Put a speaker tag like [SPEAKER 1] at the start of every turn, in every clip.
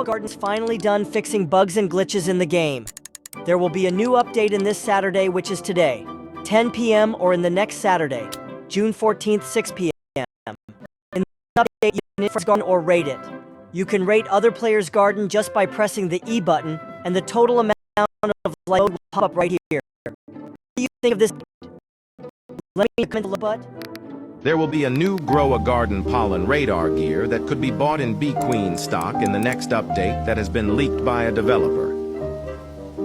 [SPEAKER 1] Garden's finally done fixing bugs and glitches in the game. There will be a new update in this Saturday, which is today, 10 p.m. or in the next Saturday, June 14th, 6 p.m. In the update, you can hit garden or rate it. You can rate other players' garden just by pressing the E button, and the total amount of like will pop up right here. What do you think of this? Let me comment the butt.
[SPEAKER 2] There will be a new Grow a Garden pollen radar gear that could be bought in Bee Queen stock in the next update that has been leaked by a developer.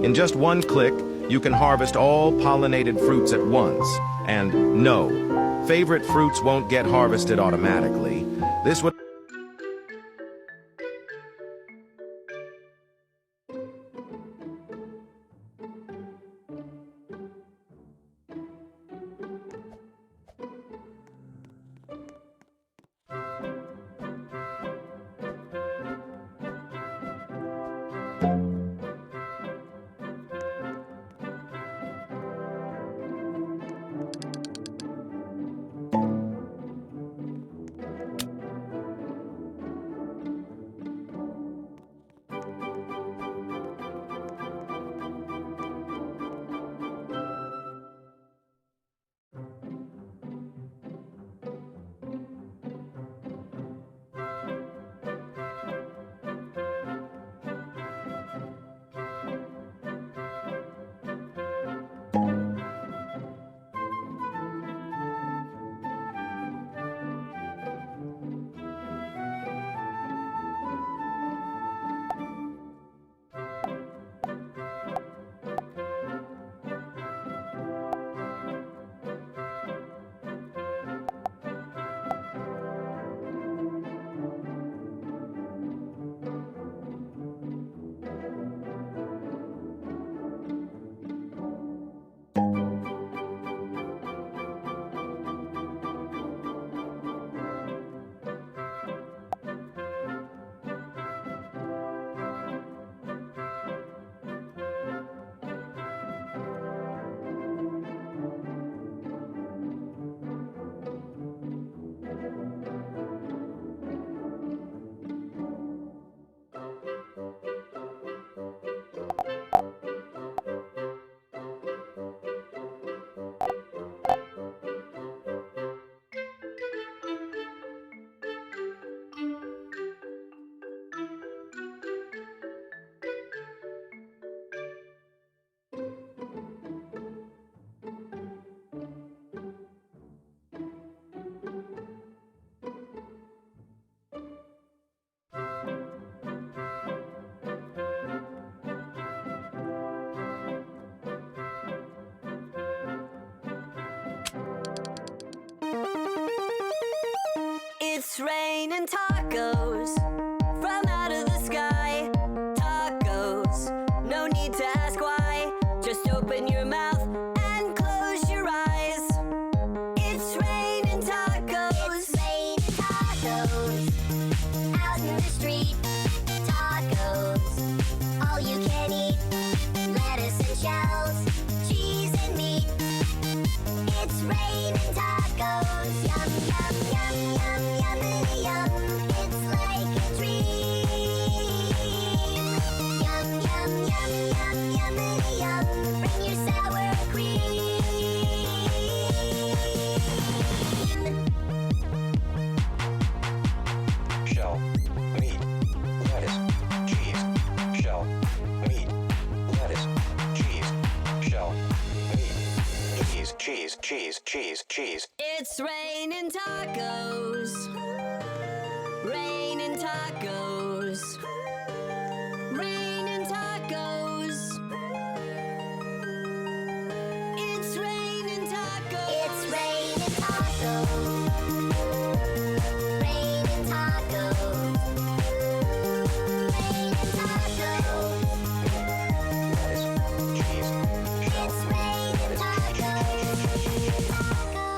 [SPEAKER 2] In just one click, you can harvest all pollinated fruits at once. And no, favorite fruits won't get harvested automatically. This would
[SPEAKER 3] It's raining tacos from out of the sky. Tacos, no need to ask why. Just open your mouth and close your eyes. It's raining tacos. It's raining tacos out in the street. Tacos, all you can eat. Lettuce and shells, cheese and meat. It's raining tacos. Yum, yum, yum, yum, yummity yum. It's like a dream. Yum, yum, yum, yum, yummity yum. Bring your sour cream.
[SPEAKER 4] Shell, meat, lettuce, cheese, shell, meat, lettuce, cheese, shell, meat, cheese, cheese, cheese, cheese.
[SPEAKER 3] It's raining tacos. Raining tacos. Raining tacos. It's raining tacos. It's raining tacos. Raining tacos. Raining tacos.
[SPEAKER 4] Lettuce, cheese, shell,
[SPEAKER 3] It's raining tacos. Tacos.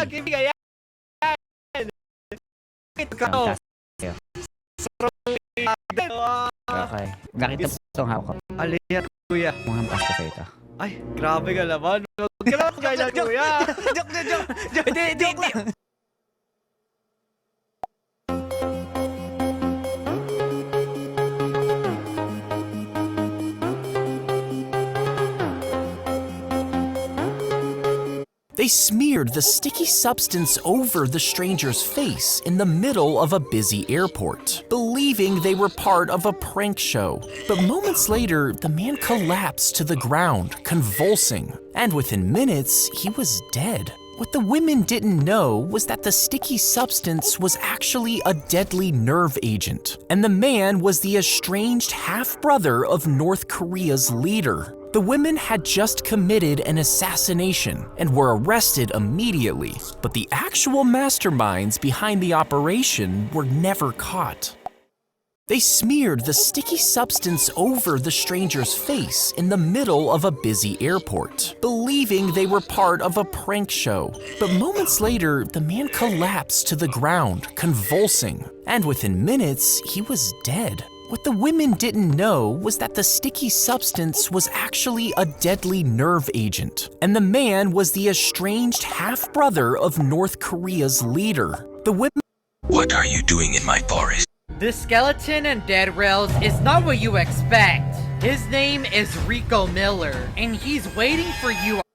[SPEAKER 5] kaibigan yan. Ikaw.
[SPEAKER 6] Ang taas kayo. Okay. Nakita mo itong hawak ko.
[SPEAKER 5] Aliyat, kuya.
[SPEAKER 6] Mukhang hampas ko sa ito.
[SPEAKER 5] Ay, grabe ka naman. Huwag ka naman kaya, kuya. Joke lang.
[SPEAKER 7] They smeared the sticky substance over the stranger's face in the middle of a busy airport, believing they were part of a prank show. But moments later, the man collapsed to the ground, convulsing, and within minutes, he was dead. What the women didn't know was that the sticky substance was actually a deadly nerve agent, and the man was the estranged half-brother of North Korea's leader. The women had just committed an assassination and were arrested immediately, but the actual masterminds behind the operation were never caught. They smeared the sticky substance over the stranger's face in the middle of a busy airport, believing they were part of a prank show. But moments later, the man collapsed to the ground, convulsing, and within minutes, he was dead. What the women didn't know was that the sticky substance was actually a deadly nerve agent, and the man was the estranged half-brother of North Korea's leader. The women—
[SPEAKER 8] What are you doing in my forest?
[SPEAKER 9] This skeleton and dead rails is not what you expect. His name is Rico Miller, and he's waiting for you.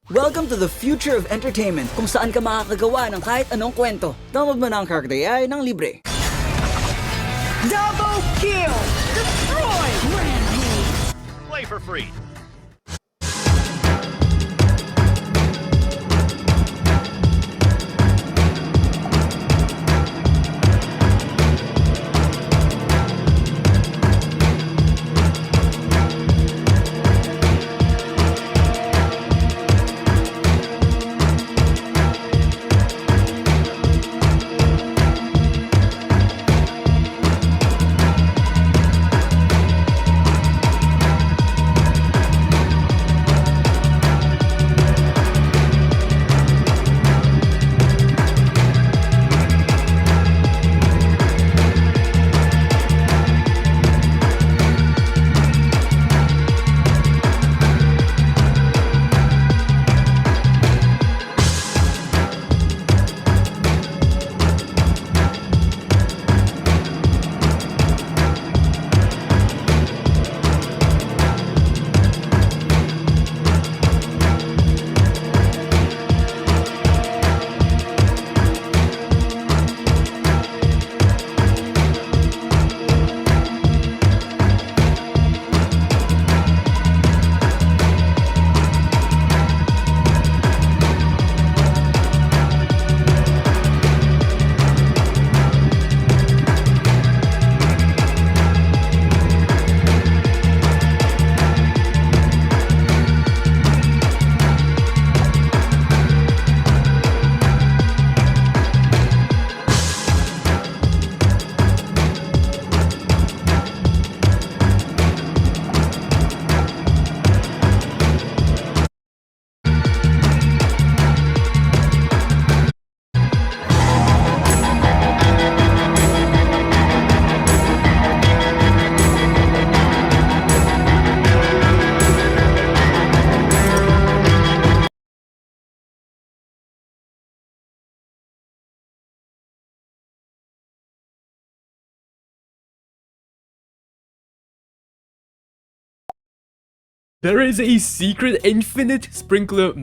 [SPEAKER 10] Welcome to the future of entertainment, kung saan ka makakagawa ng kahit anong kwento. Download mo na ang Character AI ng libre.
[SPEAKER 1] Double kill! Destroy!
[SPEAKER 2] Play for free.
[SPEAKER 11] There is a secret infinite sprinkler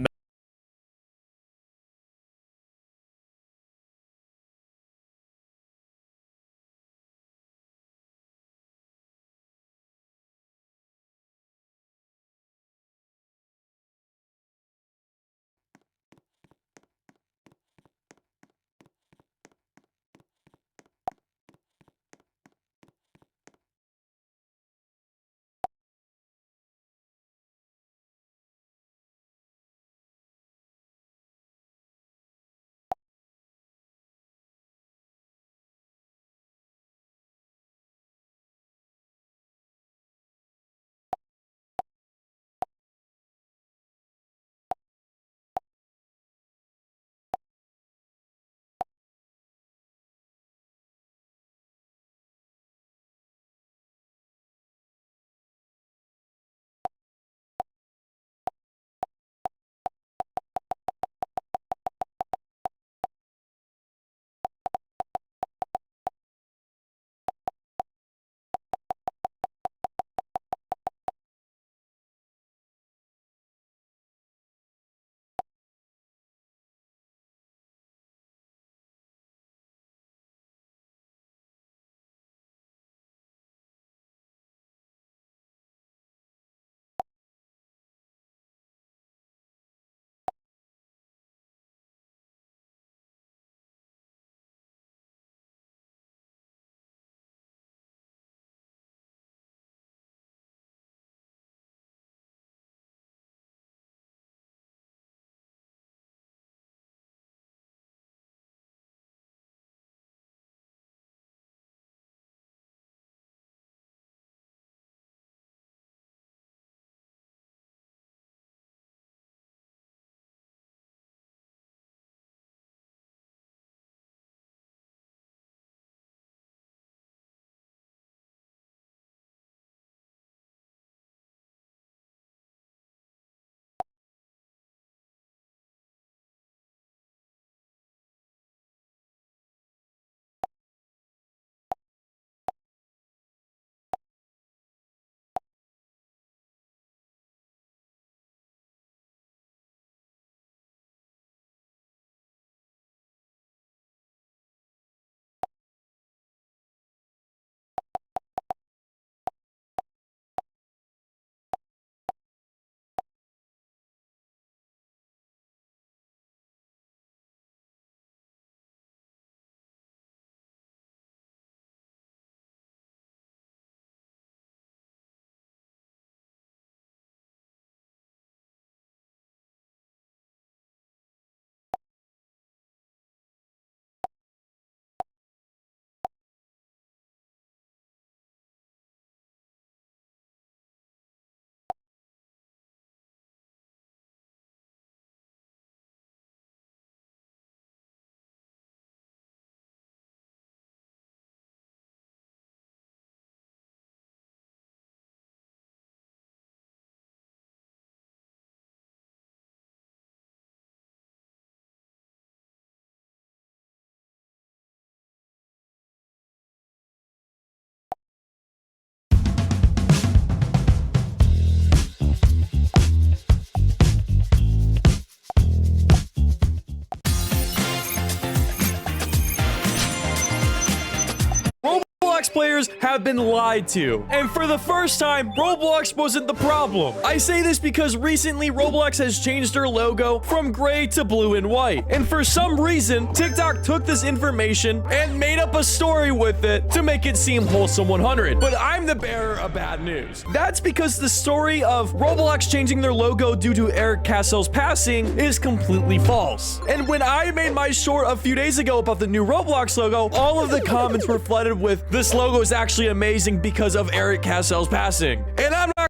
[SPEAKER 11] players have been lied to. And for the first time, Roblox wasn't the problem. I say this because recently Roblox has changed their logo from gray to blue and white. And for some reason, TikTok took this information and made up a story with it to make it seem wholesome 100. But I'm the bearer of bad news. That's because the story of Roblox changing their logo due to Eric Castle's passing is completely false. And when I made my short a few days ago about the new Roblox logo, all of the comments were flooded with, this logo is actually amazing because of Eric Castle's passing. And I'm not...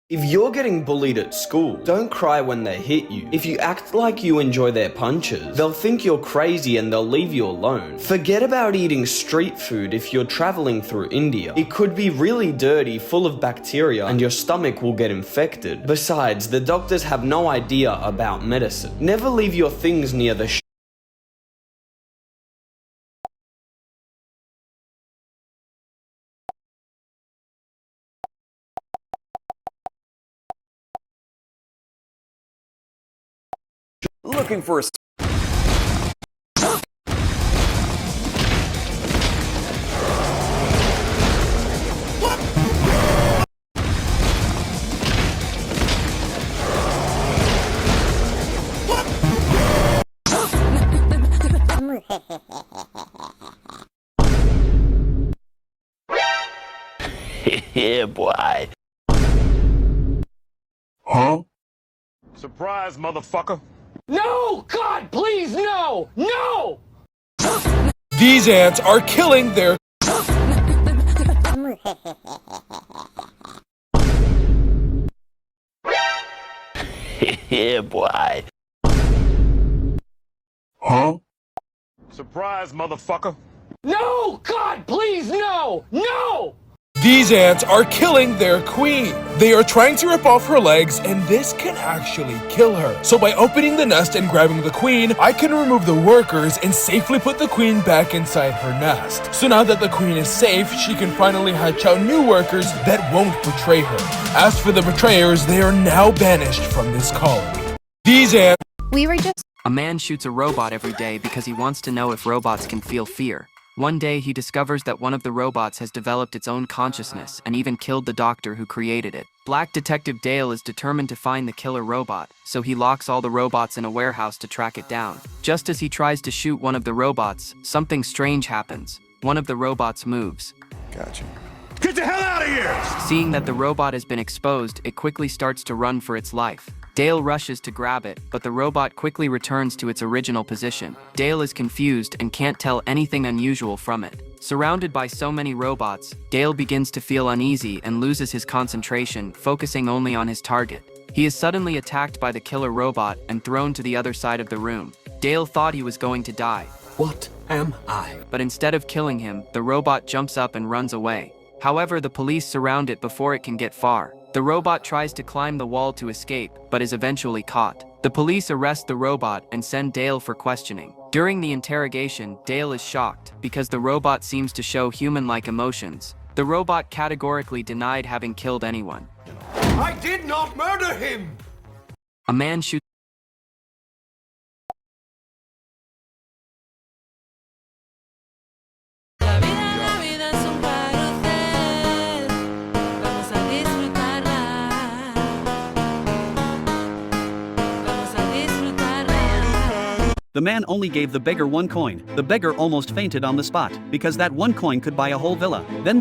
[SPEAKER 12] If you're getting bullied at school, don't cry when they hit you. If you act like you enjoy their punches, they'll think you're crazy and they'll leave you alone. Forget about eating street food if you're traveling through India. It could be really dirty, full of bacteria, and your stomach will get infected. Besides, the doctors have no idea about medicine. Never leave your things near the
[SPEAKER 10] Looking for a
[SPEAKER 8] Yeah, boy.
[SPEAKER 2] Huh? Surprise, motherfucker.
[SPEAKER 11] No! God, please, no! No!
[SPEAKER 13] These ants are killing their...
[SPEAKER 8] Yeah, boy.
[SPEAKER 2] Huh? Surprise, motherfucker.
[SPEAKER 11] No! God, please, no! No!
[SPEAKER 13] These ants are killing their queen. They are trying to rip off her legs, and this can actually kill her. So by opening the nest and grabbing the queen, I can remove the workers and safely put the queen back inside her nest. So now that the queen is safe, she can finally hatch out new workers that won't betray her. As for the betrayers, they are now banished from this colony. These ants...
[SPEAKER 14] A man shoots a robot every day because he wants to know if robots can feel fear. One day, he discovers that one of the robots has developed its own consciousness and even killed the doctor who created it. Black Detective Dale is determined to find the killer robot, so he locks all the robots in a warehouse to track it down. Just as he tries to shoot one of the robots, something strange happens. One of the robots moves.
[SPEAKER 2] Gotcha. Get the hell out of here!
[SPEAKER 14] Seeing that the robot has been exposed, it quickly starts to run for its life. Dale rushes to grab it, but the robot quickly returns to its original position. Dale is confused and can't tell anything unusual from it. Surrounded by so many robots, Dale begins to feel uneasy and loses his concentration, focusing only on his target. He is suddenly attacked by the killer robot and thrown to the other side of the room. Dale thought he was going to die.
[SPEAKER 13] What am I?
[SPEAKER 14] But instead of killing him, the robot jumps up and runs away. However, the police surround it before it can get far. The robot tries to climb the wall to escape, but is eventually caught. The police arrest the robot and send Dale for questioning. During the interrogation, Dale is shocked because the robot seems to show human-like emotions. The robot categorically denied having killed anyone.
[SPEAKER 13] I did not murder him!
[SPEAKER 14] A man shoots
[SPEAKER 15] The man only gave the beggar 1 coin. The beggar almost fainted on the spot, because that 1 coin could buy a whole villa. Then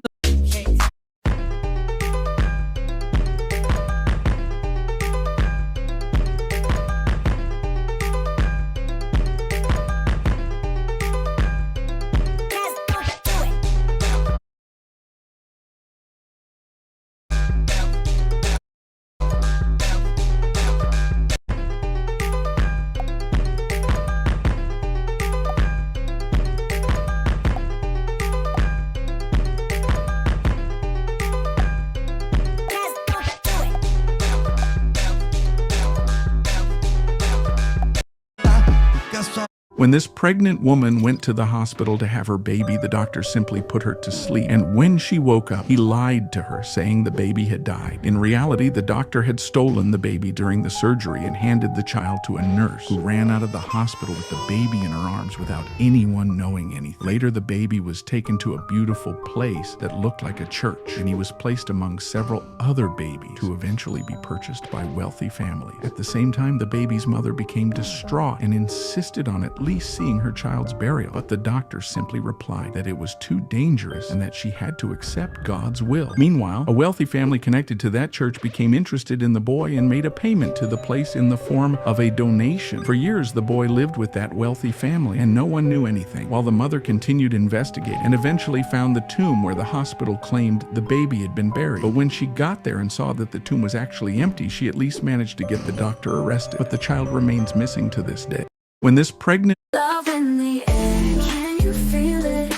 [SPEAKER 13] When this pregnant woman went to the hospital to have her baby, the doctor simply put her to sleep. And when she woke up, he lied to her, saying the baby had died. In reality, the doctor had stolen the baby during the surgery and handed the child to a nurse who ran out of the hospital with the baby in her arms without anyone knowing anything. Later, the baby was taken to a beautiful place that looked like a church, and he was placed among several other babies to eventually be purchased by wealthy families. At the same time, the baby's mother became distraught and insisted on at least seeing her child's burial, but the doctor simply replied that it was too dangerous and that she had to accept God's will. Meanwhile, a wealthy family connected to that church became interested in the boy and made a payment to the place in the form of a donation. For years, the boy lived with that wealthy family, and no one knew anything, while the mother continued investigating and eventually found the tomb where the hospital claimed the baby had been buried. But when she got there and saw that the tomb was actually empty, she at least managed to get the doctor arrested. But the child remains missing to this day. When this pregnant
[SPEAKER 3] Love in the air, can you feel it?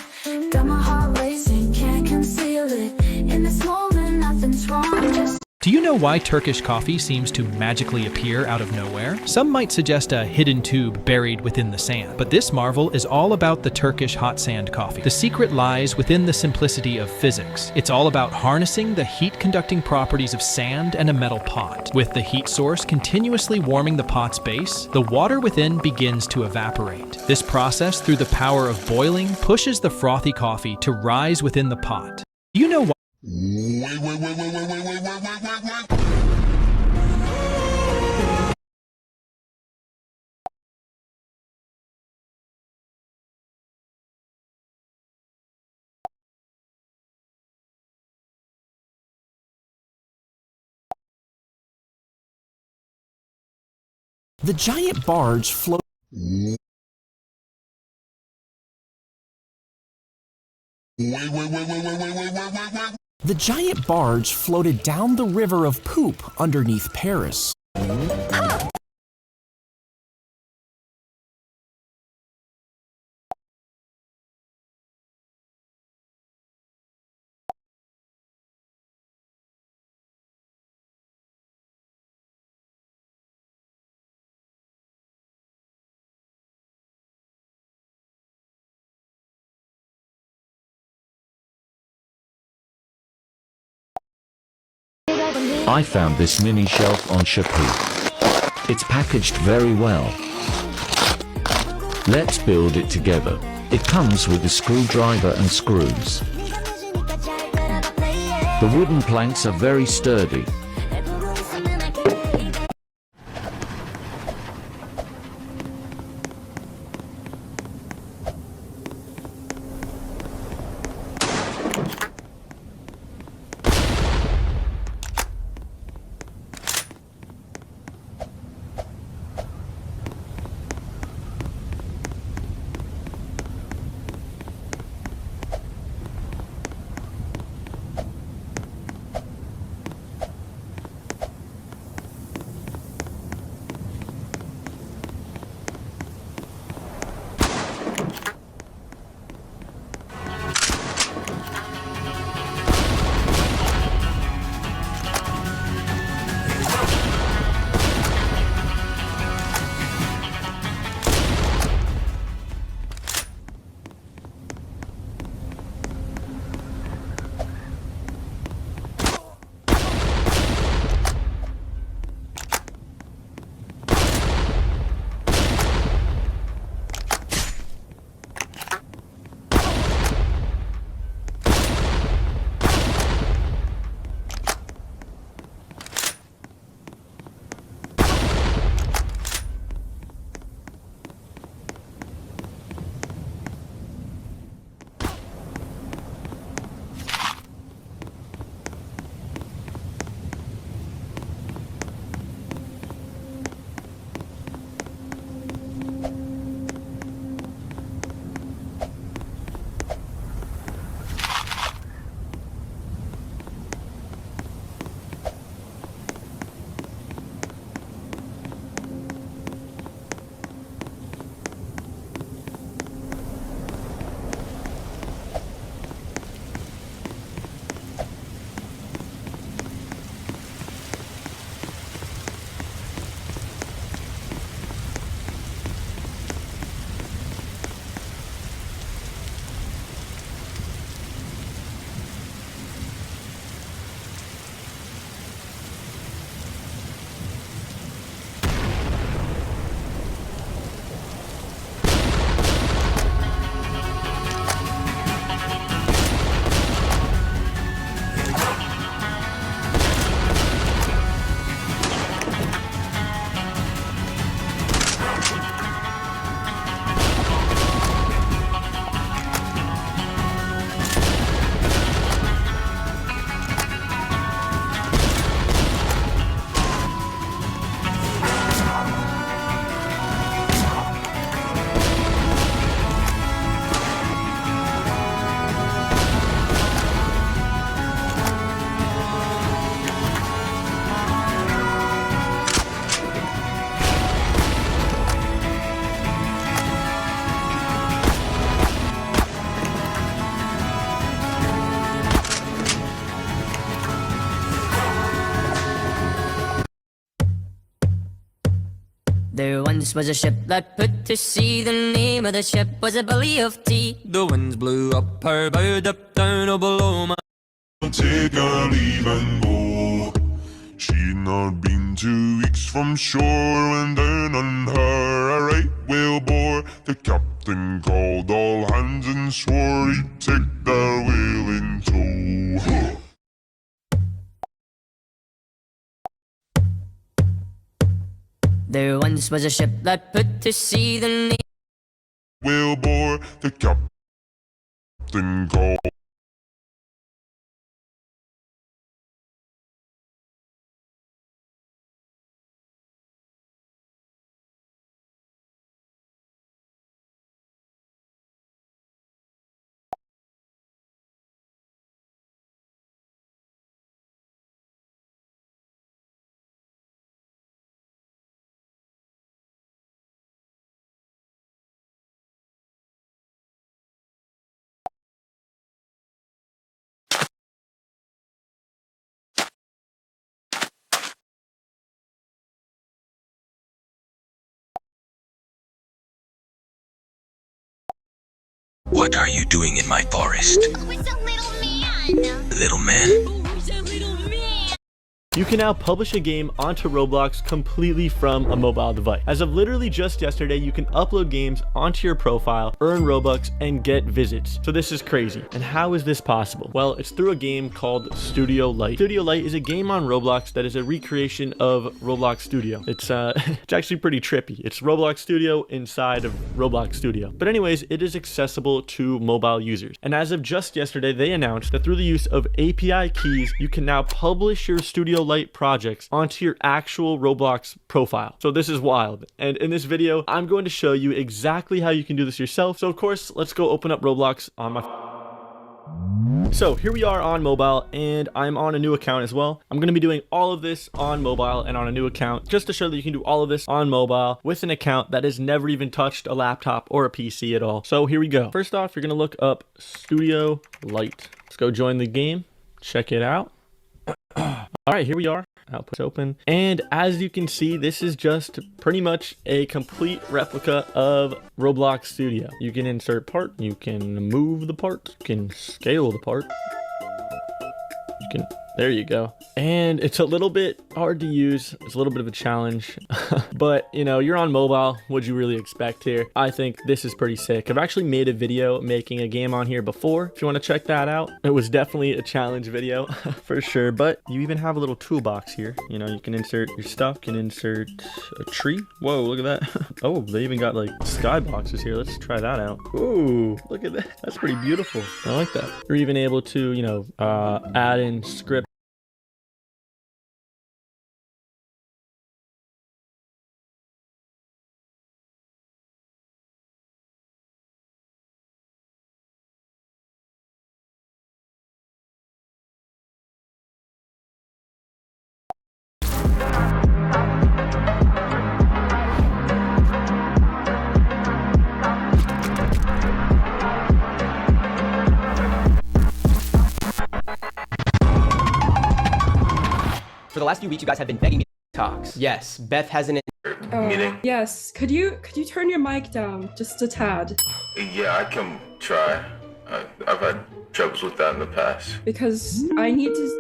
[SPEAKER 3] Got my heart racing, can't conceal it. In this moment, nothing's wrong, just
[SPEAKER 16] Do you know why Turkish coffee seems to magically appear out of nowhere? Some might suggest a hidden tube buried within the sand, but this marvel is all about the Turkish hot sand coffee. The secret lies within the simplicity of physics. It's all about harnessing the heat-conducting properties of sand and a metal pot. With the heat source continuously warming the pot's base, the water within begins to evaporate. This process, through the power of boiling, pushes the frothy coffee to rise within the pot. Do you know why?
[SPEAKER 7] The giant barge floated. The giant barge floated down the river of poop underneath Paris.
[SPEAKER 8] I found this mini shelf on Shopee. It's packaged very well. Let's build it together. It comes with a screwdriver and screws. The wooden planks are very sturdy.
[SPEAKER 3] once was a ship that put to sea. The name of the ship was a belly of tea.
[SPEAKER 11] The winds blew up her bow, up down or below my.
[SPEAKER 17] Take her leave and go. She'd not been 2 weeks from shore when down on her a right whale bore. The captain called all hands and swore he'd take the whale in tow.
[SPEAKER 3] There once was a ship that put to sea. The name
[SPEAKER 17] Whale bore. The captain called.
[SPEAKER 18] What are you doing in my forest?
[SPEAKER 3] Oh, it's a little man.
[SPEAKER 18] Little man?
[SPEAKER 3] Who's a little man?
[SPEAKER 11] You can now publish a game onto Roblox completely from a mobile device. As of literally just yesterday, you can upload games onto your profile, earn Robux, and get visits. So this is crazy. And how is this possible? Well, it's through a game called Studio Light. Studio Light is a game on Roblox that is a recreation of Roblox Studio. It's it's actually pretty trippy. It's Roblox Studio inside of Roblox Studio. But anyways, it is accessible to mobile users. And as of just yesterday, they announced that through the use of API keys, you can now publish your Studio Light projects onto your actual Roblox profile. So this is wild. And in this video, I'm going to show you exactly how you can do this yourself. So of course, let's go open up Roblox on my. So here we are on mobile, and I'm on a new account as well. I'm going to be doing all of this on mobile and on a new account, just to show that you can do all of this on mobile with an account that has never even touched a laptop or a PC at all. So here we go. First off, you're going to look up Studio Light. Let's go join the game, check it out. All right, here we are. Output's open. And as you can see, this is just pretty much a complete replica of Roblox Studio. You can insert part, you can move the part, you can scale the part. You can, there you go. And it's a little bit hard to use. It's a little bit of a challenge, but you know, you're on mobile. What'd you really expect here? I think this is pretty sick. I've actually made a video making a game on here before. If you want to check that out, it was definitely a challenge video for sure, but you even have a little toolbox here. You know, you can insert your stuff, you can insert a tree. Whoa, look at that. Oh, they even got like skyboxes here. Let's try that out. Ooh, look at that. That's pretty beautiful. I like that. You're even able to, you know, add in script.
[SPEAKER 19] For the last few weeks, you guys have been begging me to talks. Yes, Beth has an
[SPEAKER 20] meeting. Yes, could you turn your mic down just a tad?
[SPEAKER 17] Yeah, I can try. I've had troubles with that in the past.
[SPEAKER 20] Because I need to.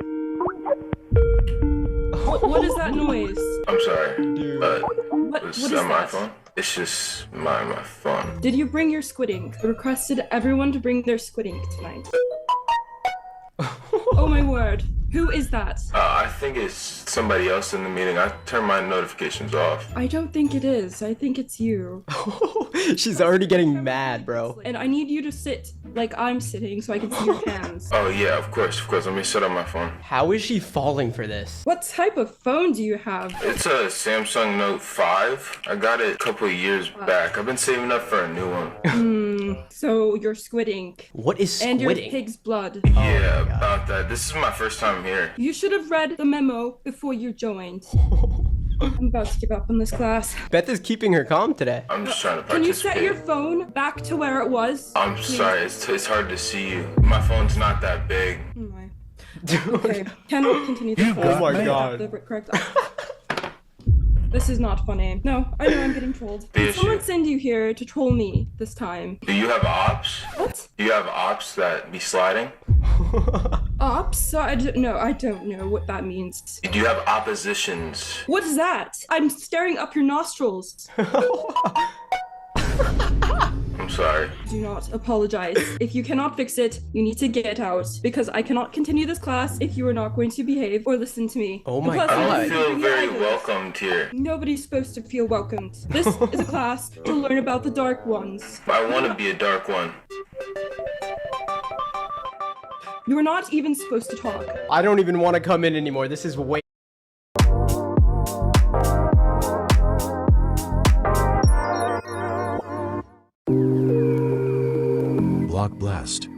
[SPEAKER 20] What is that noise?
[SPEAKER 17] I'm sorry.
[SPEAKER 20] What
[SPEAKER 17] Is
[SPEAKER 20] is
[SPEAKER 17] that my
[SPEAKER 20] that?
[SPEAKER 17] phone? It's just my phone.
[SPEAKER 20] Did you bring your squid ink? I requested everyone to bring their squid ink tonight. Oh my word. Who is that?
[SPEAKER 17] I think it's somebody else in the meeting. I turned my notifications off.
[SPEAKER 20] I don't think it is. I think it's you.
[SPEAKER 19] She's already getting mad, bro.
[SPEAKER 20] And I need you to sit like I'm sitting so I can see your hands.
[SPEAKER 17] Oh yeah, of course. Let me set up my phone.
[SPEAKER 19] How is she falling for this?
[SPEAKER 20] What type of phone do you have?
[SPEAKER 17] It's a Samsung Note 5. I got it a couple of years back. I've been saving up for a new one.
[SPEAKER 20] So your squid ink.
[SPEAKER 19] What is squid
[SPEAKER 20] And your
[SPEAKER 19] ink?
[SPEAKER 20] pig's blood.
[SPEAKER 17] Yeah, about that. This is my first time here.
[SPEAKER 20] You should have read the memo before you joined. I'm about to give up on this class.
[SPEAKER 19] Beth is keeping her calm today.
[SPEAKER 17] I'm just trying to
[SPEAKER 20] Can you
[SPEAKER 17] participate.
[SPEAKER 20] set your phone back to where it was?
[SPEAKER 17] I'm
[SPEAKER 20] Please?
[SPEAKER 17] sorry, it's hard to see you. My phone's not that big.
[SPEAKER 20] Oh my. Okay, cannot continue.
[SPEAKER 19] Oh my God.
[SPEAKER 20] The correct. This is not funny. No, I know I'm getting trolled. Did someone send you here to troll me this time?
[SPEAKER 17] Do you have ops?
[SPEAKER 20] What?
[SPEAKER 17] Do you have ops that be sliding?
[SPEAKER 20] Ops? No, I don't know what that means.
[SPEAKER 17] Do you have oppositions?
[SPEAKER 20] What is that? I'm staring up your nostrils.
[SPEAKER 17] I'm sorry.
[SPEAKER 20] Do not apologize. If you cannot fix it, you need to get out, because I cannot continue this class if you are not going to behave or listen to me.
[SPEAKER 5] Oh my
[SPEAKER 17] I don't feel very welcomed here.
[SPEAKER 20] Nobody's supposed to feel welcomed. This is a class to learn about the dark ones.
[SPEAKER 17] I want to be a dark one.
[SPEAKER 20] You are not even supposed to talk.
[SPEAKER 5] I don't even want to come in anymore. This is way.
[SPEAKER 2] Block blast.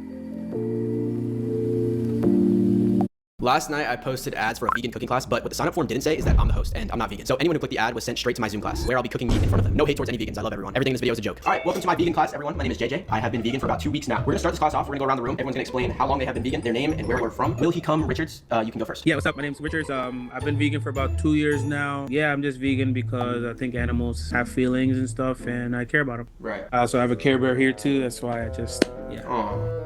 [SPEAKER 19] Last night I posted ads for a vegan cooking class, but what the sign up form didn't say is that I'm the host and I'm not vegan. So anyone who clicked the ad was sent straight to my Zoom class where I'll be cooking meat in front of them. No hate towards any vegans. I love everyone. Everything in this video is a joke. All right, welcome to my vegan class, everyone. My name is JJ. I have been vegan for about 2 weeks now. We're gonna start this class off. We're gonna go around the room. Everyone's gonna explain how long they have been vegan, their name, and where we're from. Will he come? Richards, you can go first.
[SPEAKER 21] Yeah, what's up? My name's Richards. I've been vegan for about 2 years now. Yeah, I'm just vegan because I think animals have feelings and stuff, and I care about them.
[SPEAKER 19] Right.
[SPEAKER 21] I also have a Care Bear here too. That's why I just, yeah.
[SPEAKER 19] Aww.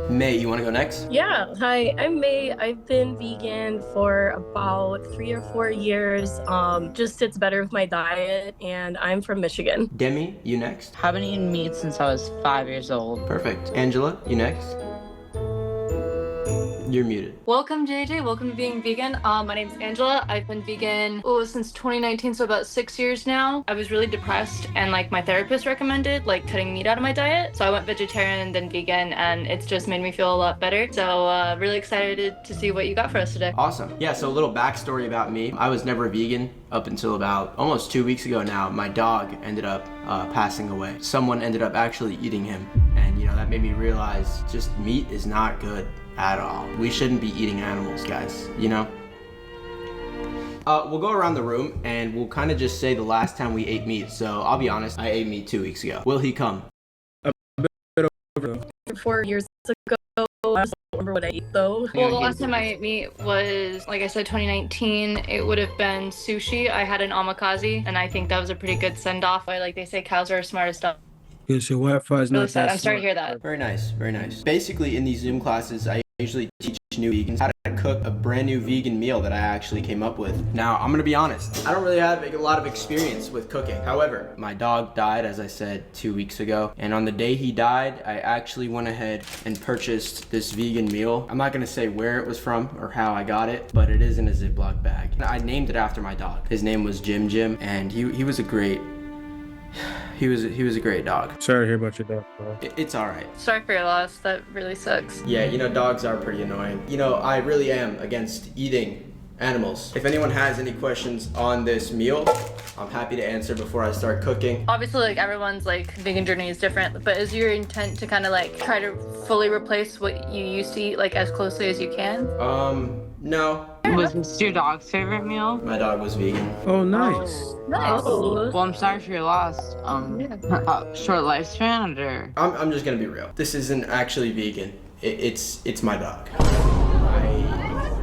[SPEAKER 19] May, you want to go next?
[SPEAKER 22] Yeah, hi, I'm May. I've been vegan for about 3 or 4 years. Just fits better with my diet, and I'm from Michigan.
[SPEAKER 19] Demi, you next?
[SPEAKER 23] Haven't eaten meat since I was 5 years old.
[SPEAKER 19] Perfect. Angela, you next? You're muted.
[SPEAKER 24] Welcome, JJ. Welcome to being vegan. My name's Angela. I've been vegan since 2019, so about 6 years now. I was really depressed, and like my therapist recommended like cutting meat out of my diet. So I went vegetarian and then vegan, and it's just made me feel a lot better. So really excited to see what you got for us today.
[SPEAKER 19] Awesome. Yeah, so a little backstory about me. I was never vegan up until about almost 2 weeks ago now. My dog ended up passing away. Someone ended up actually eating him, and that made me realize just meat is not good at all. We shouldn't be eating animals, guys, We'll go around the room and we'll kind of just say the last time we ate meat. So I'll be honest, I ate meat 2 weeks ago. Will he come?
[SPEAKER 22] 4 years ago, I don't remember what I ate though.
[SPEAKER 24] Well, the last time I ate meat was, like I said, 2019. It would have been sushi. I had an omakase, and I think that was a pretty good send-off. Like they say, cows are smart as stuff.
[SPEAKER 21] Because your Wi-Fi is
[SPEAKER 24] Really
[SPEAKER 21] not
[SPEAKER 24] sad.
[SPEAKER 21] that
[SPEAKER 24] I'm sorry to
[SPEAKER 21] smart.
[SPEAKER 24] hear that.
[SPEAKER 19] Very nice, very nice. Basically, in these Zoom classes, I usually teach new vegans how to cook a brand new vegan meal that I actually came up with. Now, I'm gonna be honest, I don't really have a lot of experience with cooking. However, my dog died, as I said, 2 weeks ago. And on the day he died, I actually went ahead and purchased this vegan meal. I'm not gonna say where it was from or how I got it, but it is in a Ziploc bag. I named it after my dog. His name was Jim Jim, and he was a great, he was a great dog.
[SPEAKER 21] Sorry to hear about your dog, bro.
[SPEAKER 19] It's all right.
[SPEAKER 24] Sorry for your loss. That really sucks.
[SPEAKER 19] Yeah, dogs are pretty annoying. I really am against eating animals. If anyone has any questions on this meal, I'm happy to answer before I start cooking.
[SPEAKER 24] Obviously, like everyone's vegan journey is different, but is your intent to kind of try to fully replace what you used to eat as closely as you can?
[SPEAKER 19] No.
[SPEAKER 23] Was this your dog's favorite meal?
[SPEAKER 19] My dog was vegan.
[SPEAKER 21] Oh, nice.
[SPEAKER 24] Nice.
[SPEAKER 23] Well, I'm sorry for your loss. Short lifespan or?
[SPEAKER 19] I'm just gonna be real. This isn't actually vegan. It's my dog.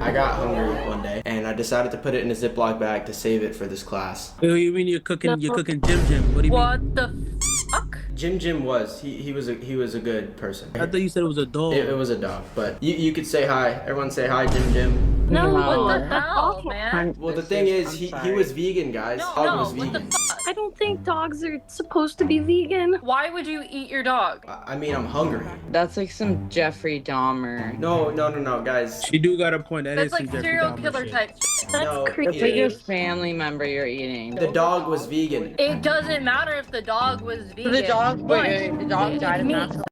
[SPEAKER 19] I got hungry one day and I decided to put it in a Ziploc bag to save it for this class.
[SPEAKER 21] Oh, you mean you're cooking Jim Jim? What do you mean?
[SPEAKER 24] What the fuck?
[SPEAKER 19] Jim was he was a good person.
[SPEAKER 21] I thought you said it was a dog.
[SPEAKER 19] It was a dog, but you could say hi. Everyone say hi, Jim.
[SPEAKER 24] No, what the hell, man?
[SPEAKER 19] Well, the thing is, he was vegan, guys. Dog was vegan.
[SPEAKER 22] I don't think dogs are supposed to be vegan.
[SPEAKER 24] Why would you eat your dog?
[SPEAKER 19] I mean, I'm hungry.
[SPEAKER 23] That's like some Jeffrey Dahmer.
[SPEAKER 19] No, guys.
[SPEAKER 21] She do got a point.
[SPEAKER 24] That's like serial killer type.
[SPEAKER 19] No,
[SPEAKER 22] crazy.
[SPEAKER 23] The biggest family member you're eating.
[SPEAKER 19] The dog was vegan.
[SPEAKER 24] It doesn't matter if the dog was vegan.
[SPEAKER 23] The dog died of natural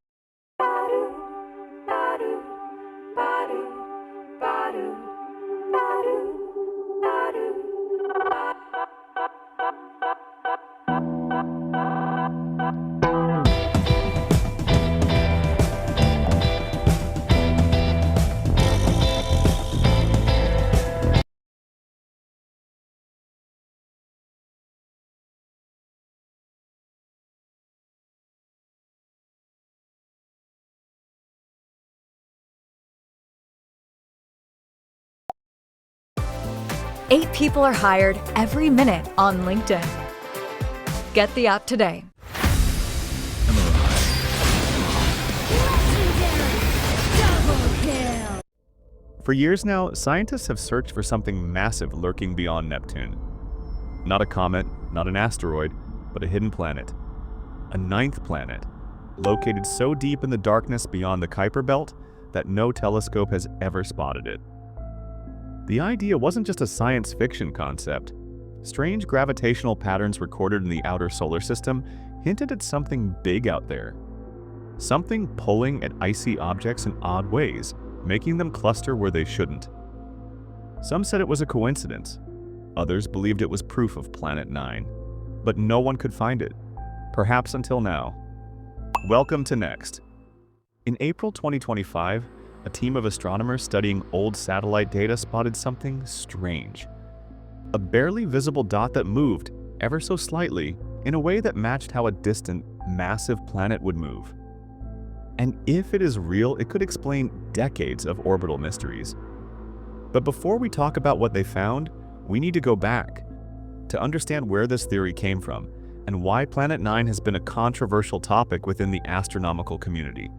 [SPEAKER 1] 8 people are hired every minute on LinkedIn. Get the app today.
[SPEAKER 4] For years now, scientists have searched for something massive lurking beyond Neptune. Not a comet, not an asteroid, but a hidden planet. A 9th planet, located so deep in the darkness beyond the Kuiper Belt that no telescope has ever spotted it. The idea wasn't just a science fiction concept. Strange gravitational patterns recorded in the outer solar system hinted at something big out there. Something pulling at icy objects in odd ways, making them cluster where they shouldn't. Some said it was a coincidence. Others believed it was proof of Planet 9. But no one could find it. Perhaps until now. Welcome to Next. In April 2025, a team of astronomers studying old satellite data spotted something strange. A barely visible dot that moved, ever so slightly, in a way that matched how a distant, massive planet would move. And if it is real, it could explain decades of orbital mysteries. But before we talk about what they found, we need to go back to understand where this theory came from and why Planet 9 has been a controversial topic within the astronomical community.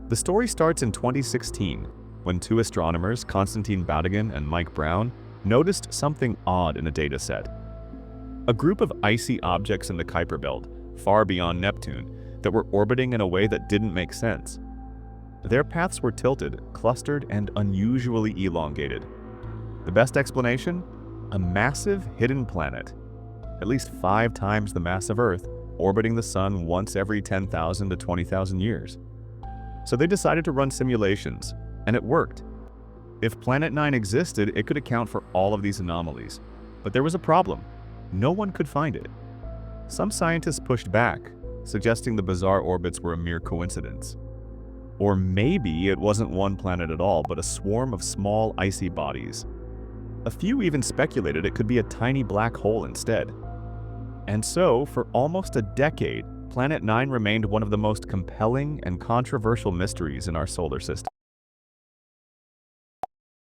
[SPEAKER 4] The story starts in 2016, when 2 astronomers, Konstantin Batygin and Mike Brown, noticed something odd in a dataset. A group of icy objects in the Kuiper Belt, far beyond Neptune, that were orbiting in a way that didn't make sense. Their paths were tilted, clustered, and unusually elongated. The best explanation? A massive hidden planet, at least 5 times the mass of Earth, orbiting the Sun once every 10,000 to 20,000 years. So they decided to run simulations, and it worked. If Planet 9 existed, it could account for all of these anomalies. But there was a problem. No one could find it. Some scientists pushed back, suggesting the bizarre orbits were a mere coincidence. Or maybe it wasn't one planet at all, but a swarm of small icy bodies. A few even speculated it could be a tiny black hole instead. And so, for almost a decade, Planet 9 remained one of the most compelling and controversial mysteries in our solar system.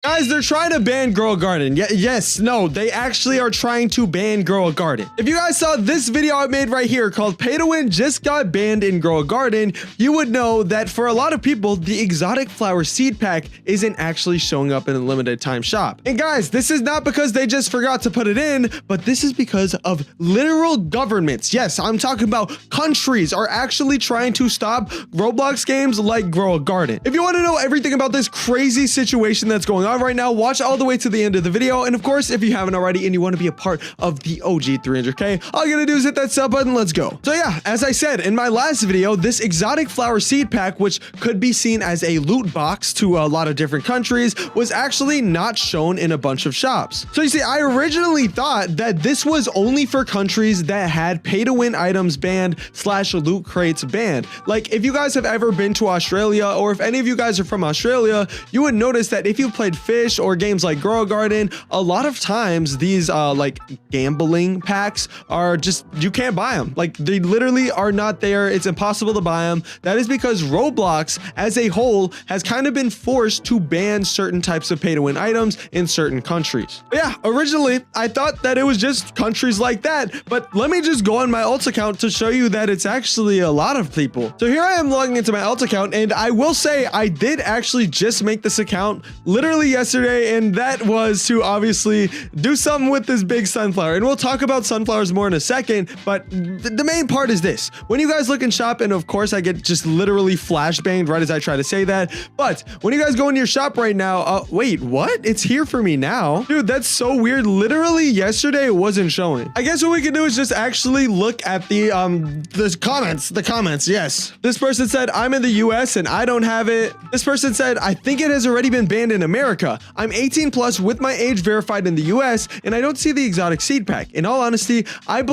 [SPEAKER 6] Guys, they're trying to ban Grow a Garden. Yes, no, they actually are trying to ban Grow a Garden. If you guys saw this video I made right here called Pay to Win just got banned in Grow a Garden, you would know that for a lot of people, the exotic flower seed pack isn't actually showing up in a limited time shop. And guys, this is not because they just forgot to put it in, but this is because of literal governments. Yes, I'm talking about countries are actually trying to stop Roblox games like Grow a Garden. If you want to know everything about this crazy situation that's going on right now, watch all the way to the end of the video. And of course, if you haven't already and you want to be a part of the OG 300K, all you gotta do is hit that sub button. Let's go. So yeah, as I said in my last video, this exotic flower seed pack, which could be seen as a loot box to a lot of different countries, was actually not shown in a bunch of shops. So you see, I originally thought that this was only for countries that had pay to win items banned / loot crates banned. Like if you guys have ever been to Australia, or if any of you guys are from Australia, you would notice that if you played Fish or games like Grow a Garden, a lot of times these like gambling packs are just, you can't buy them. Like they literally are not there. It's impossible to buy them. That is because Roblox as a whole has kind of been forced to ban certain types of pay to win items in certain countries. But yeah, originally I thought that it was just countries like that, but let me just go on my alt account to show you that it's actually a lot of people. So here I am logging into my alt account, and I will say I did actually just make this account literally yesterday, and that was to obviously do something with this big sunflower. And we'll talk about sunflowers more in a second, but the main part is this. When you guys look in shop, and of course I get just literally flashbanged right as I try to say that, but when you guys go into your shop right now, wait, what? It's here for me now? Dude, that's so weird. Literally yesterday it wasn't showing. I guess what we can do is just actually look at the comments. Yes. This person said, I'm in the US and I don't have it. This person said, I think it has already been banned in America. I'm 18 plus with my age verified in the US, and I don't see the exotic seed pack. In all honesty, I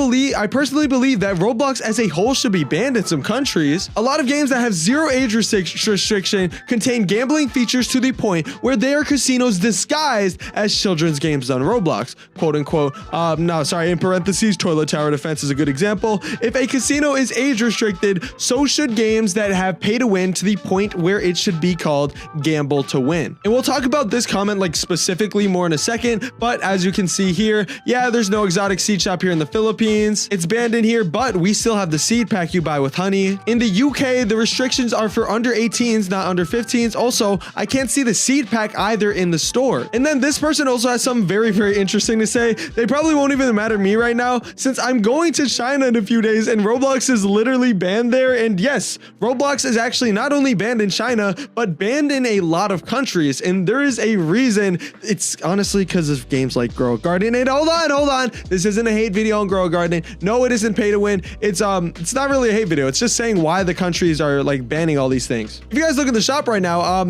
[SPEAKER 6] personally believe that Roblox as a whole should be banned in some countries. A lot of games that have zero age restriction contain gambling features to the point where they are casinos disguised as children's games on Roblox. Quote unquote, in parentheses, Toilet Tower Defense is a good example. If a casino is age restricted, so should games that have pay to win to the point where it should be called gamble to win. And we'll talk about this this comment like specifically more in a second, but as you can see here, yeah, there's no exotic seed shop here in the Philippines. It's banned in here, but we still have the seed pack you buy with honey. In the UK, the restrictions are for under 18s, not under 15s. Also, I can't see the seed pack either in the store. And then this person also has something very, very interesting to say. They probably won't even matter to me right now, since I'm going to China in a few days and Roblox is literally banned there. And yes, Roblox is actually not only banned in China, but banned in a lot of countries. And there is a reason. It's honestly because of games like Grow a Garden. And hold on. This isn't a hate video on Grow a Garden. No, it isn't pay to win. It's not really a hate video. It's just saying why the countries are like banning all these things. If you guys look at the shop right now,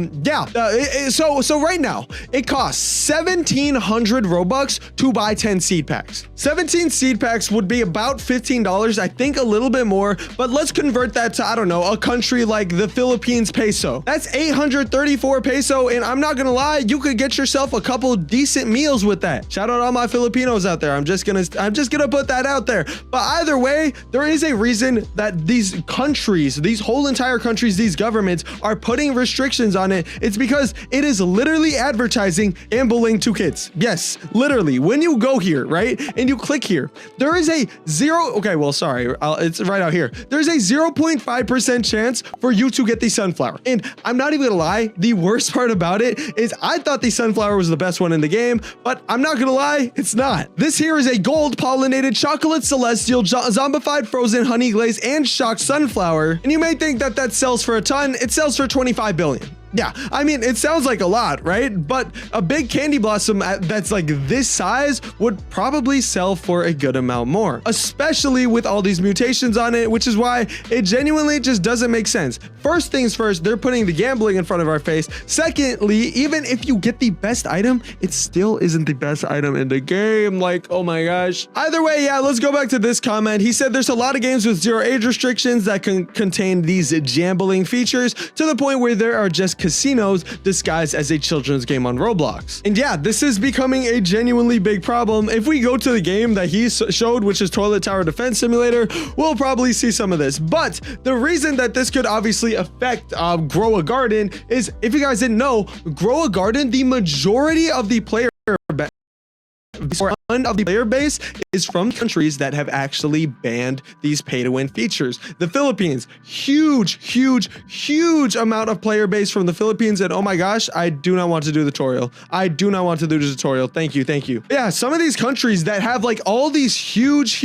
[SPEAKER 6] so right now it costs 1,700 Robux to buy 10 seed packs. 17 seed packs would be about $15. I think a little bit more, but let's convert that to, I don't know, a country like the Philippines peso. That's 834 peso. And I'm not gonna lie, you could get yourself a couple decent meals with that. Shout out all my Filipinos out there. I'm just gonna put that out there. But either way, there is a reason that these countries, these whole entire countries, these governments are putting restrictions on it. It's because it is literally advertising gambling to kids. Yes, literally. When you go here, right, and you click here, there is a it's right out here. There's a 0.5% chance for you to get the sunflower. And I'm not even gonna lie, the worst part about it is I thought the sunflower was the best one in the game, but I'm not gonna lie, it's not. This here is a gold pollinated chocolate celestial zombified frozen honey glaze and shocked sunflower. And you may think that that sells for a ton. It sells for 25 billion. Yeah, I mean, it sounds like a lot, right? But a big candy blossom that's like this size would probably sell for a good amount more, especially with all these mutations on it, which is why it genuinely just doesn't make sense. First things first, they're putting the gambling in front of our face. Secondly, even if you get the best item, it still isn't the best item in the game. Like, oh my gosh. Either way, yeah, let's go back to this comment. He said there's a lot of games with 0 age restrictions that can contain these gambling features to the point where there are just casinos disguised as a children's game on Roblox. And yeah, this is becoming a genuinely big problem. If we go to the game that he showed, which is Toilet Tower Defense Simulator, we'll probably see some of this. But the reason that this could obviously affect Grow a Garden is, if you guys didn't know, Grow a Garden, the majority of the player base is from countries that have actually banned these pay-to-win features. The Philippines, huge amount of player base from the Philippines. And oh my gosh, I do not want to do the tutorial. I do not want to do the tutorial. Thank you. Yeah, some of these countries that have like all these huge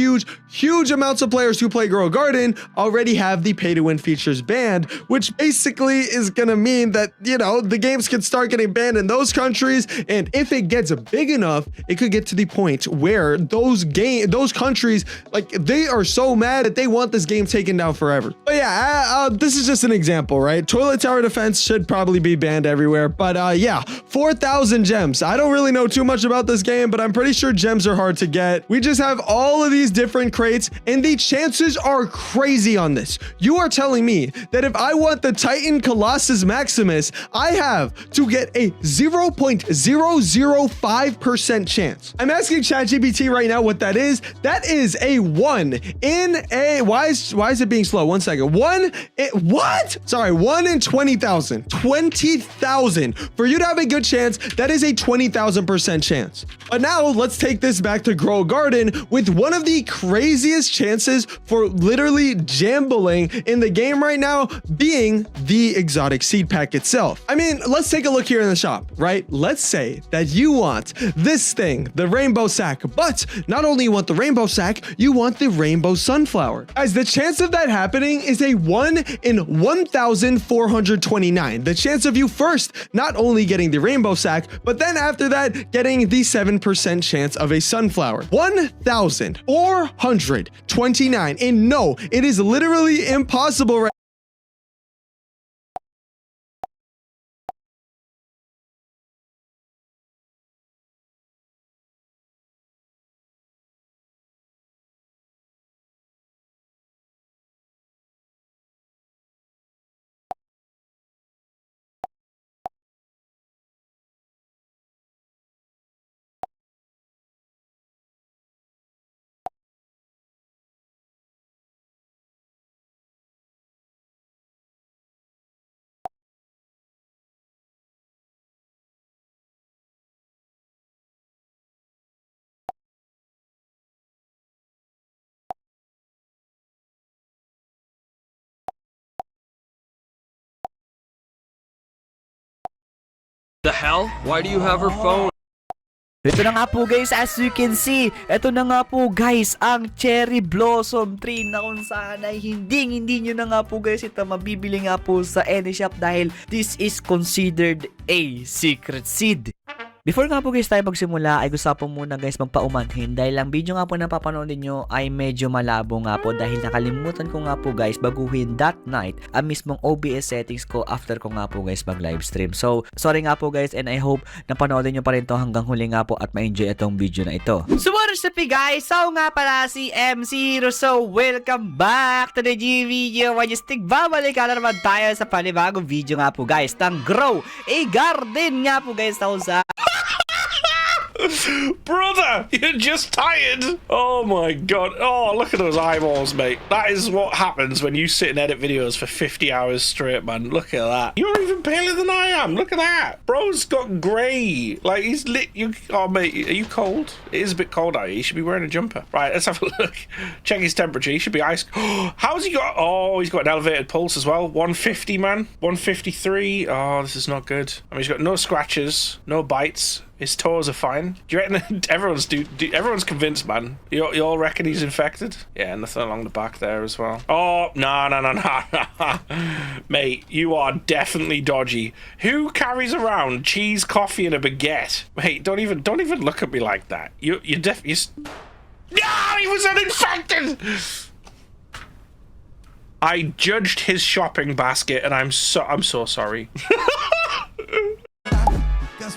[SPEAKER 6] amounts of players who play Grow a Garden already have the pay-to-win features banned, which basically is gonna mean that, you know, the games can start getting banned in those countries. And if it gets big enough, it could get to the point where those countries, like, they are so mad that they want this game taken down forever. But yeah, this is just an example, right? Toilet Tower Defense should probably be banned everywhere. But yeah, 4,000 gems. I don't really know too much about this game, but I'm pretty sure gems are hard to get. We just have all of these different crates, and the chances are crazy on this. You are telling me that if I want the Titan Colossus Maximus, I have to get a 0.005% chance. I'm asking ChatGPT right now what that is. That is a 1 in a, why is it being slow? 1 second. 1 in 20,000. 20,000. For you to have a good chance, that is a 20,000% chance. But now let's take this back to Grow a Garden with one of the craziest chances for literally gambling in the game right now being the exotic seed pack itself. I mean, let's take a look here in the shop, right? Let's say that you want this thing, the rainbow sack, but not only you want the rainbow sack, you want the rainbow sunflower. As the chance of that happening is a 1 in 1,429. The chance of you first not only getting the rainbow sack, but then after that getting the 7% chance of a sunflower. 1,429. And no, it is literally impossible right
[SPEAKER 9] The hell? Why do you have her phone?
[SPEAKER 5] Ito na nga po guys, as you can see, ito na nga po guys, ang Cherry Blossom Tree na kung saan ay hindi nyo na nga po guys ito mabibili nga po sa any shop dahil this is considered a secret seed. Before nga po guys tayo magsimula ay gusto po muna guys magpaumanhin dahil ang video nga po na papanoodin nyo ay medyo malabo nga po dahil nakalimutan ko nga po guys baguhin that night ang mismong OBS settings ko after ko nga po guys mag livestream. So sorry nga po guys and I hope na panoodin nyo pa rin to hanggang huli nga po at ma-enjoy itong video na ito. So what is up guys? So nga pala si MC So welcome back to the G video. Majestic, babalik na naman tayo sa panibagong video nga po guys ng Grow a Garden nga po guys na kung sa
[SPEAKER 10] Brother, you're just tired. Oh my god. Oh, look at those eyeballs, mate. That is what happens when you sit and edit videos for 50 hours straight, man. Look at that. You're even paler than I am. Look at that. Bro's got grey. Like, he's lit. Oh, mate, are you cold? It is a bit cold out here. You should be wearing a jumper. Right, let's have a look. Check his temperature. He should be ice. How's he got? Oh, he's got an elevated pulse as well. 150, man. 153. Oh, this is not good. I mean, he's got no scratches, no bites. His toes are fine. Do you reckon everyone's convinced, man? You all reckon he's infected? Yeah, nothing along the back there as well. Oh, no. Mate, you are definitely dodgy. Who carries around cheese, coffee, and a baguette? Mate, don't even look at me like that. No, he was uninfected! I judged his shopping basket and I'm so sorry.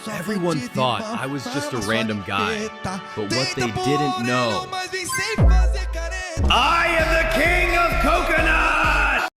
[SPEAKER 9] Everyone thought I was just a random guy, but what they didn't know,
[SPEAKER 10] I am the king of coconut!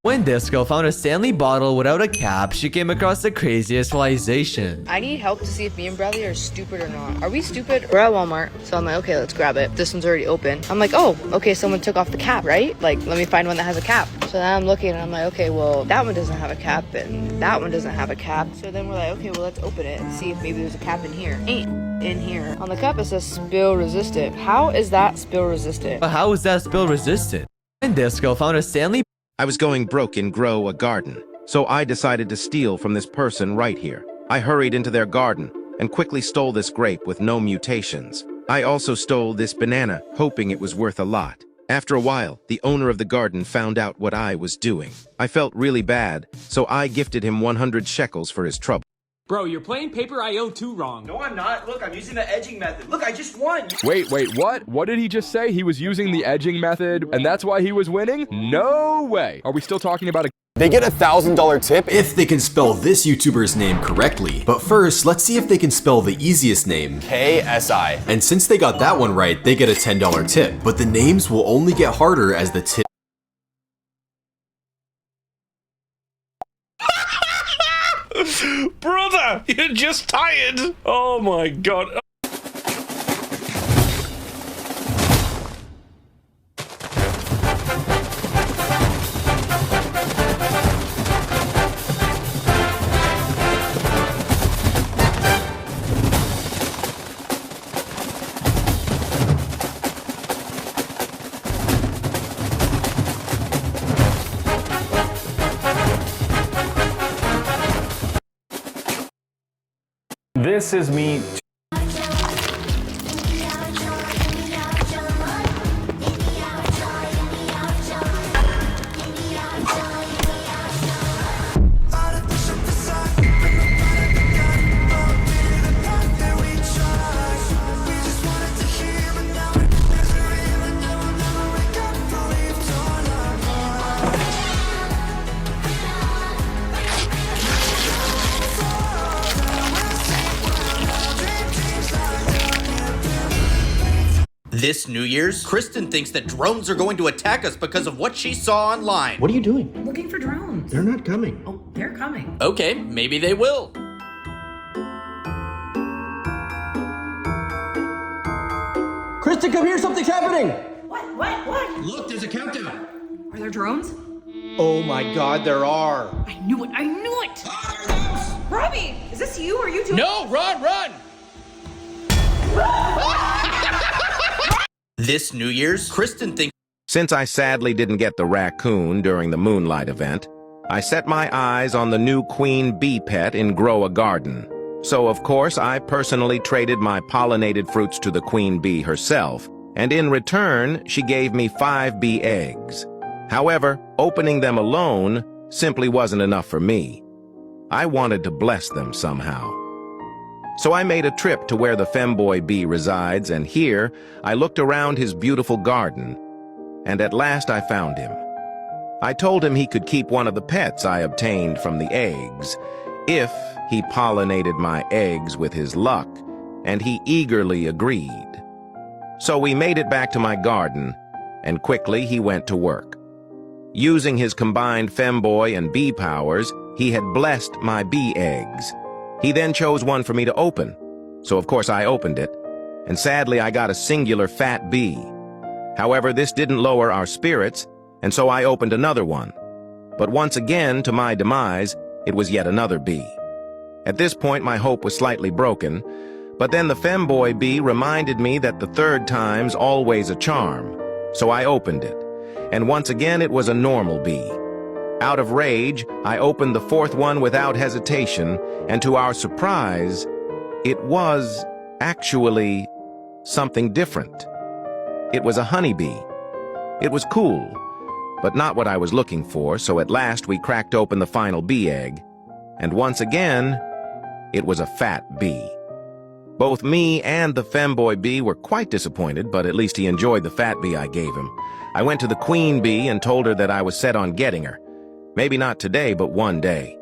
[SPEAKER 9] When Disco found a Stanley bottle without a cap, she came across the craziest realization.
[SPEAKER 23] I need help to see if me and Bradley are stupid or not. Are we stupid? We're at Walmart, so I'm like, okay, let's grab it. This one's already open. I'm like, oh, okay, someone took off the cap, right? Like, let me find one that has a cap. So then I'm looking and I'm like, okay, well, that one doesn't have a cap and that one doesn't have a cap. So then we're like, okay, well, let's open it and see if maybe there's a cap in here. Ain't in here. On the cup, it says spill resistant. How is that spill resistant?
[SPEAKER 9] But how is that spill resistant? When Disco found a Stanley
[SPEAKER 2] I was going broke in Grow a Garden, so I decided to steal from this person right here. I hurried into their garden and quickly stole this grape with no mutations. I also stole this banana, hoping it was worth a lot. After a while, the owner of the garden found out what I was doing. I felt really bad, so I gifted him 100 shekels for his trouble.
[SPEAKER 12] Bro, you're playing Paper IO2 wrong.
[SPEAKER 14] No, I'm not. Look, I'm using the edging method. Look, I just won.
[SPEAKER 25] Wait, what? What did he just say? He was using the edging method, and that's why he was winning? No way. Are we still talking about a...
[SPEAKER 26] They get a $1,000 tip if they can spell this YouTuber's name correctly. But first, let's see if they can spell the easiest name. KSI. And since they got that one right, they get a $10 tip. But the names will only get harder as the tip...
[SPEAKER 10] Brother, you're just tired. Oh my god.
[SPEAKER 27] This is me.
[SPEAKER 28] This New Year's, Kristen thinks that drones are going to attack us because of what she saw online.
[SPEAKER 29] What are you doing?
[SPEAKER 28] Looking for drones.
[SPEAKER 29] They're not coming.
[SPEAKER 28] Oh, they're coming. Okay, maybe they will.
[SPEAKER 29] Kristen, come here, something's happening!
[SPEAKER 28] What?
[SPEAKER 29] Look, there's a countdown.
[SPEAKER 28] Are there drones? Oh my god, there are.
[SPEAKER 3] I knew it! I knew it! Robbie, is this you? Are you doing?
[SPEAKER 12] No, run!
[SPEAKER 28] This New Year's, Kristen thinks.
[SPEAKER 2] Since I sadly didn't get the raccoon during the Moonlight event, I set my eyes on the new queen bee pet in Grow a Garden. So, of course, I personally traded my pollinated fruits to the queen bee herself, and in return, she gave me 5 bee eggs. However, opening them alone simply wasn't enough for me. I wanted to bless them somehow. So I made a trip to where the femboy bee resides, and here I looked around his beautiful garden, and at last I found him. I told him he could keep one of the pets I obtained from the eggs, if he pollinated my eggs with his luck, and he eagerly agreed. So we made it back to my garden, and quickly he went to work. Using his combined femboy and bee powers, he had blessed my bee eggs. He then chose one for me to open, so of course I opened it, and sadly I got a singular fat bee. However, this didn't lower our spirits, and so I opened another one. But once again, to my demise, it was yet another bee. At this point, my hope was slightly broken, but then the femboy bee reminded me that the third time's always a charm, so I opened it, and once again it was a normal bee. Out of rage, I opened the fourth one without hesitation, and to our surprise, it was actually something different. It was a honeybee. It was cool, but not what I was looking for, so at last we cracked open the final bee egg, and once again, it was a fat bee. Both me and the femboy bee were quite disappointed, but at least he enjoyed the fat bee I gave him. I went to the queen bee and told her that I was set on getting her. Maybe not today, but one day.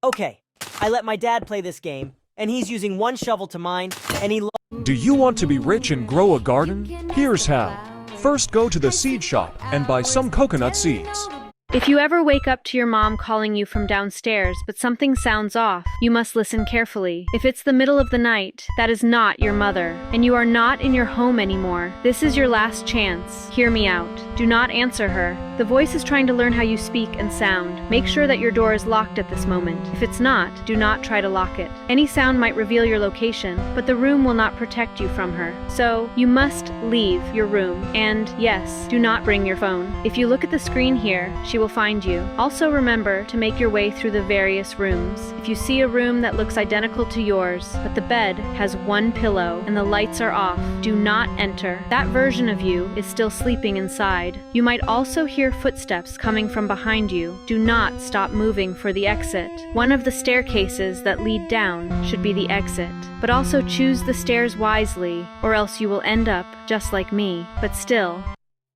[SPEAKER 7] Okay, I let my dad play this game, and he's using one shovel to mine, and he
[SPEAKER 8] Do you want to be rich and grow a garden? Here's how. First, go to the seed shop and buy some coconut seeds.
[SPEAKER 13] If you ever wake up to your mom calling you from downstairs, but something sounds off, you must listen carefully. If it's the middle of the night, that is not your mother, and you are not in your home anymore. This is your last chance. Hear me out. Do not answer her. The voice is trying to learn how you speak and sound. Make sure that your door is locked at this moment. If it's not, do not try to lock it. Any sound might reveal your location, but the room will not protect you from her. So, you must leave your room. And, yes, do not bring your phone. If you look at the screen here, she will find you. Also remember to make your way through the various rooms. If you see a room that looks identical to yours, but the bed has one pillow and the lights are off, do not enter. That version of you is still sleeping inside. You might also hear footsteps coming from behind you. Do not stop moving for the exit. One of the staircases that lead down should be the exit. But also choose the stairs wisely, or else you will end up just like me. But still,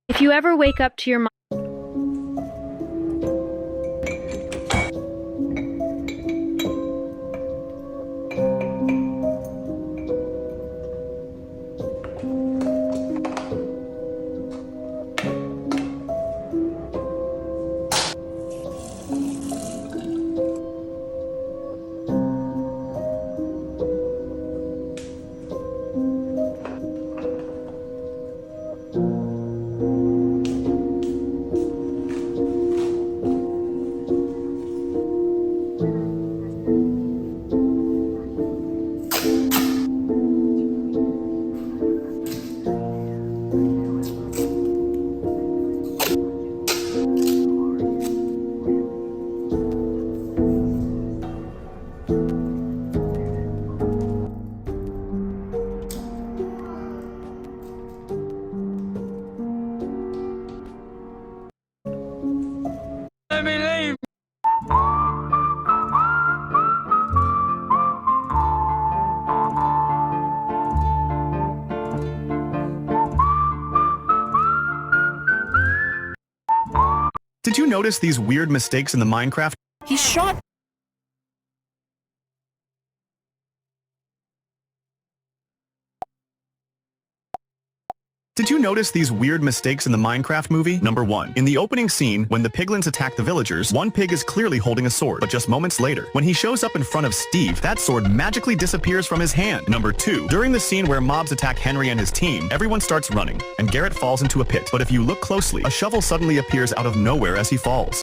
[SPEAKER 13] if you ever wake up to your
[SPEAKER 15] Did you notice these weird mistakes in the Minecraft?
[SPEAKER 7] He shot.
[SPEAKER 15] Did you notice these weird mistakes in the Minecraft movie? Number 1. In the opening scene, when the piglins attack the villagers, one pig is clearly holding a sword, but just moments later, when he shows up in front of Steve, that sword magically disappears from his hand. Number 2. During the scene where mobs attack Henry and his team, everyone starts running, and Garrett falls into a pit. But if you look closely, a shovel suddenly appears out of nowhere as he falls.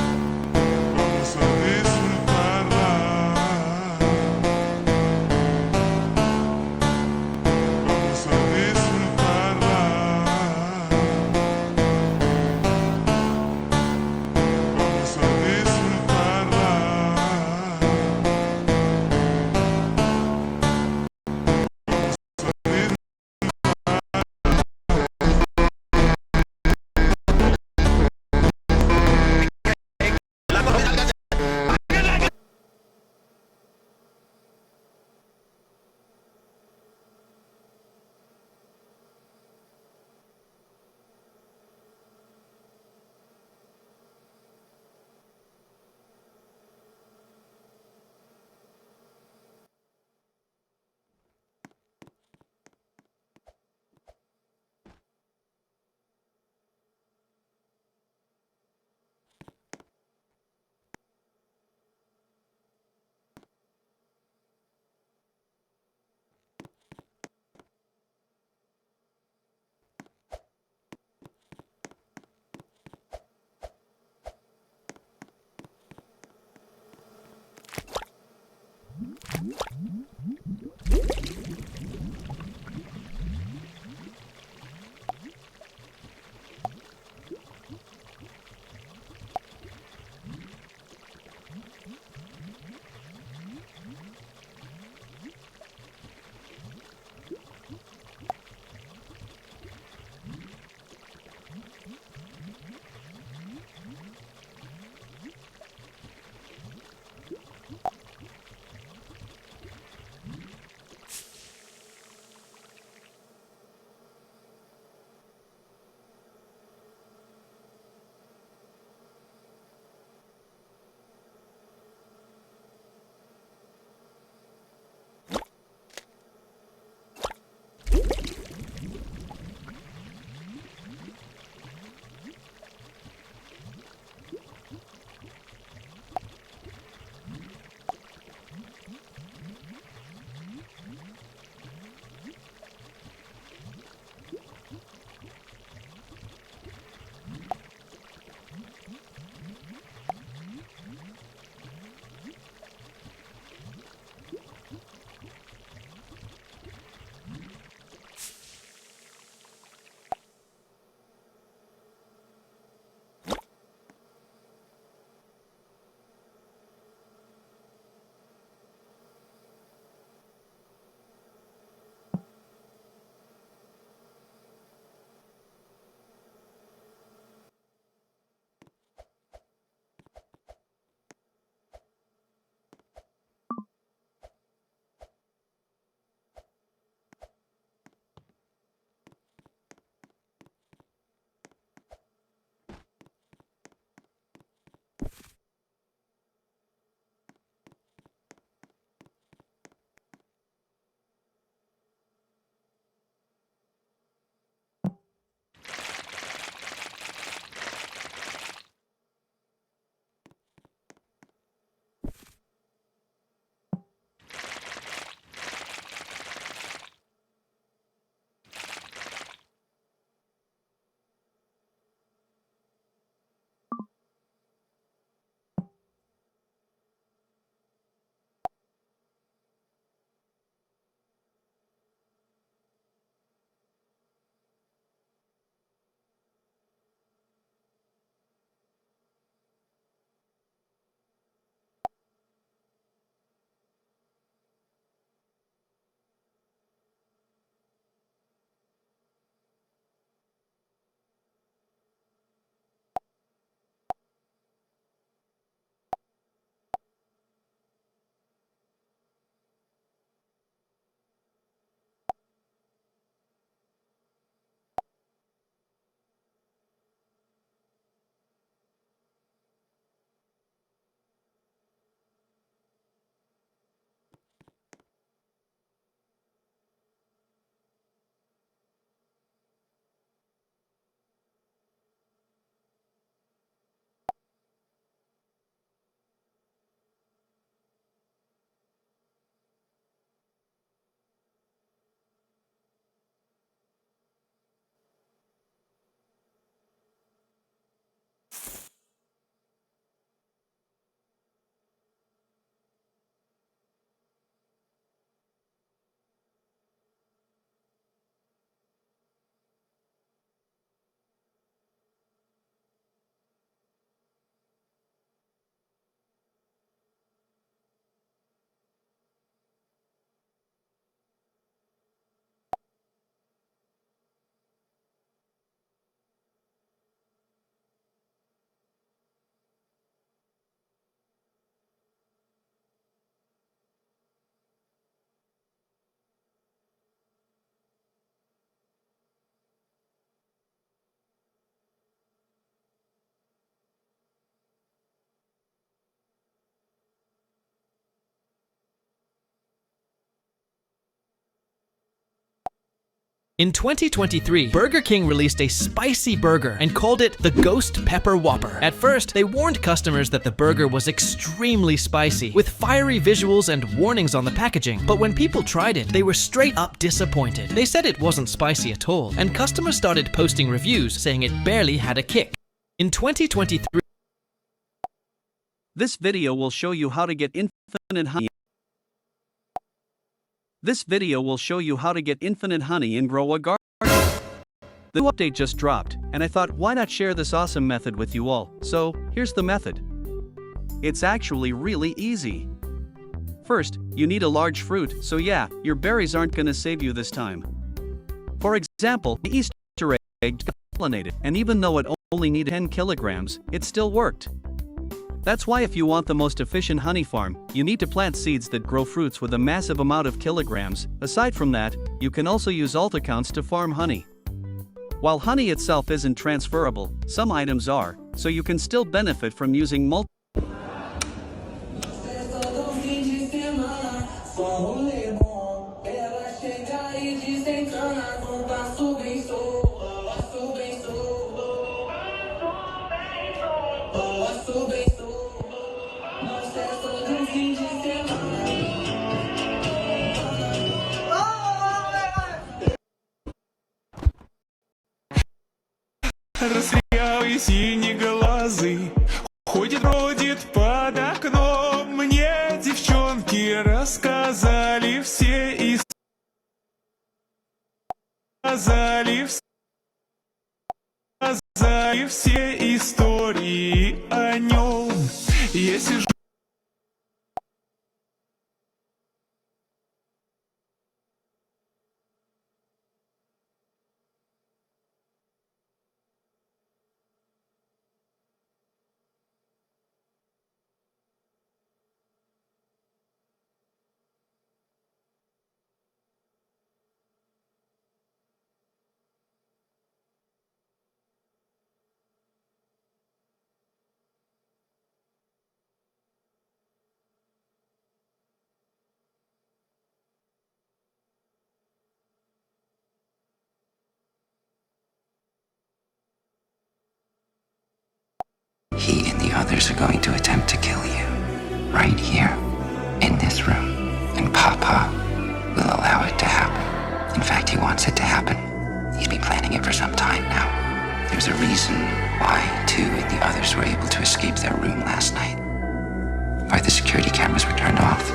[SPEAKER 1] In 2023, Burger King released a spicy burger and called it the Ghost Pepper Whopper. At first, they warned customers that the burger was extremely spicy, with fiery visuals and warnings on the packaging. But when people tried it, they were straight up disappointed. They said it wasn't spicy at all, and customers started posting reviews saying it barely had a kick. In 2023,
[SPEAKER 4] this video will show you how to get infinite honey. This video will show you how to get infinite honey and grow a garden. The new update just dropped, and I thought, why not share this awesome method with you all? So, here's the method. It's actually really easy. First, you need a large fruit, so yeah, your berries aren't gonna save you this time. For example, the Easter egg pollinated, and even though it only needed 10 kilograms, it still worked. That's why if you want the most efficient honey farm, you need to plant seeds that grow fruits with a massive amount of kilograms. Aside from that, you can also use alt accounts to farm honey. While honey itself isn't transferable, some items are, so you can still benefit from using multiple.
[SPEAKER 6] Расстрелявый синеглазый ходит под окном. Мне девчонки рассказали все истории о нем. Я сижу.
[SPEAKER 19] He and the others are going to attempt to kill you. Right here, in this room. And Papa will allow it to happen. In fact, he wants it to happen. He's been planning it for some time now. There's a reason why 2 and the others were able to escape their room last night. Why the security cameras were turned off.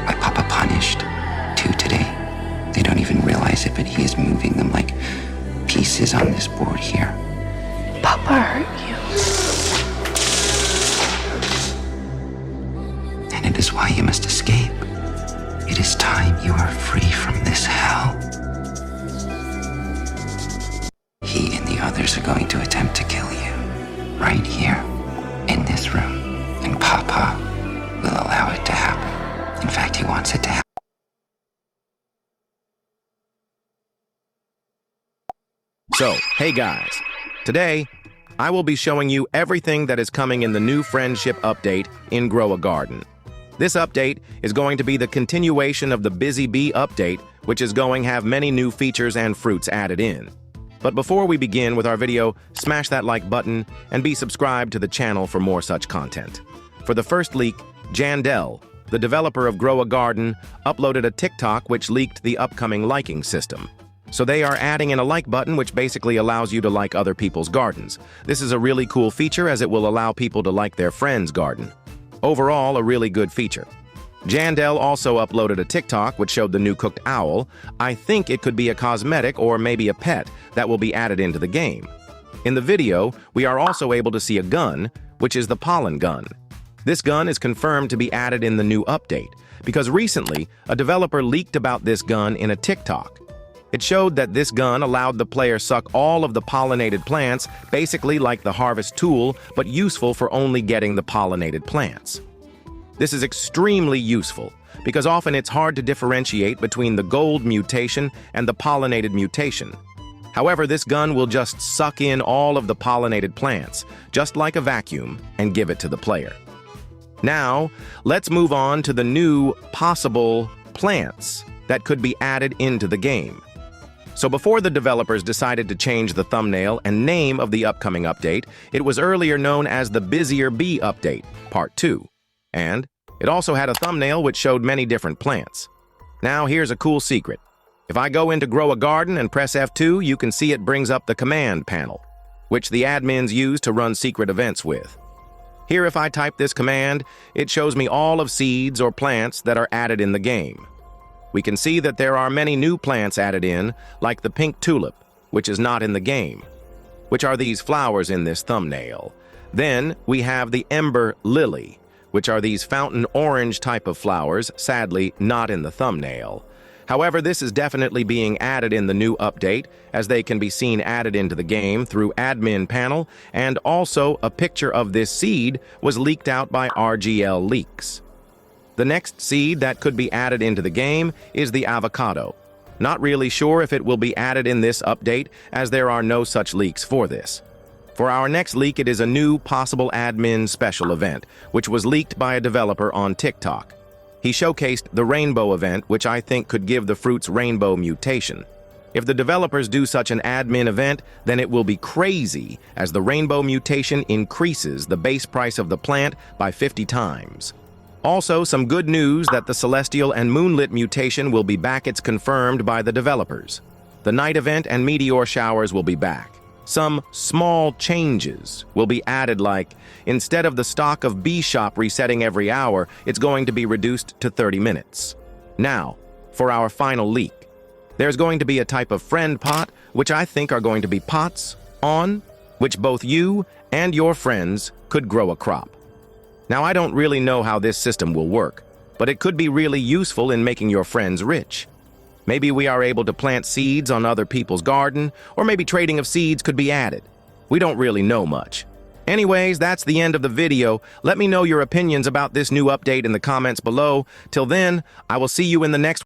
[SPEAKER 19] Why Papa punished 2 today. They don't even realize it, but he is moving them like pieces on this board here. Papa hurt you. And it is why you must escape. It is time you are free from this hell. He and the others are going to attempt to kill you. Right here, in this room. And Papa will allow it to happen. In fact, he wants it to happen.
[SPEAKER 2] So, hey guys, today I will be showing you everything that is coming in the new friendship update in Grow a Garden. This update is going to be the continuation of the Busy Bee update, which is going to have many new features and fruits added in. But before we begin with our video, smash that like button and be subscribed to the channel for more such content. For the first leak, Jandel, the developer of Grow a Garden, uploaded a TikTok which leaked the upcoming liking system. So they are adding in a like button which basically allows you to like other people's gardens. This is a really cool feature as it will allow people to like their friend's garden. Overall, a really good feature. Jandel also uploaded a TikTok which showed the new cooked owl. I think it could be a cosmetic or maybe a pet that will be added into the game. In the video, we are also able to see a gun, which is the pollen gun. This gun is confirmed to be added in the new update, because recently, a developer leaked about this gun in a TikTok. It showed that this gun allowed the player suck all of the pollinated plants, basically like the harvest tool, but useful for only getting the pollinated plants. This is extremely useful, because often it's hard to differentiate between the gold mutation and the pollinated mutation. However, this gun will just suck in all of the pollinated plants, just like a vacuum, and give it to the player. Now, let's move on to the new possible plants that could be added into the game. So before the developers decided to change the thumbnail and name of the upcoming update, it was earlier known as the Busier Bee Update, Part 2. And it also had a thumbnail which showed many different plants. Now here's a cool secret. If I go into Grow a Garden and press F2, you can see it brings up the command panel, which the admins use to run secret events with. Here, if I type this command, it shows me all of seeds or plants that are added in the game. We can see that there are many new plants added in, like the pink tulip, which is not in the game, which are these flowers in this thumbnail. Then we have the ember lily, which are these fountain orange type of flowers, sadly not in the thumbnail. However, this is definitely being added in the new update, as they can be seen added into the game through admin panel, and also a picture of this seed was leaked out by RGL Leaks. The next seed that could be added into the game is the avocado. Not really sure if it will be added in this update, as there are no such leaks for this. For our next leak, it is a new possible admin special event, which was leaked by a developer on TikTok. He showcased the rainbow event, which I think could give the fruit's rainbow mutation. If the developers do such an admin event, then it will be crazy, as the rainbow mutation increases the base price of the plant by 50 times. Also, some good news that the celestial and moonlit mutation will be back. It's confirmed by the developers. The night event and meteor showers will be back. Some small changes will be added, like instead of the stock of Bee Shop resetting every hour, it's going to be reduced to 30 minutes. Now, for our final leak. There's going to be a type of friend pot, which I think are going to be pots on which both you and your friends could grow a crop. Now, I don't really know how this system will work, but it could be really useful in making your friends rich. Maybe we are able to plant seeds on other people's garden, or maybe trading of seeds could be added. We don't really know much. Anyways, that's the end of the video. Let me know your opinions about this new update in the comments below. Till then, I will see you in the next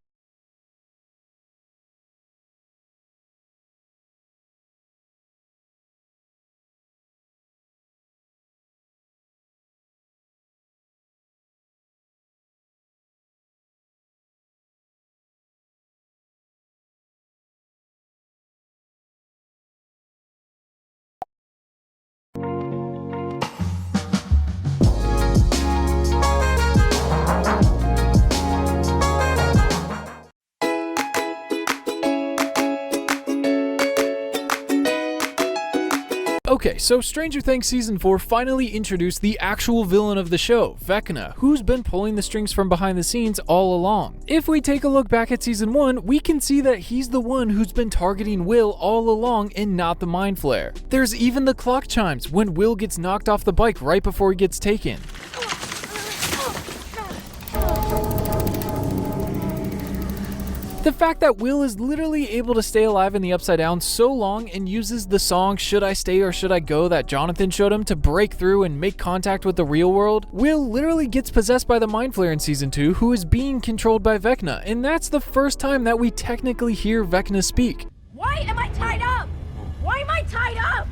[SPEAKER 11] Okay, so Stranger Things Season 4 finally introduced the actual villain of the show, Vecna, who's been pulling the strings from behind the scenes all along. If we take a look back at Season 1, we can see that he's the one who's been targeting Will all along and not the Mind Flayer. There's even the clock chimes when Will gets knocked off the bike right before he gets taken. The fact that Will is literally able to stay alive in the Upside Down so long and uses the song Should I Stay or Should I Go that Jonathan showed him to break through and make contact with the real world, Will literally gets possessed by the Mind Flayer in Season 2, who is being controlled by Vecna, and that's the first time that we technically hear Vecna speak.
[SPEAKER 3] Why am I tied up? Why am I tied up?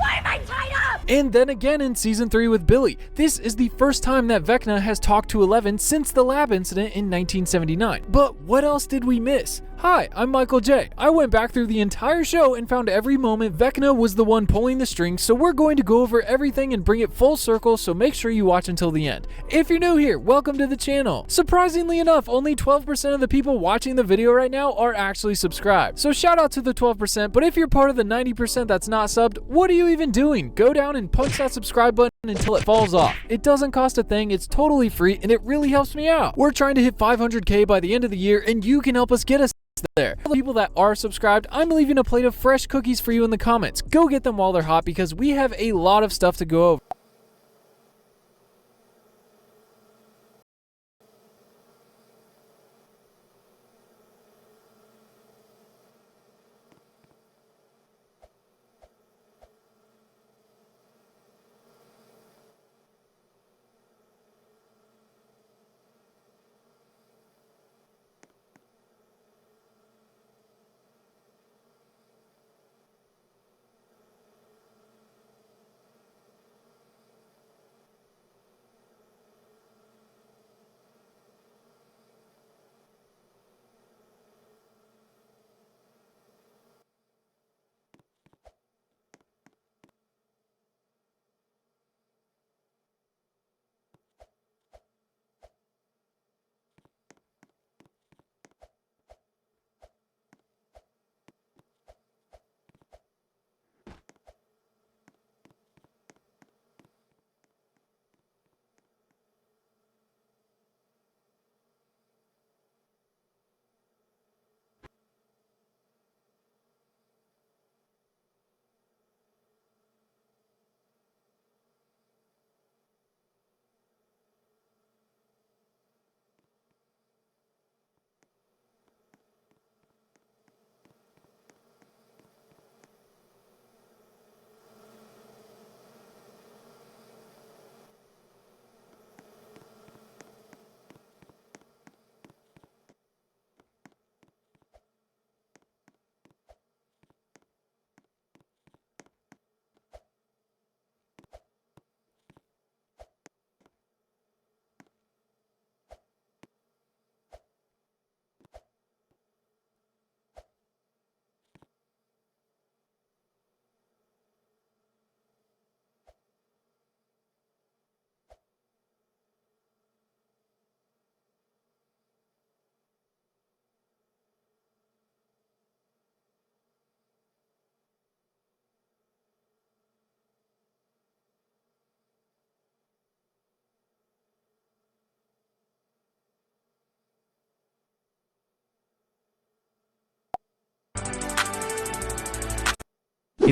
[SPEAKER 3] Why am I tied up?
[SPEAKER 11] And then again in Season 3 with Billy. This is the first time that Vecna has talked to Eleven since the lab incident in 1979. But what else did we miss? Hi, I'm Michael J. I went back through the entire show and found every moment Vecna was the one pulling the strings, so we're going to go over everything and bring it full circle, so make sure you watch until the end. If you're new here, welcome to the channel. Surprisingly enough, only 12% of the people watching the video right now are actually subscribed. So shout out to the 12%, but if you're part of the 90% that's not subbed, what are you even doing? Go down and punch that subscribe button until it falls off. It doesn't cost a thing, it's totally free, and it really helps me out. We're trying to hit 500k by the end of the year, and you can help us get us there. For the people that are subscribed, I'm leaving a plate of fresh cookies for you in the comments. Go get them while they're hot because we have a lot of stuff to go over.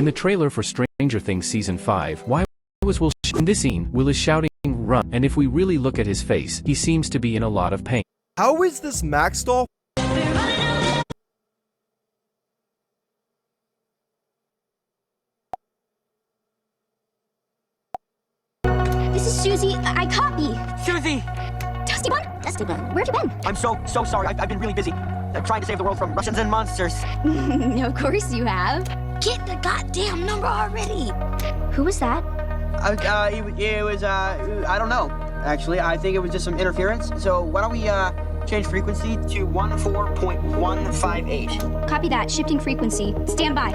[SPEAKER 5] In the trailer for Stranger Things Season 5, why was Will in this scene, Will is shouting, "Run," and if we really look at his face, he seems to be in a lot of pain.
[SPEAKER 9] How is this Max doll?
[SPEAKER 17] This is Susie. I copy.
[SPEAKER 7] Susie!
[SPEAKER 17] Dusty Bun? Dusty Bun, where'd you been?
[SPEAKER 7] I'm so sorry. I've been really busy. I'm trying to save the world from Russians and monsters.
[SPEAKER 17] Of course you have. Get the goddamn number already. Who was that?
[SPEAKER 7] It was, I don't know. Actually, I think it was just some interference. So why don't we, change frequency to 14.158.
[SPEAKER 17] Copy that. Shifting frequency. Stand by.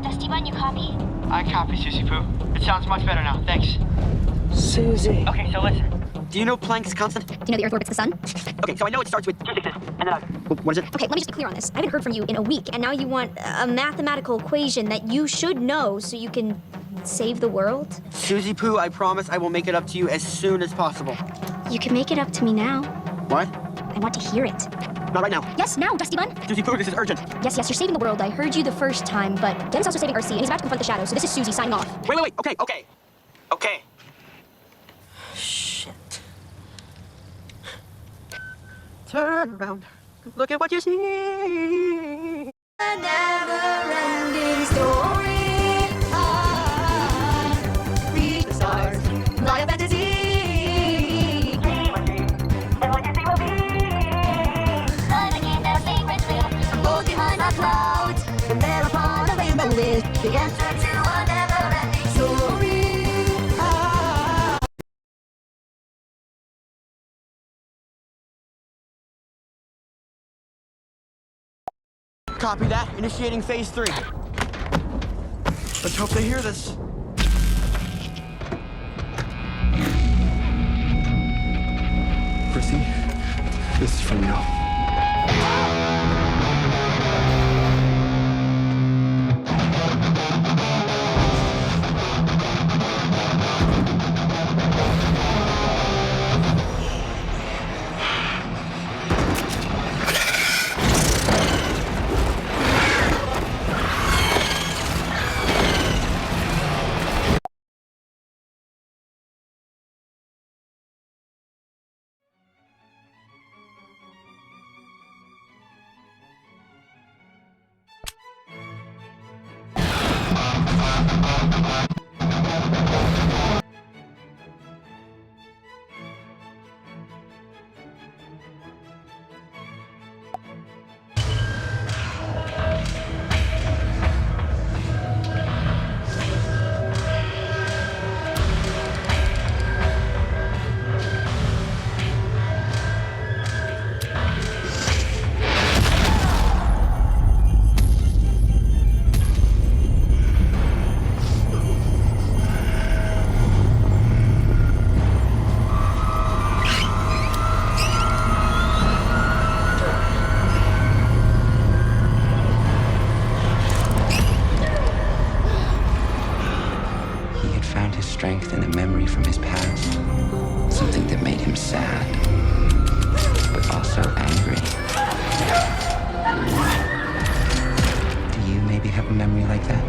[SPEAKER 17] Dusty Bun, you copy?
[SPEAKER 7] I copy, Susie Poo. It sounds much better now. Thanks. Susie. Okay, so listen. Do you know Planck's constant?
[SPEAKER 17] Do you know the Earth orbits the sun?
[SPEAKER 7] Okay, so I know it starts with 2 6, and then what is it?
[SPEAKER 17] Okay, let me just be clear on this. I haven't heard from you in a week, and now you want a mathematical equation that you should know so you can save the world?
[SPEAKER 7] Susie Poo, I promise I will make it up to you as soon as possible.
[SPEAKER 17] You can make it up to me now.
[SPEAKER 7] What?
[SPEAKER 17] I want to hear it.
[SPEAKER 7] Not right now.
[SPEAKER 17] Yes, now, Dusty Bun.
[SPEAKER 7] Susie Poo, this is urgent.
[SPEAKER 17] Yes, you're saving the world. I heard you the first time, but Den's also saving Earthsea, and he's about to confront the shadow, so this is Susie signing off.
[SPEAKER 7] Wait. Okay. Turn around. Look at what you see.
[SPEAKER 3] A never-ending story. Reach the stars. Fly a fantasy. I'm a game that secrets live. Hold behind the clouds. And there upon a rainbow is the answer to a never-ending story.
[SPEAKER 7] Copy that. Initiating phase 3. Let's hope they hear this.
[SPEAKER 6] Chrissy, this is from you.
[SPEAKER 19] Strength and a memory from his past. Something that made him sad, but also angry. Do you maybe have a memory like that?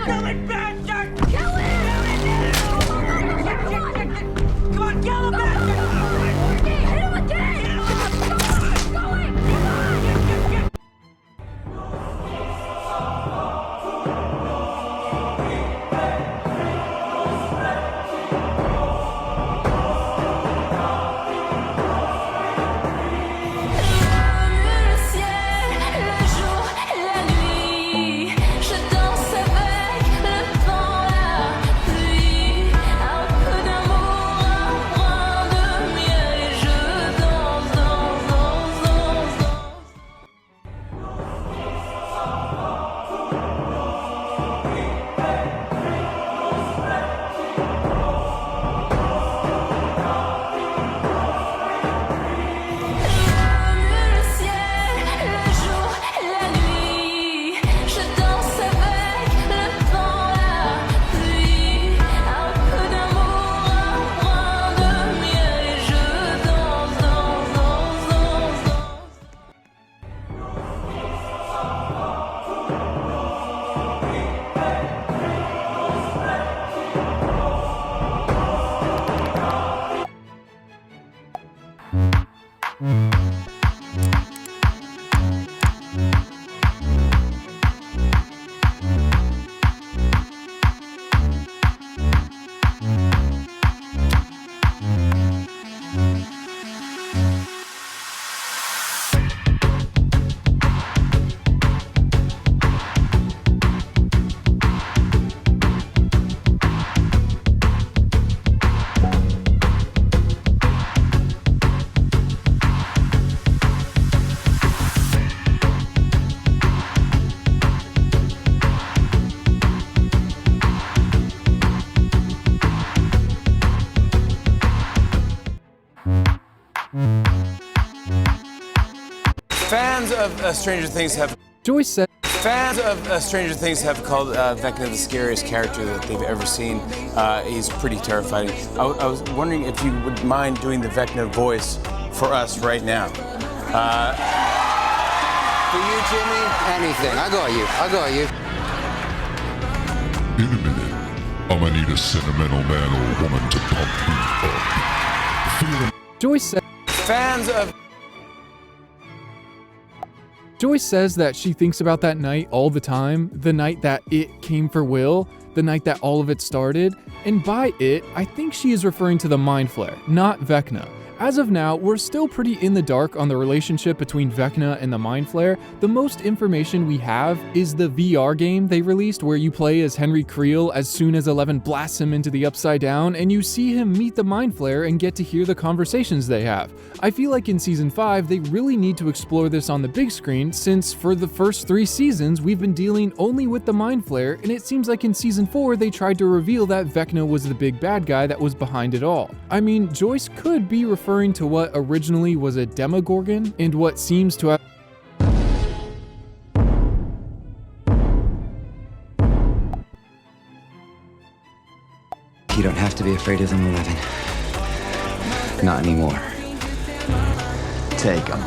[SPEAKER 3] Kill it, bastard! Kill him! Come on, kill him, bastard! Hit him again! Going!
[SPEAKER 14] Fans of Stranger Things have
[SPEAKER 11] Joyce said
[SPEAKER 14] called Vecna the scariest character that they've ever seen. He's pretty terrifying. I was wondering if you would mind doing the Vecna voice for us right now.
[SPEAKER 21] For you, Jimmy, anything. I got you.
[SPEAKER 22] In a minute, I'm gonna need a sentimental man or woman to pump me up.
[SPEAKER 11] Joyce said Joyce says that she thinks about that night all the time, the night that it came for Will, the night that all of it started, and by it, I think she is referring to the Mind Flayer, not Vecna. As of now, we're still pretty in the dark on the relationship between Vecna and the Mind Flayer. The most information we have is the VR game they released where you play as Henry Creel as soon as Eleven blasts him into the Upside Down and you see him meet the Mind Flayer and get to hear the conversations they have. I feel like in Season 5, they really need to explore this on the big screen since for the first 3 seasons, we've been dealing only with the Mind Flayer, and it seems like in Season 4, they tried to reveal that Vecna was the big bad guy that was behind it all. I mean, Joyce could be referring to what originally was a Demogorgon and what seems to have
[SPEAKER 21] You don't have to be afraid of them, 11. Not anymore. Take them.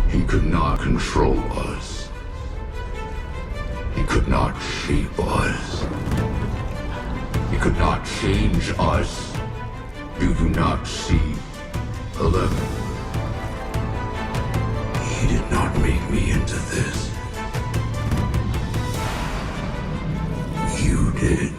[SPEAKER 22] He could not control us. He could not shape us. He could not change us. Do you not see, 11? He did not make me into this. You did.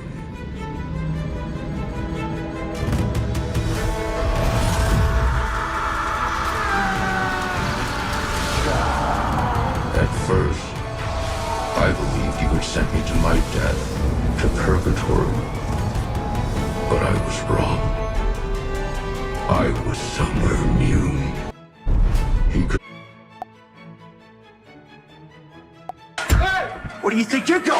[SPEAKER 22] At first, I believed you had sent me to my death, to purgatory. But I was wrong. I was somewhere new.
[SPEAKER 18] Where do you think you're going?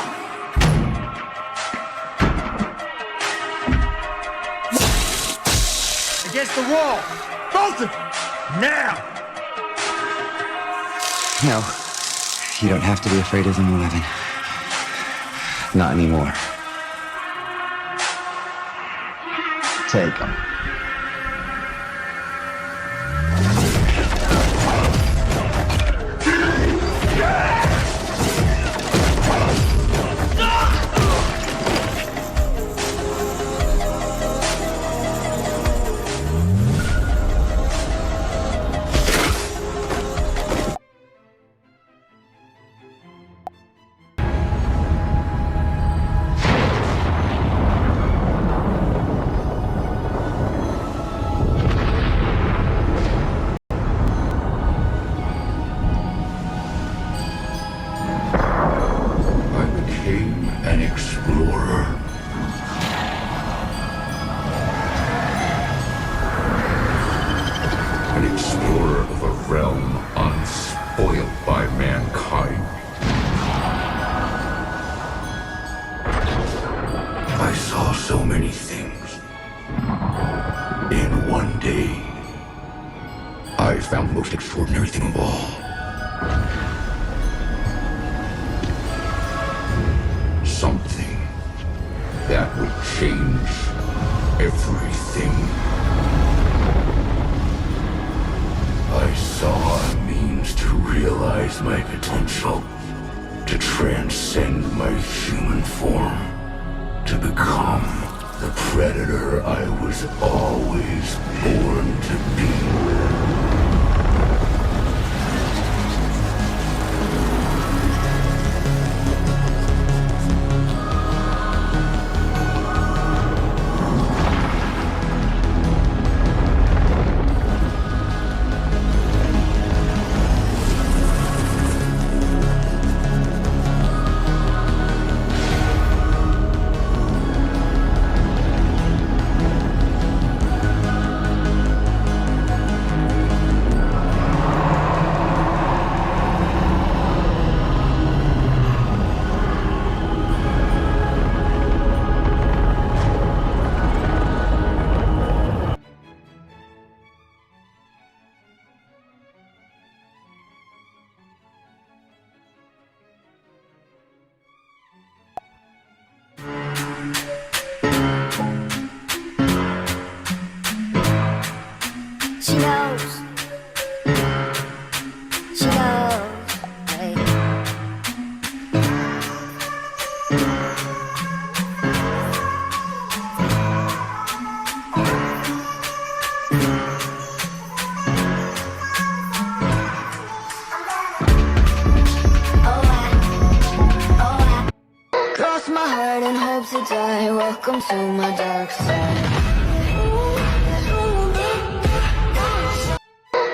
[SPEAKER 18] Against the wall! Both of you! Now!
[SPEAKER 21] No, you don't have to be afraid of them, 11. Not anymore. Take them.
[SPEAKER 22] An explorer. An explorer of a realm unspoiled by mankind. I saw so many things in one day. I found the most extraordinary thing of all. Something that would change everything. I saw a means to realize my potential, to transcend my human form, to become the predator I was always born to be.
[SPEAKER 3] She knows. She knows. Hey.
[SPEAKER 10] Cross my heart and hope to die. Welcome to my dark side.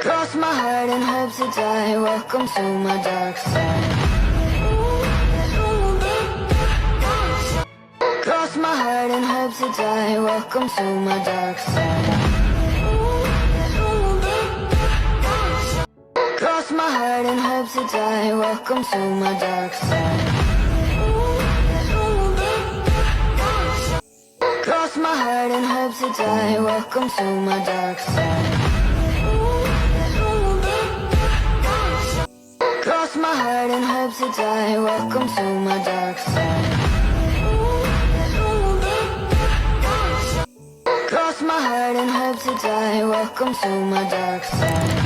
[SPEAKER 10] Cross my heart and hope to die. Welcome to my dark side. Cross my heart and hope to die. Welcome to my dark side. Cross my heart and hope to die. Welcome to my dark side. Cross my heart and hope to die. Welcome to my dark side. Cross my heart and hope to die. Welcome to my dark side. Cross my heart and hope to die. Welcome to my dark side.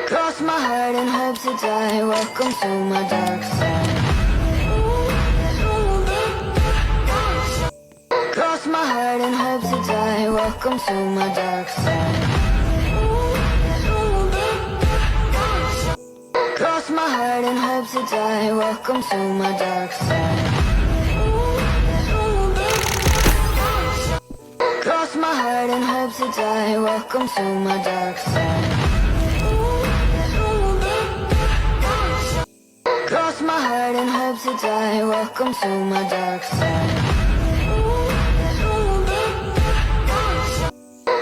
[SPEAKER 10] Cross my heart and hope to die. Welcome to my dark side. Cross my heart and hope to die. Welcome to my dark side. Cross my heart and hope to die. Welcome to my dark side. Cross my heart and hope to die. Welcome to my dark side. Cross my heart and hope to die. Welcome to my dark side.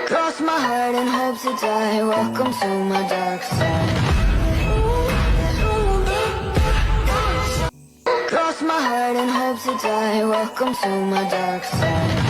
[SPEAKER 10] Cross my heart and hope to die. Welcome to my dark side. Cross my heart and hope to die. Welcome to my dark side.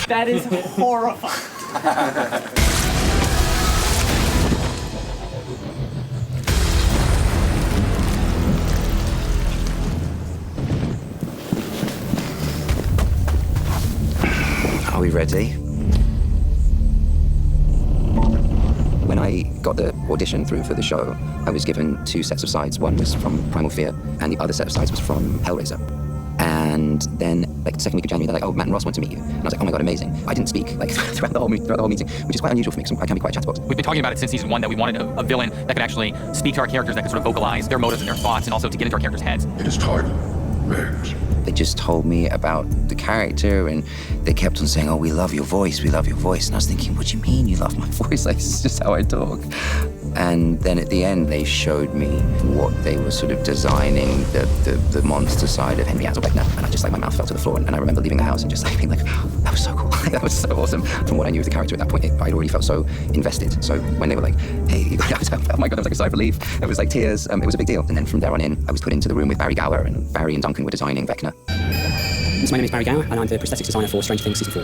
[SPEAKER 8] That is horrifying.
[SPEAKER 21] Are we ready? When I got the audition through for the show, I was given 2 sets of sides. One was from Primal Fear, and the other set of sides was from Hellraiser. And then, like, the second week of January, they're like, oh, Matt and Ross want to meet you. And I was like, oh my god, amazing. I didn't speak, like, throughout the whole meeting, which is quite unusual for me, because I can be quite a chatterbox.
[SPEAKER 12] We've been talking about it since season 1 that we wanted a villain that could actually speak to our characters, that could sort of vocalize their motives and their thoughts, and also to get into our characters' heads.
[SPEAKER 22] It is titled Rex.
[SPEAKER 21] They just told me about the character, and they kept on saying, oh, we love your voice, we love your voice. And I was thinking, what do you mean you love my voice? Like, this is just how I talk. And then at the end, they showed me what they were sort of designing, the monster side of Henry Ansel Beckner. And I just, like, my mouth fell to the floor. And I remember leaving the house and just, like, being like, oh, that was so cool. That was so awesome. From what I knew of the character at that point, I'd already felt so invested. So when they were like, hey, you got to, oh my God, it was like a sigh of relief. It was like tears. It was a big deal. And then from there on in, I was put into the room with Barry Gower, and Barry and Duncan were designing Vecna.
[SPEAKER 23] My name is Barry Gower, and I'm the prosthetics designer for Stranger Things Season 4.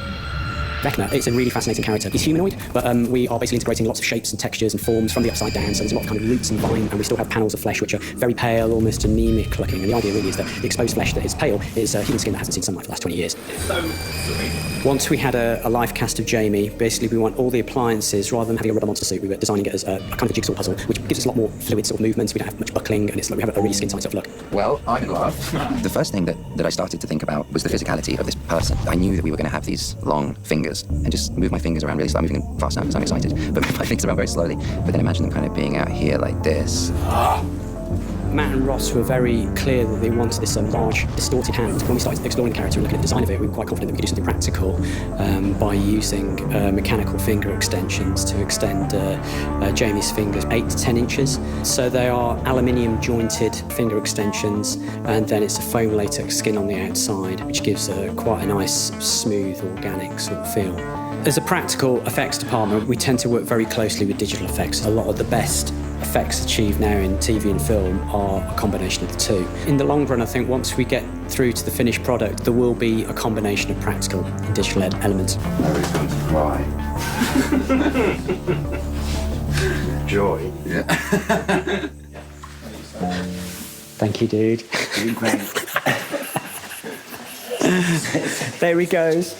[SPEAKER 23] Vecna, it's a really fascinating character. He's humanoid, but we are basically integrating lots of shapes and textures and forms from the upside down, so there's a lot of kind of roots and vine, and we still have panels of flesh which are very pale, almost anemic looking, and the idea really is that the exposed flesh that is pale is human skin that hasn't seen sunlight for the last 20 years.
[SPEAKER 12] It's so sweet.
[SPEAKER 23] Once we had a live cast of Jamie, basically we want all the appliances, rather than having a rubber monster suit, we were designing it as a kind of a jigsaw puzzle, which gives us a lot more fluid sort of movements, we don't have much buckling, and it's like we have a really skin-tight sort of look.
[SPEAKER 21] Well, I love. The first thing that I started to think about was the physicality of this person. I knew that we were going to have these long fingers, and just move my fingers around really slow. I'm moving them fast now because I'm excited, but move my fingers around very slowly. But then imagine them kind of being out here like this.
[SPEAKER 23] Matt and Ross were very clear that they wanted this large, distorted hand. When we started exploring the character and looking at the design of it, we were quite confident that we could do something practical by using mechanical finger extensions to extend Jamie's fingers 8 to 10 inches. So they are aluminium jointed finger extensions, and then it's a foam latex skin on the outside, which gives quite a nice, smooth, organic sort of feel. As a practical effects department, we tend to work very closely with digital effects. A lot of the best effects achieved now in TV and film are a combination of the two. In the long run, I think once we get through to the finished product, there will be a combination of practical and digital elements.
[SPEAKER 22] Mary's going to cry. Joy. Yeah.
[SPEAKER 23] Thank you, dude. There he goes.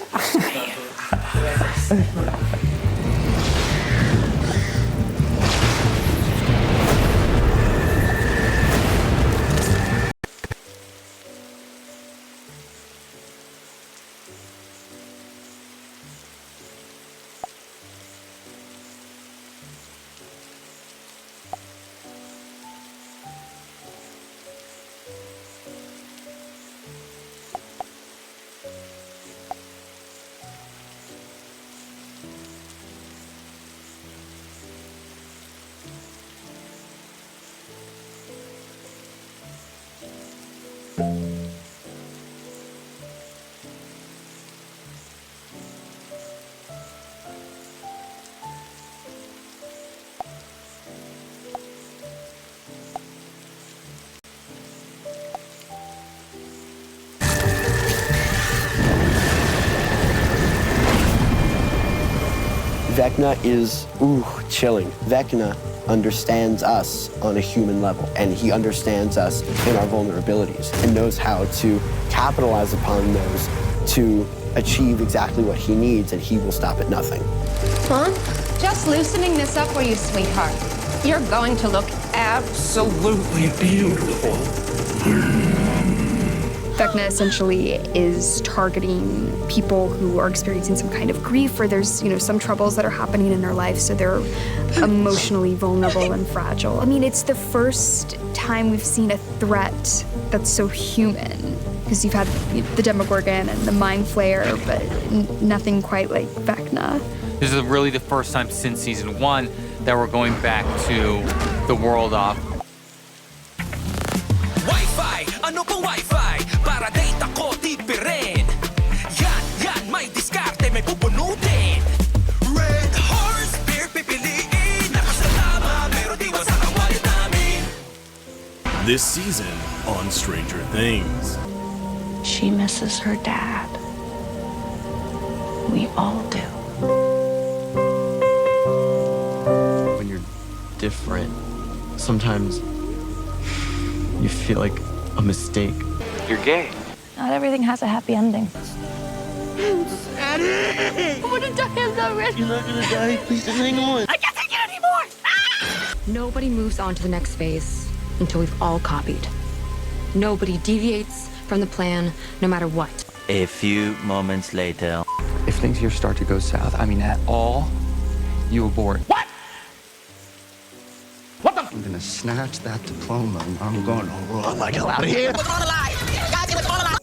[SPEAKER 24] Vecna is, chilling. Vecna understands us on a human level, and he understands us in our vulnerabilities and knows how to capitalize upon those to achieve exactly what he needs, and he will stop at nothing.
[SPEAKER 10] Mom?
[SPEAKER 13] Just loosening this up for you, sweetheart. You're going to look absolutely beautiful.
[SPEAKER 15] Vecna essentially is targeting people who are experiencing some kind of grief, or there's, some troubles that are happening in their life, so they're emotionally vulnerable and fragile. I mean, it's the first time we've seen a threat that's so human, because you've had the Demogorgon and the Mind Flayer, but nothing quite like Vecna.
[SPEAKER 12] This is really the first time since season 1 that we're going back to the world of
[SPEAKER 16] Wi-Fi, ano pong Wi-Fi? Para data ko tipirin. Yan, may diskarte, may pupunutin. Red horse, beer pipiliin. Nakasalama, pero di wasak ang wallet namin.
[SPEAKER 20] This season on Stranger Things.
[SPEAKER 13] She misses her dad. We all do.
[SPEAKER 25] When you're different, sometimes you feel like a mistake.
[SPEAKER 12] You're gay.
[SPEAKER 13] Not everything has a happy ending.
[SPEAKER 16] Eddie!
[SPEAKER 13] I want to die, I'm not ready.
[SPEAKER 25] You're not gonna die, please just hang on.
[SPEAKER 13] I can't take it anymore!
[SPEAKER 26] Nobody moves on to the next phase until we've all copied. Nobody deviates from the plan, no matter what.
[SPEAKER 27] A few moments later.
[SPEAKER 6] If things here start to go south, at all, you abort.
[SPEAKER 27] What?
[SPEAKER 6] What the? I'm gonna snatch that diploma and I'm gonna run like hell out of here.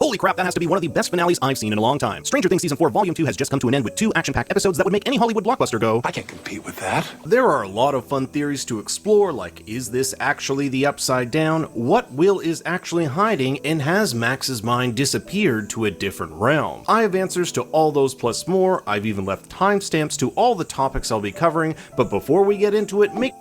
[SPEAKER 28] Holy crap, that has to be one of the best finales I've seen in a long time. Stranger Things Season 4 Volume 2 has just come to an end with 2 action-packed episodes that would make any Hollywood blockbuster go,
[SPEAKER 6] I can't compete with that.
[SPEAKER 2] There are a lot of fun theories to explore, like is this actually the Upside Down? What Will is actually hiding? And has Max's mind disappeared to a different realm? I have answers to all those plus more. I've even left timestamps to all the topics I'll be covering, but before we get into it, make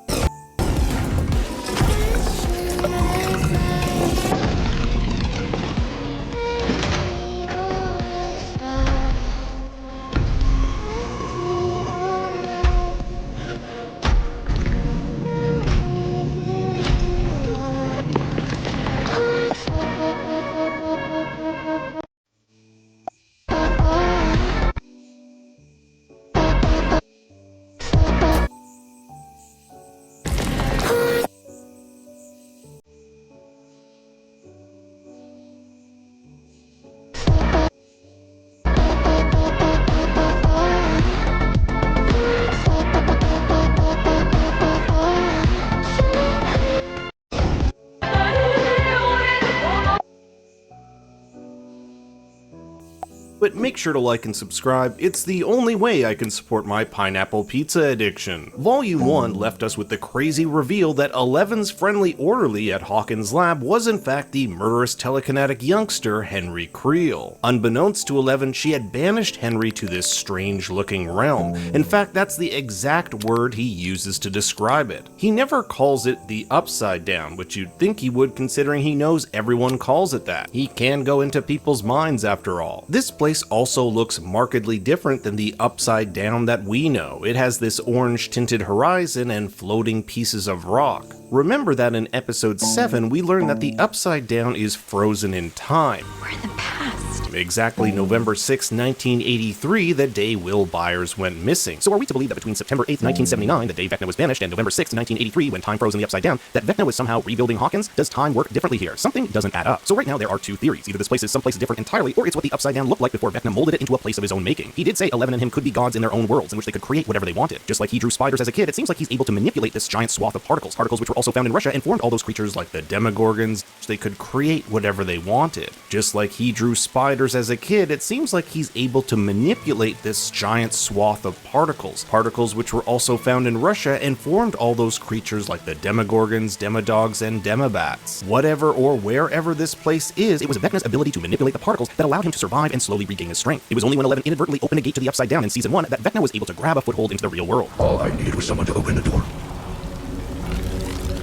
[SPEAKER 2] but make sure to like and subscribe. It's the only way I can support my pineapple pizza addiction. Volume 1 left us with the crazy reveal that Eleven's friendly orderly at Hawkins' lab was in fact the murderous telekinetic youngster Henry Creel. Unbeknownst to Eleven, she had banished Henry to this strange-looking realm. In fact, that's the exact word he uses to describe it. He never calls it the Upside Down, which you'd think he would considering he knows everyone calls it that. He can go into people's minds after all. This place also looks markedly different than the Upside Down that we know. It has this orange tinted horizon and floating pieces of rock. Remember that in episode 7 we learned that the Upside Down is frozen in time.
[SPEAKER 26] We're in the past.
[SPEAKER 2] Exactly November 6, 1983, the day Will Byers went missing. So are we to believe that between September 8, 1979, the day Vecna was banished, and November 6, 1983, when time froze in the Upside Down, that Vecna was somehow rebuilding Hawkins? Does time work differently here? Something doesn't add up. So right now there are two theories. Either this place is someplace different entirely, or it's what the Upside Down looked like before Vecna molded it into a place of his own making. He did say Eleven and him could be gods in their own worlds, in which they could create whatever they wanted. Just like he drew spiders as a kid, it seems like he's able to manipulate this giant swath of particles which were also found in Russia and formed all those creatures like the Demogorgons. They could create whatever they wanted. Just like he drew spiders as a kid, it seems like he's able to manipulate this giant swath of particles which were also found in Russia and formed all those creatures like the Demogorgons, Demodogs, and Demobats. Whatever or wherever this place is, it was Vecna's ability to manipulate the particles that allowed him to survive and slowly regain his strength. It was only when Eleven inadvertently opened a gate to the Upside Down in Season 1 that Vecna was able to grab a foothold into the real world.
[SPEAKER 22] All I needed was someone to open the door.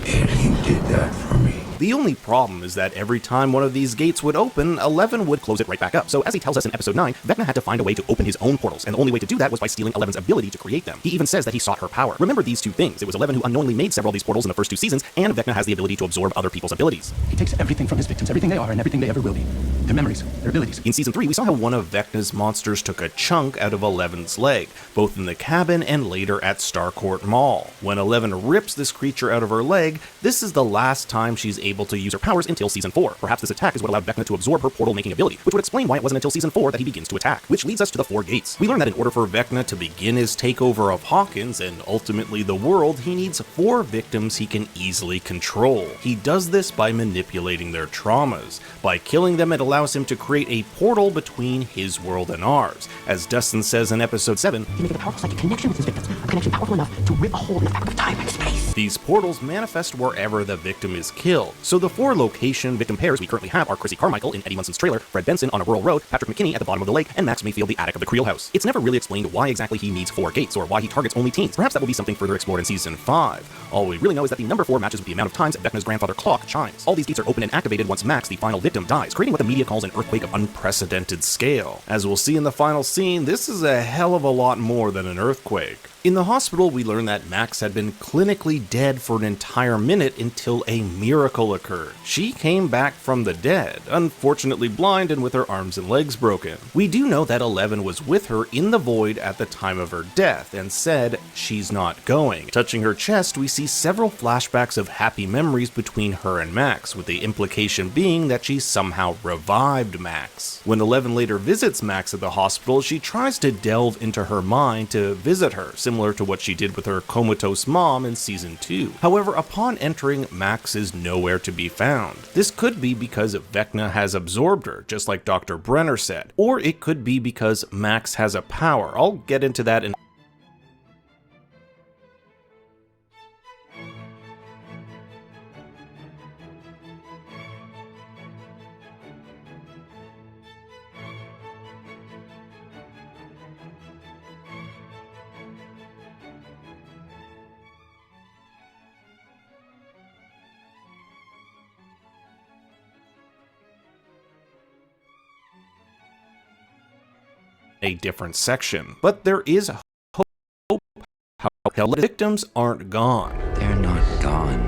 [SPEAKER 22] And he did that for me.
[SPEAKER 28] The only problem is that every time one of these gates would open, 11 would close it right back up. So as he tells us in episode 9, Vecna had to find a way to open his own portals, and the only way to do that was by stealing 11's ability to create them. He even says that he sought her power. Remember these two things. It was 11 who unknowingly made several of these portals in the first 2 seasons, and Vecna has the ability to absorb other people's abilities.
[SPEAKER 6] He takes everything from his victims, everything they are and everything they ever will be. Their memories, their abilities.
[SPEAKER 28] In season 3, we saw how one of Vecna's monsters took a chunk out of 11's leg, both in the cabin and later at Starcourt Mall. When 11 rips this creature out of her leg, this is the last time she's able to use her powers until season 4. Perhaps this attack is what allowed Vecna to absorb her portal-making ability, which would explain why it wasn't until season 4 that he begins to attack. Which leads us to the 4 gates. We learn that in order for Vecna to begin his takeover of Hawkins and ultimately the world, he needs 4 victims he can easily control. He does this by manipulating their traumas. By killing them, it allows him to create a portal between his world and ours. As Dustin says in episode 7,
[SPEAKER 6] He makes a powerful psychic connection with his victims, a connection powerful enough to rip a hole in the fabric of time and space.
[SPEAKER 28] these portals manifest wherever the victim is killed. So the 4 location victim pairs we currently have are Chrissy Carmichael in Eddie Munson's trailer, Fred Benson on a rural road, Patrick McKinney at the bottom of the lake, and Max Mayfield the attic of the Creel house. It's never really explained why exactly he needs 4 gates, or why he targets only teens. Perhaps that will be something further explored in season 5. All we really know is that the number 4 matches with the amount of times Vecna's grandfather clock chimes. All these gates are open and activated once Max, the final victim, dies, creating what the media calls an earthquake of unprecedented scale. As we'll see in the final scene, this is a hell of a lot more than an earthquake. In the hospital, we learn that Max had been clinically dead for an entire minute until a miracle occurred. She came back from the dead, unfortunately blind and with her arms and legs broken. We do know that 11 was with her in the void at the time of her death and said she's not going. Touching her chest, we see several flashbacks of happy memories between her and Max, with the implication being that she somehow revived Max. When 11 later visits Max at the hospital, she tries to delve into her mind to visit her, similar to what she did with her comatose mom in season 2. However, upon entering, Max is nowhere to be found. This could be because Vecna has absorbed her, just like Dr. Brenner said, or it could be because Max has a power. I'll get into that in a different section. But there is hope. How the victims aren't gone.
[SPEAKER 21] They're not gone,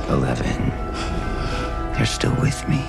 [SPEAKER 21] 11. They're still with me.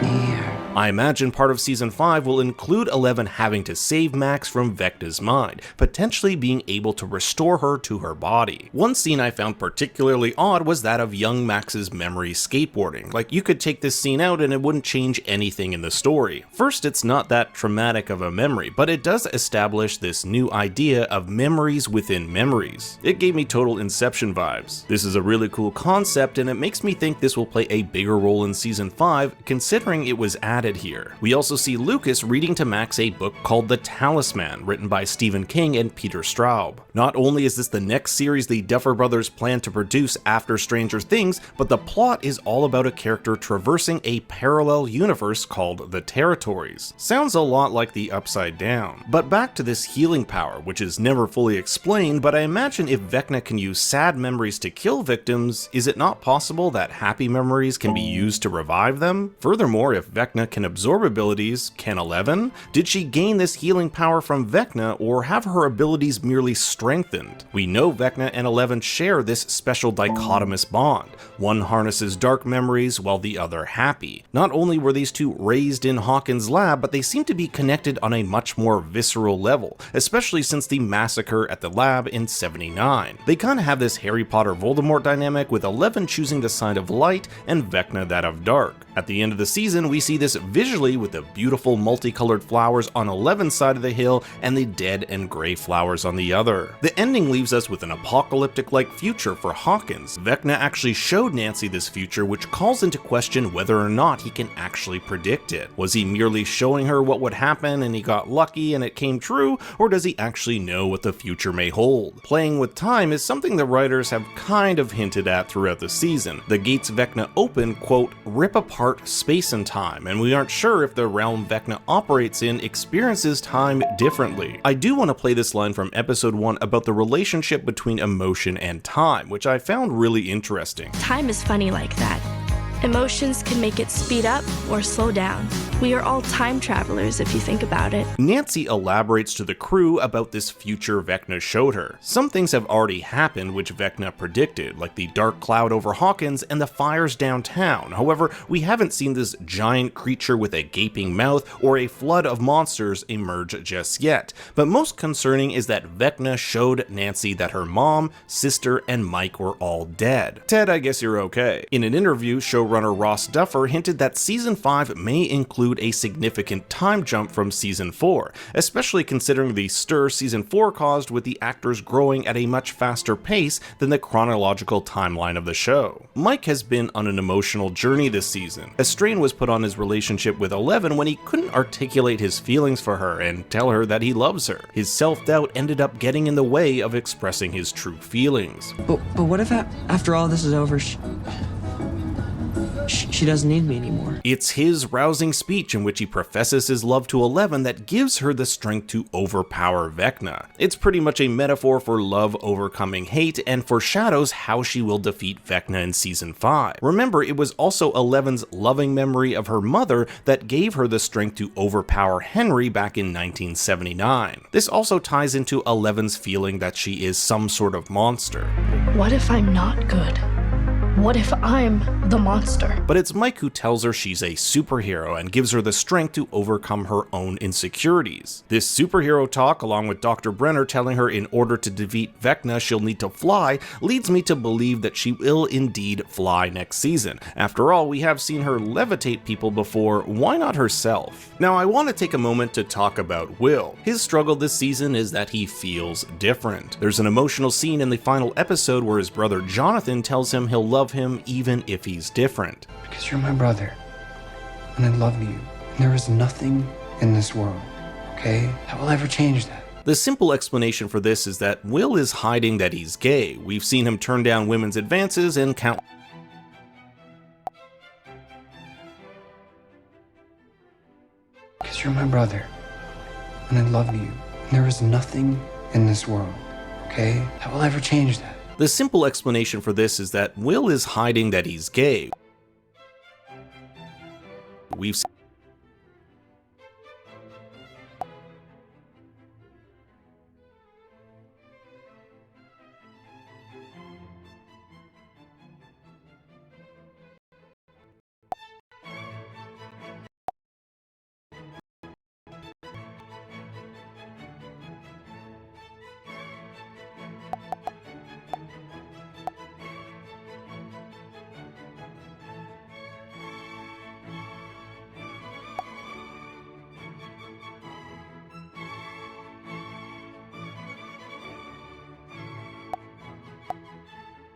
[SPEAKER 21] In here.
[SPEAKER 28] I imagine part of season 5 will include 11 having to save Max from Vecna's mind, potentially being able to restore her to her body. One scene I found particularly odd was that of young Max's memory skateboarding. Like, you could take this scene out and it wouldn't change anything in the story. First, it's not that traumatic of a memory, but it does establish this new idea of memories within memories. It gave me total Inception vibes. This is a really cool concept, and it makes me think this will play a bigger role in season 5, considering it was added here. We also see Lucas reading to Max a book called The Talisman, written by Stephen King and Peter Straub. Not only is this the next series the Duffer Brothers plan to produce after Stranger Things, but the plot is all about a character traversing a parallel universe called The Territories. Sounds a lot like the Upside Down. But back to this healing power, which is never fully explained, but I imagine if Vecna can use sad memories to kill victims, is it not possible that happy memories can be used to revive them? Furthermore, if Vecna can absorb abilities, can 11? Did she gain this healing power from Vecna, or have her abilities merely strengthened? We know Vecna and 11 share this special dichotomous bond. One harnesses dark memories while the other happy. Not only were these two raised in Hawkins' lab, but they seem to be connected on a much more visceral level, especially since the massacre at the lab in 79. They kinda have this Harry Potter Voldemort dynamic, with 11 choosing the side of light and Vecna that of dark. At the end of the season, we see this visually with the beautiful multicolored flowers on 11's side of the hill and the dead and gray flowers on the other. The ending leaves us with an apocalyptic-like future for Hawkins. Vecna actually showed Nancy this future, which calls into question whether or not he can actually predict it. Was he merely showing her what would happen and he got lucky and it came true, or does he actually know what the future may hold? Playing with time is something the writers have kind of hinted at throughout the season. The gates Vecna open, quote, rip apart part space and time, and we aren't sure if the realm Vecna operates in experiences time differently. I do want to play this line from episode 1 about the relationship between emotion and time, which I found really interesting.
[SPEAKER 1] Time is funny like that. Emotions can make it speed up or slow down. We are all time travelers if you think about it.
[SPEAKER 28] Nancy elaborates to the crew about this future Vecna showed her. Some things have already happened which Vecna predicted, like the dark cloud over Hawkins and the fires downtown. However, we haven't seen this giant creature with a gaping mouth or a flood of monsters emerge just yet. But most concerning is that Vecna showed Nancy that her mom, sister, and Mike were all dead. Ted, I guess you're okay. In an interview, showrunner Ross Duffer hinted that Season 5 may include a significant time jump from Season 4, especially considering the stir Season 4 caused with the actors growing at a much faster pace than the chronological timeline of the show. Mike has been on an emotional journey this season. A strain was put on his relationship with Eleven when he couldn't articulate his feelings for her and tell her that he loves her. His self-doubt ended up getting in the way of expressing his true feelings.
[SPEAKER 25] But what if after all this is over, she doesn't need me anymore?
[SPEAKER 28] It's his rousing speech in which he professes his love to Eleven that gives her the strength to overpower Vecna. It's pretty much a metaphor for love overcoming hate and foreshadows how she will defeat Vecna in Season 5. Remember, it was also Eleven's loving memory of her mother that gave her the strength to overpower Henry back in 1979. This also ties into Eleven's feeling that she is some sort of monster.
[SPEAKER 1] What if I'm not good? What if I'm the monster?
[SPEAKER 28] But it's Mike who tells her she's a superhero and gives her the strength to overcome her own insecurities. This superhero talk, along with Dr. Brenner telling her in order to defeat Vecna she'll need to fly, leads me to believe that she will indeed fly next season. After all, we have seen her levitate people before, why not herself? Now I want to take a moment to talk about Will. His struggle this season is that he feels different. There's an emotional scene in the final episode where his brother Jonathan tells him he'll love him even if he's different.
[SPEAKER 4] Because you're my brother, and I love you, and there is nothing in this world, okay, that will ever change that.
[SPEAKER 28] The simple explanation for this is that Will is hiding that he's gay. We've seen him turn down women's advances and count.
[SPEAKER 4] Because you're my brother, and I love you, and there is nothing in this world, okay, that will ever change that.
[SPEAKER 28] The simple explanation for this is that Will is hiding that he's gay. We've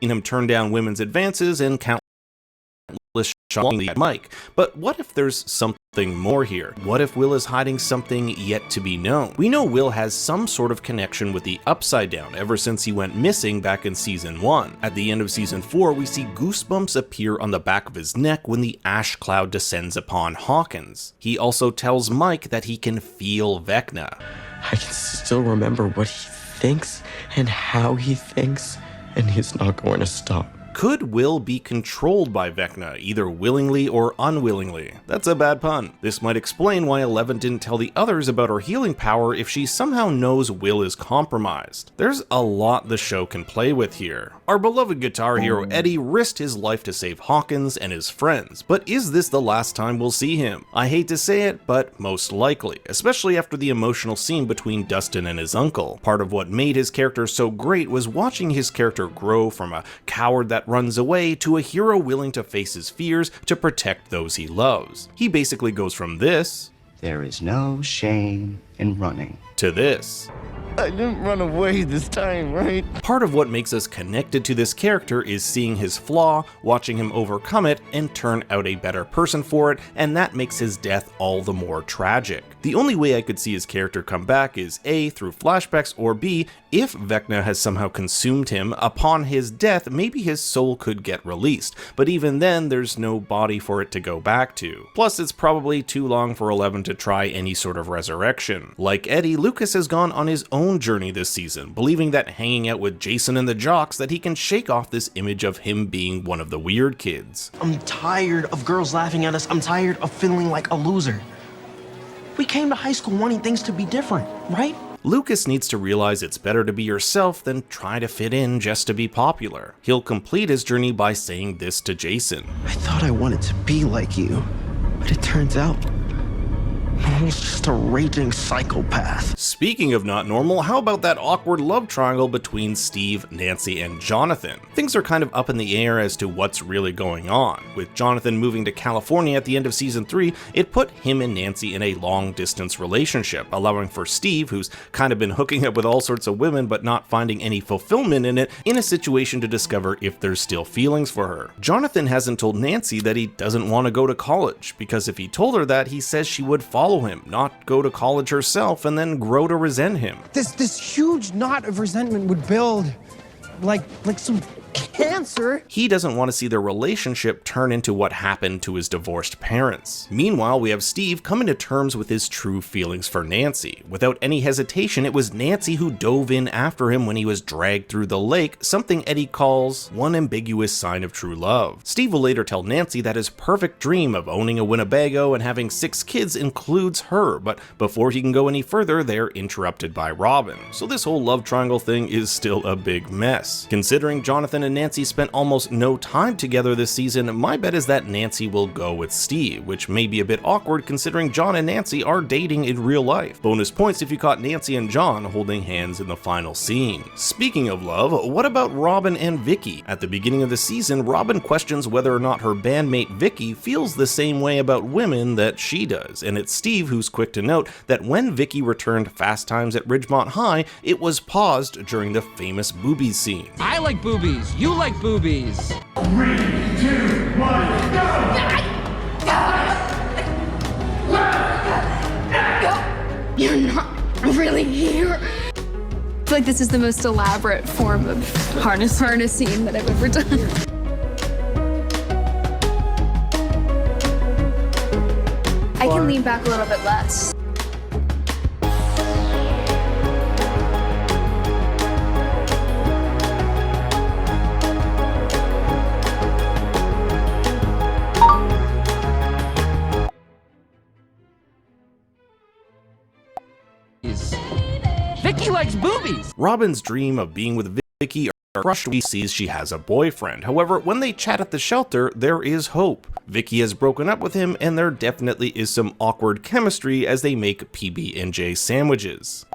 [SPEAKER 28] seen him turn down women's advances and countless shocking at Mike. But what if there's something more here? What if Will is hiding something yet to be known? We know Will has some sort of connection with the Upside Down ever since he went missing back in Season 1. At the end of Season 4, we see goosebumps appear on the back of his neck when the ash cloud descends upon Hawkins. He also tells Mike that he can feel Vecna.
[SPEAKER 25] I can still remember what he thinks and how he thinks, and he's not going to stop.
[SPEAKER 28] Could Will be controlled by Vecna, either willingly or unwillingly? That's a bad pun. This might explain why Eleven didn't tell the others about her healing power if she somehow knows Will is compromised. There's a lot the show can play with here. Our beloved guitar hero Eddie risked his life to save Hawkins and his friends, but is this the last time we'll see him? I hate to say it, but most likely, especially after the emotional scene between Dustin and his uncle. Part of what made his character so great was watching his character grow from a coward that runs away to a hero willing to face his fears to protect those he loves. He basically goes from this,
[SPEAKER 6] "There is no shame
[SPEAKER 4] and running.
[SPEAKER 28] To this.
[SPEAKER 25] I didn't run away this time, right?
[SPEAKER 28] Part of what makes us connected to this character is seeing his flaw, watching him overcome it, and turn out a better person for it, and that makes his death all the more tragic. The only way I could see his character come back is A, through flashbacks, or B, if Vecna has somehow consumed him. Upon his death, maybe his soul could get released, but even then there's no body for it to go back to. Plus, it's probably too long for Eleven to try any sort of resurrection. Like Eddie, Lucas has gone on his own journey this season, believing that hanging out with Jason and the jocks that he can shake off this image of him being one of the weird kids.
[SPEAKER 25] I'm tired of girls laughing at us. I'm tired of feeling like a loser. We came to high school wanting things to be different, right?
[SPEAKER 28] Lucas needs to realize it's better to be yourself than try to fit in just to be popular. He'll complete his journey by saying this to Jason.
[SPEAKER 25] I thought I wanted to be like you, but it turns out I was just a raging psychopath.
[SPEAKER 28] Speaking of not normal, how about that awkward love triangle between Steve, Nancy, and Jonathan? Things are kind of up in the air as to what's really going on. With Jonathan moving to California at the end of season 3, it put him and Nancy in a long-distance relationship, allowing for Steve, who's kind of been hooking up with all sorts of women but not finding any fulfillment in it, in a situation to discover if there's still feelings for her. Jonathan hasn't told Nancy that he doesn't want to go to college, because if he told her that, he says she would follow him, not go to college herself, and then grow to resent him.
[SPEAKER 5] This huge knot of resentment would build like some cancer.
[SPEAKER 28] He doesn't want to see their relationship turn into what happened to his divorced parents. Meanwhile, we have Steve coming to terms with his true feelings for Nancy. Without any hesitation, it was Nancy who dove in after him when he was dragged through the lake, something Eddie calls one ambiguous sign of true love. Steve will later tell Nancy that his perfect dream of owning a Winnebago and having 6 kids includes her, but before he can go any further, they're interrupted by Robin. So this whole love triangle thing is still a big mess. Considering Jonathan and Nancy spent almost no time together this season, my bet is that Nancy will go with Steve, which may be a bit awkward considering John and Nancy are dating in real life. Bonus points if you caught Nancy and John holding hands in the final scene. Speaking of love, what about Robin and Vicky? At the beginning of the season, Robin questions whether or not her bandmate Vicky feels the same way about women that she does, and it's Steve who's quick to note that when Vicky returned Fast Times at Ridgemont High, it was paused during the famous boobies scene.
[SPEAKER 7] I like boobies. You like boobies. 3, 2, 1,
[SPEAKER 15] go! You're not really here. I feel like this is the most elaborate form of harnessing that I've ever done. I can lean back a little bit less.
[SPEAKER 7] Vicky likes boobies.
[SPEAKER 28] Robin's dream of being with Vicky are crushed when he sees she has a boyfriend. However, when they chat at the shelter, there is hope. Vicky has broken up with him, and there definitely is some awkward chemistry as they make PB&J sandwiches.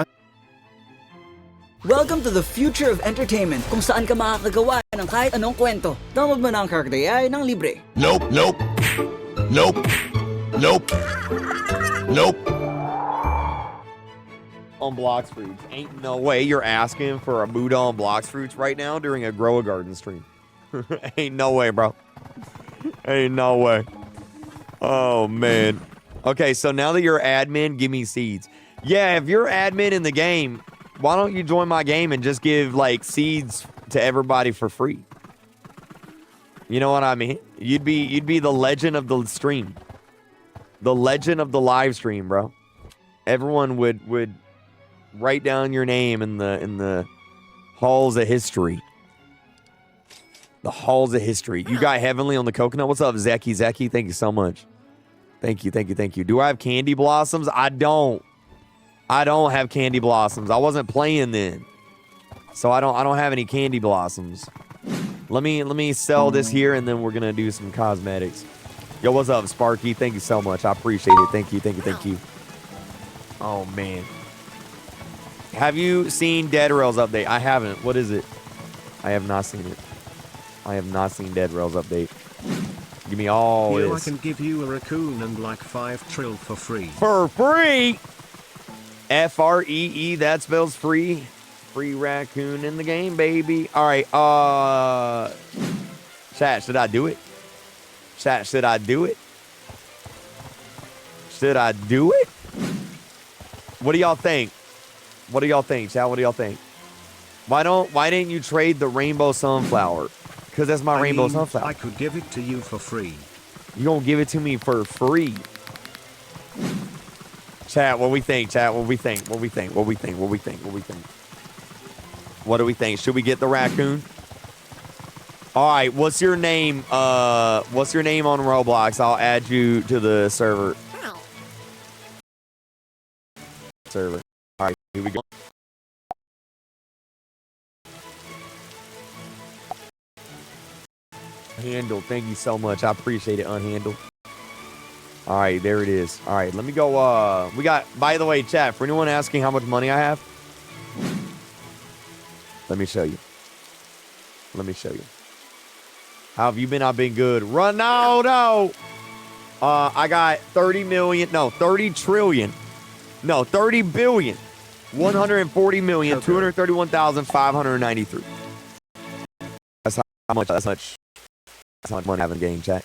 [SPEAKER 9] Welcome to the future of entertainment, kung saan ka makakagawa ng kahit anong kwento. Download mo na ang Character AI ng libre.
[SPEAKER 22] Nope, nope. Nope. Nope. Nope.
[SPEAKER 11] On Blox Fruits. Ain't no way you're asking for a Buddha on Blox Fruits right now during a Grow a Garden stream. Ain't no way, bro. Ain't no way. Oh, man. Okay, so now that you're admin, give me seeds. Yeah, if you're admin in the game, why don't you join my game and just give, like, seeds to everybody for free? You know what I mean? You'd be the legend of the stream. The legend of the live stream, bro. Everyone would write down your name in the halls of history. The halls of history. You got Heavenly on the coconut. What's up, Zeki? Zeki, thank you so much. Thank you, thank you, thank you. Do I have candy blossoms? I don't have candy blossoms. I wasn't playing then. So I don't have any candy blossoms. Let me sell this here and then we're gonna do some cosmetics. Yo, what's up, Sparky? Thank you so much. I appreciate it. Thank you, thank you, thank you. Oh man. Have you seen Dead Rails update? I haven't. What is it? I have not seen it. I have not seen Dead Rails update. Give me all this.
[SPEAKER 14] I can give you a raccoon and like 5 trill for free.
[SPEAKER 11] For free? Free, that spells free. Free raccoon in the game, baby. All right, chat, should I do it? Chat, should I do it? Should I do it? What do y'all think? What do y'all think, chat? What do y'all think? Why didn't you trade the rainbow sunflower? Because that's my rainbow sunflower.
[SPEAKER 3] I could give it to you for free.
[SPEAKER 11] You gonna give it to me for free? Chat, what we think? Chat, what we think? What we think? What we think? What we think? What we think? What do we think? Should we get the raccoon? All right, what's your name? What's your name on Roblox? I'll add you to the server. All right, here we go. Unhandled, thank you so much. I appreciate it, Unhandled. All right, there it is. All right, let me go. We got, by the way, chat, for anyone asking how much money I have, let me show you. Let me show you. How have you been? I've been good. Ronaldo! I got 30 million, no, 30 trillion. No, 30 billion. 140,231,593. That's how much money I have in the game, chat.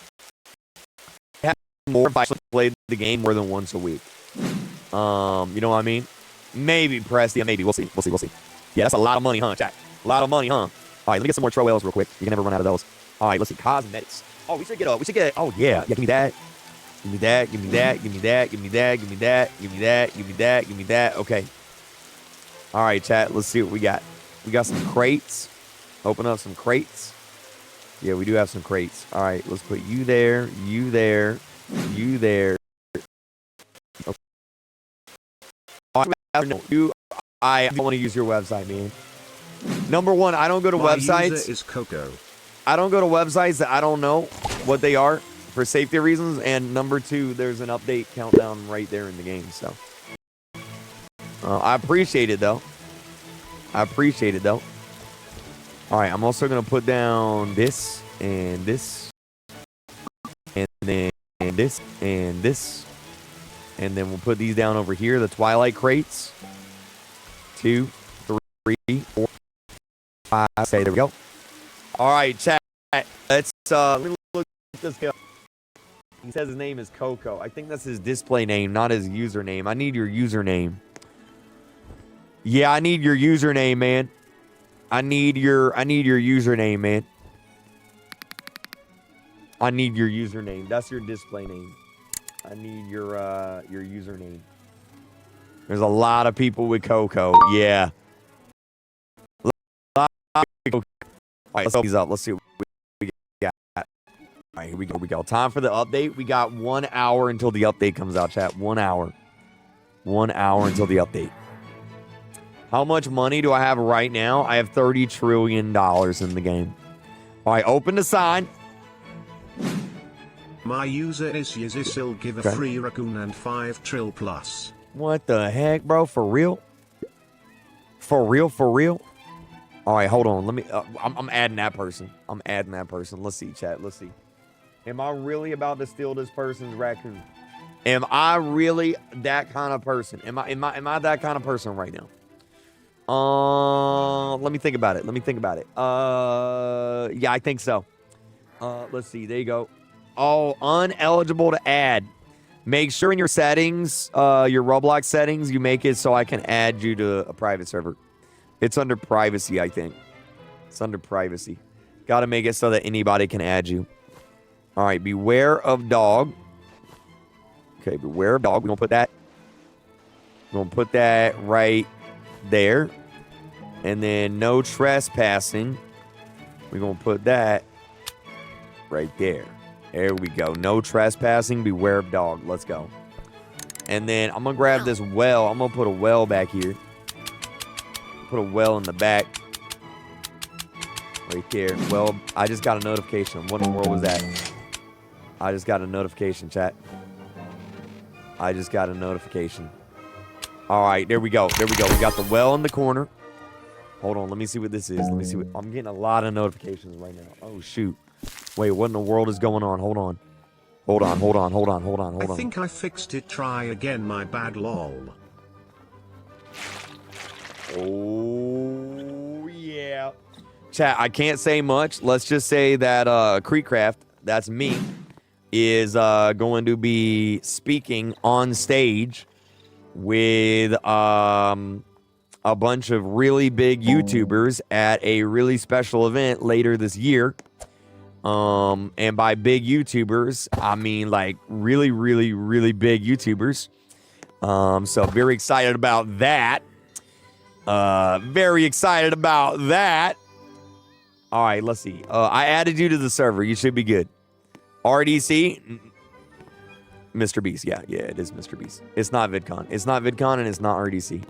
[SPEAKER 11] I have more if I played the game more than once a week. You know what I mean? Maybe, Press. Yeah, maybe. We'll see. We'll see. We'll see. Yeah, that's a lot of money, huh, chat? A lot of money, huh? All right, let me get some more Troels real quick. You can never run out of those. All right, let's see. Cosmetics. Oh, we should get oh, yeah. Yeah, give me that. Give me that. Give me that. Give me that. Give me that. Give me that. Give me that. Give me that. Give me that. Okay. All right, chat. Let's see what we got. We got some crates. Open up some crates. Yeah, we do have some crates. All right, let's put you there, you there, you there. Okay. I want to use your website, man. Number one, I don't go to websites.
[SPEAKER 3] User is Coco.
[SPEAKER 11] I don't go to websites that I don't know what they are for safety reasons. And number two, there's an update countdown right there in the game. So I appreciate it, though. I appreciate it, though. All right, I'm also going to put down this and this and then this and this. And then we'll put these down over here, the Twilight crates. 2, 3, 4, 5. Okay, there we go. All right, chat. Let's let me look at this guy. He says his name is Coco. I think that's his display name, not his username. I need your username. Yeah, I need your username, man. I need your username, man. I need your username. That's your display name. I need your username. There's a lot of people with Coco. Yeah. All right, let's open these up. Let's see what we got. All right, here we go. We go. Time for the update. We got 1 hour until the update comes out, chat. 1 hour. 1 hour until the update. How much money do I have right now? I have $30 trillion in the game. All right, open the sign.
[SPEAKER 3] My user is Yizisil. Give a free raccoon and 5 trill plus.
[SPEAKER 11] What the heck, bro? For real? For real? For real? All right, hold on. Let me. I'm adding that person. I'm adding that person. Let's see, chat. Let's see. Am I really about to steal this person's raccoon? Am I really that kind of person? Am I that kind of person right now? Let me think about it. Let me think about it. Yeah, I think so. Let's see. There you go. Oh, uneligible to add. Make sure in your settings, your Roblox settings, you make it so I can add you to a private server. It's under privacy, I think. It's under privacy. Got to make it so that anybody can add you. All right, beware of dog. Okay, beware of dog. We're going to put that. We're going to put that right there. And then no trespassing. We're going to put that right there. There we go. No trespassing. Beware of dog. Let's go. And then I'm going to grab this well. I'm going to put a well back here. Put a well in the back. Right there. Well, I just got a notification. What in the world was that? I just got a notification, chat. I just got a notification. All right, there we go. There we go. We got the well in the corner. Hold on. Let me see what this is. Let me see what... I'm getting a lot of notifications right now. Oh, shoot. Wait, what in the world is going on? Hold on. Hold on.
[SPEAKER 3] I think I fixed it. Try again. My bad, lol.
[SPEAKER 11] Oh, yeah. Chat, I can't say much. Let's just say that Creekcraft, that's me, is going to be speaking on stage with a bunch of really big YouTubers at a really special event later this year. And by big YouTubers, I mean like really, really, really big YouTubers. So very excited about that. Very excited about that. All right, let's see. I added you to the server. You should be good. RDC, Mr. Beast. Yeah, it is Mr. Beast. It's not VidCon. It's not VidCon and it's not RDC.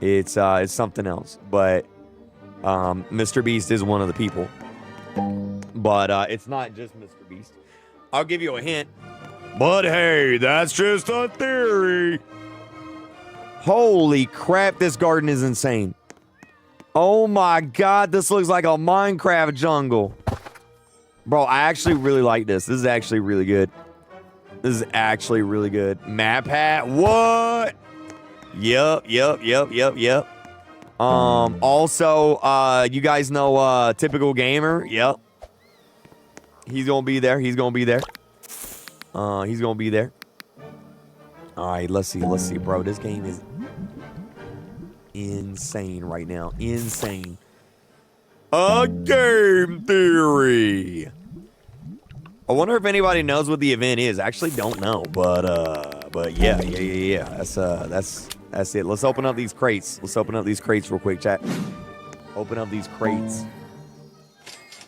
[SPEAKER 11] It's something else. But Mr. Beast is one of the people. But it's not just Mr. Beast. I'll give you a hint. But hey, that's just a theory. Holy crap, this garden is insane. Oh my god, this looks like a Minecraft jungle. Bro, I actually really like this. This is actually really good. This is actually really good. Map hat, what? Yep. Also, you guys know Typical Gamer? Yep. He's gonna be there. He's gonna be there. All right, let's see, bro. This game is insane right now. Insane. A game theory. I wonder if anybody knows what the event is. I actually don't know, but yeah. That's it. Let's open up these crates. Real quick, chat. Open up these crates.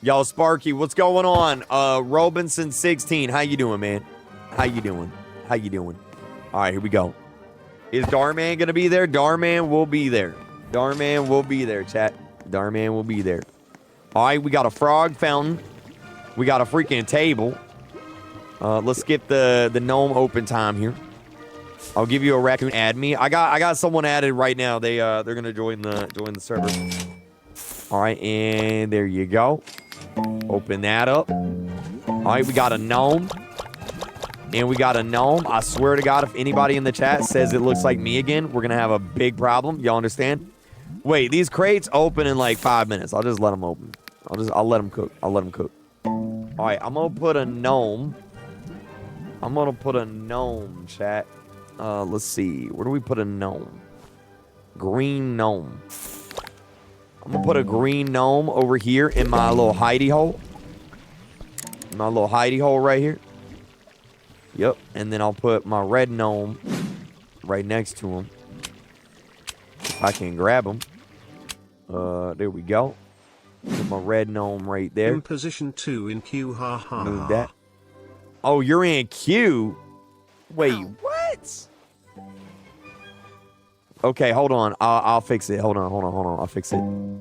[SPEAKER 11] Yo, Sparky, what's going on? Robinson 16, how you doing, man? How you doing? All right, here we go. Is Darman gonna be there? Darman will be there. Chat. Darman will be there. All right, we got a frog fountain. We got a freaking table. Let's skip the gnome open time here. I'll give you a raccoon. Add me. I got someone added right now. They're gonna join the server. All right, and there you go. Open that up. All right, we got a gnome. And we got a gnome. I swear to God, if anybody in the chat says it looks like me again, we're gonna have a big problem. Y'all understand? Wait, these crates open in like 5 minutes. I'll just let them open. I'll let them cook. All right, I'm gonna put a gnome. Chat. Let's see. Where do we put a gnome? Green gnome. I'm gonna put a green gnome over here in my little hidey hole. Right here. Yep, and then I'll put my red gnome right next to him. If I can grab him. There we go. Put my red gnome right there.
[SPEAKER 3] In position 2 in queue, ha.
[SPEAKER 11] Move that. Oh, you're in queue? Wait, what? Okay, hold on. I'll fix it. Hold on. I'll fix it. All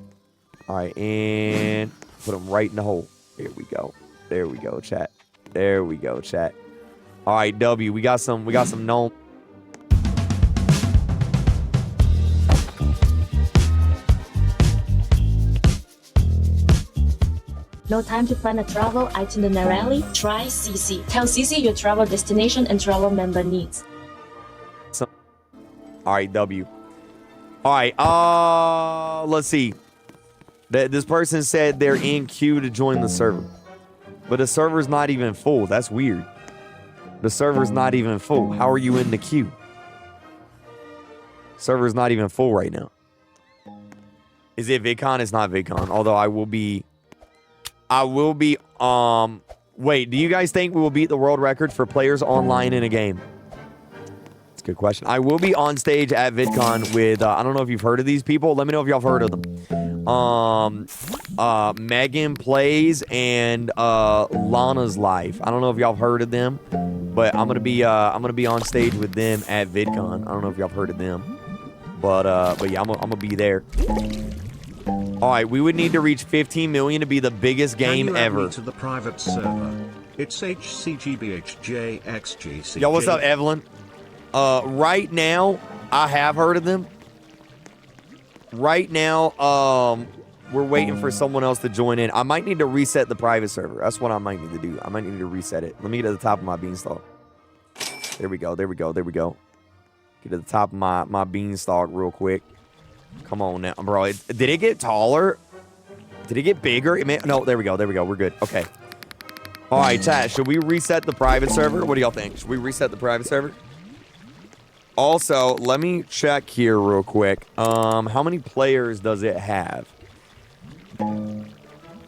[SPEAKER 11] right, and put him right in the hole. There we go, chat. All right, W. We got some gnome.
[SPEAKER 8] No time to plan a travel itinerary? Try CC. Tell CC your travel destination and travel member needs.
[SPEAKER 11] All right, W. All right, let's see. This person said they're in queue to join the server. But the server's not even full. That's weird. The server's not even full. How are you in the queue? Server's not even full right now. Is it VidCon? It's not VidCon. Although I will be, wait, do you guys think we will beat the world record for players online in a game? That's a good question. I will be on stage at VidCon with, I don't know if you've heard of these people. Let me know if y'all have heard of them. Megan Plays and Lana's Life. I don't know if y'all have heard of them, but I'm gonna be on stage with them at VidCon. I don't know if y'all have heard of them, but yeah, I'm gonna be there. All right, we would need to reach 15 million to be the biggest game
[SPEAKER 3] Can you add
[SPEAKER 11] ever.
[SPEAKER 3] me to the private server? It's HCGBHJXGC.
[SPEAKER 11] Yo, what's up, Evelyn? Right now, I have heard of them. Right now, we're waiting for someone else to join in. I might need to reset the private server. That's what I might need to do. I might need to reset it. Let me get to the top of my beanstalk. There we go. Get to the top of my beanstalk real quick. Come on now, bro. Did it get taller? Did it get bigger? No, there we go. There we go. We're good. Okay. All right, chat. Should we reset the private server? What do y'all think? Should we reset the private server? Also, let me check here real quick. How many players does it have?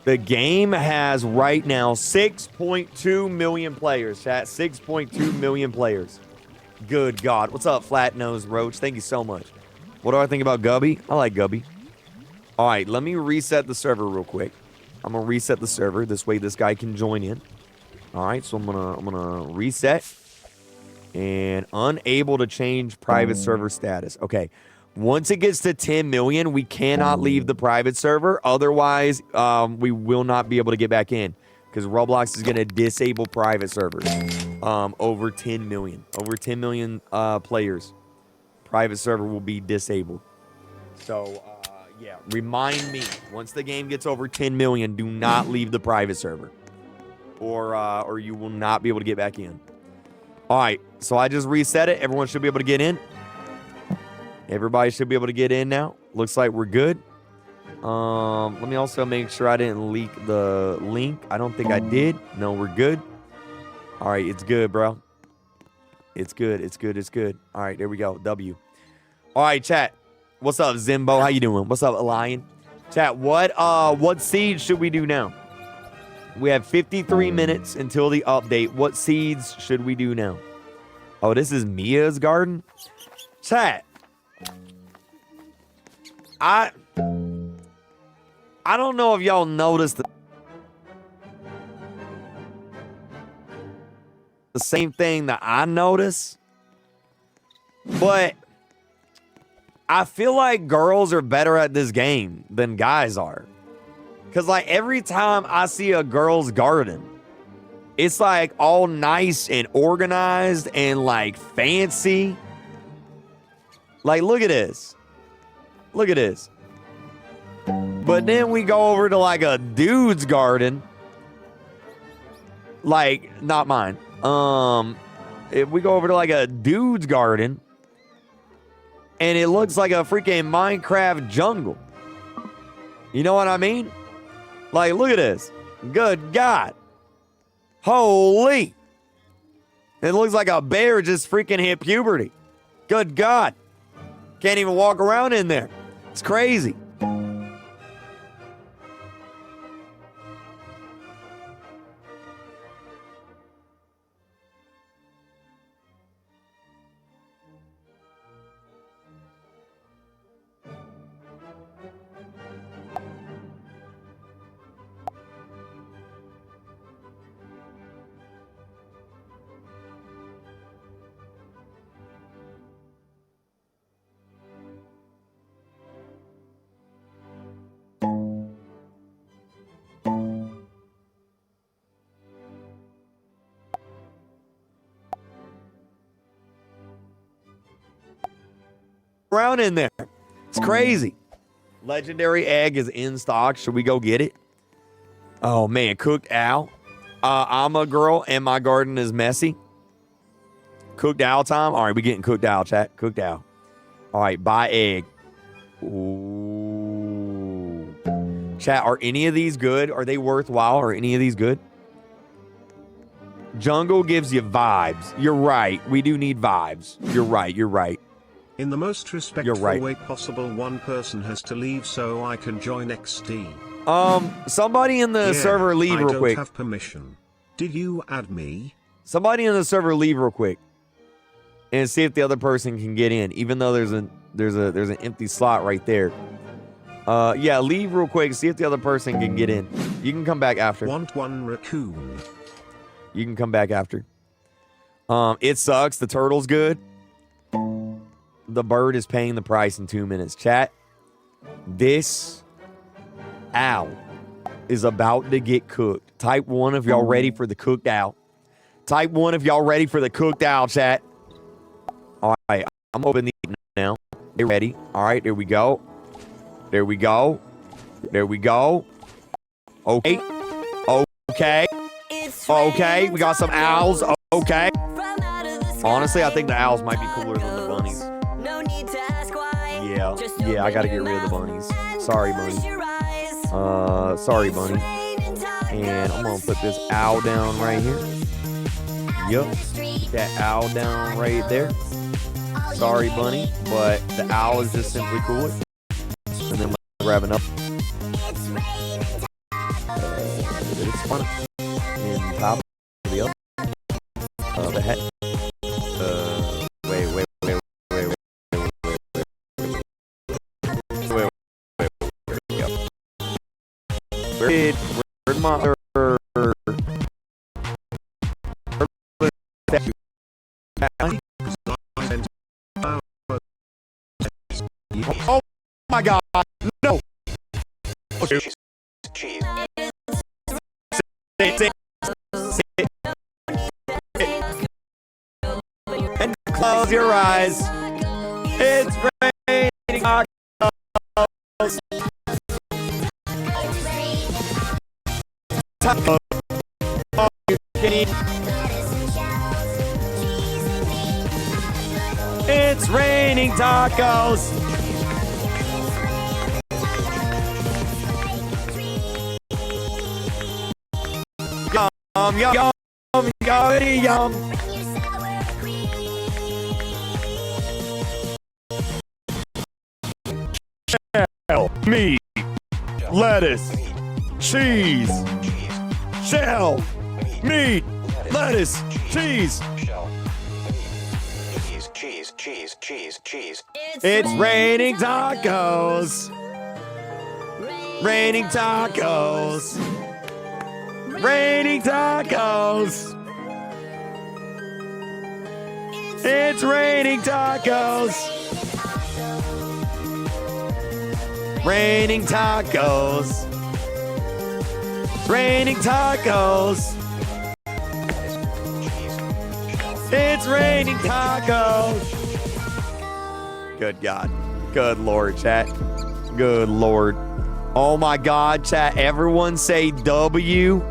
[SPEAKER 11] The game has right now 6.2 million players, chat. 6.2 million players. Good God. What's up, Flat Nose Roach? Thank you so much. What do I think about Gubby? I like Gubby. All right, let me reset the server real quick. I'm gonna reset the server. This way this guy can join in. All right, so I'm gonna reset. And unable to change private server status. Okay. Once it gets to 10 million, we cannot leave the private server. Otherwise, we will not be able to get back in. Because Roblox is going to disable private servers. Over 10 million. Over 10 million players. Private server will be disabled. So, yeah. Remind me, once the game gets over 10 million, do not leave the private server. Or you will not be able to get back in. All right. So I just reset it. Everyone should be able to get in. Everybody should be able to get in now. Looks like we're good. Let me also make sure I didn't leak the link. I don't think I did. No, we're good. All right, it's good, bro. It's good. It's good. It's good. All right, there we go. W. All right, chat. What's up, Zimbo? How you doing? What's up, Lion? Chat, what seeds should we do now? We have 53 minutes until the update. What seeds should we do now? Oh, this is Mia's garden? Chat. I don't know if y'all noticed the same thing that I notice, but I feel like girls are better at this game than guys are. Because, like, every time I see a girl's garden, it's, like, all nice and organized and, like, fancy. Like, look at this. Look at this. But then we go over to, like, a dude's garden. Like, not mine. If we go over to, like, a dude's garden, and it looks like a freaking Minecraft jungle. You know what I mean? Like, look at this. Good God. Holy. It looks like a bear just freaking hit puberty. Good God. Can't even walk around in there. It's crazy. Around in there. It's crazy. Legendary egg is in stock. Should we go get it? Oh, man. Cooked owl. I'm a girl and my garden is messy. Cooked owl time. All right, we getting cooked owl, chat. Cooked owl. All right, buy egg. Ooh. Chat, are any of these good? Are they worthwhile? Are any of these good? Jungle gives you vibes. You're right. We do need vibes. You're right. You're right.
[SPEAKER 3] In the most respectful way possible, one person has to leave so I can join XD.
[SPEAKER 11] Somebody in the server leave real quick.
[SPEAKER 3] I don't have permission. Did you add me?
[SPEAKER 11] Somebody in the server leave real quick. And see if the other person can get in, even though there's an empty slot right there. Yeah, leave real quick, see if the other person can get in. You can come back after.
[SPEAKER 3] Want one raccoon.
[SPEAKER 11] You can come back after. It sucks. The turtle's good. The bird is paying the price in 2 minutes. Chat, this owl is about to get cooked. Type 1 if y'all ready for the cooked owl. Type 1 if y'all ready for the cooked owl, chat. All right, I'm opening these now. They're ready. All right, there we go. There we go. There we go. Okay. Okay. Okay, we got some owls. Okay. Honestly, I think the owls might be cooler than the bunnies. Yeah, I gotta get rid of the bunnies. Sorry, bunny. Sorry, bunny. And I'm gonna put this owl down right here. Yup. Put that owl down right there. Sorry, bunny, but the owl is just simply cool. And then we'll grab another. It's fun. And top of the other. The head. Where'd my oh my god, no! Cheese. And close your eyes. It's raining tacos. Tacos. All you can eat. It's raining tacos. Yum, yum, yum, yum, yum. Shell, meat, lettuce, cheese. Shell, meat, lettuce, cheese. Cheese. It's raining tacos. Raining tacos. Raining tacos. It's raining tacos. Raining tacos. Raining tacos. It's raining tacos. Good God. Good Lord, chat. Good Lord. Oh my God, chat. Everyone say W.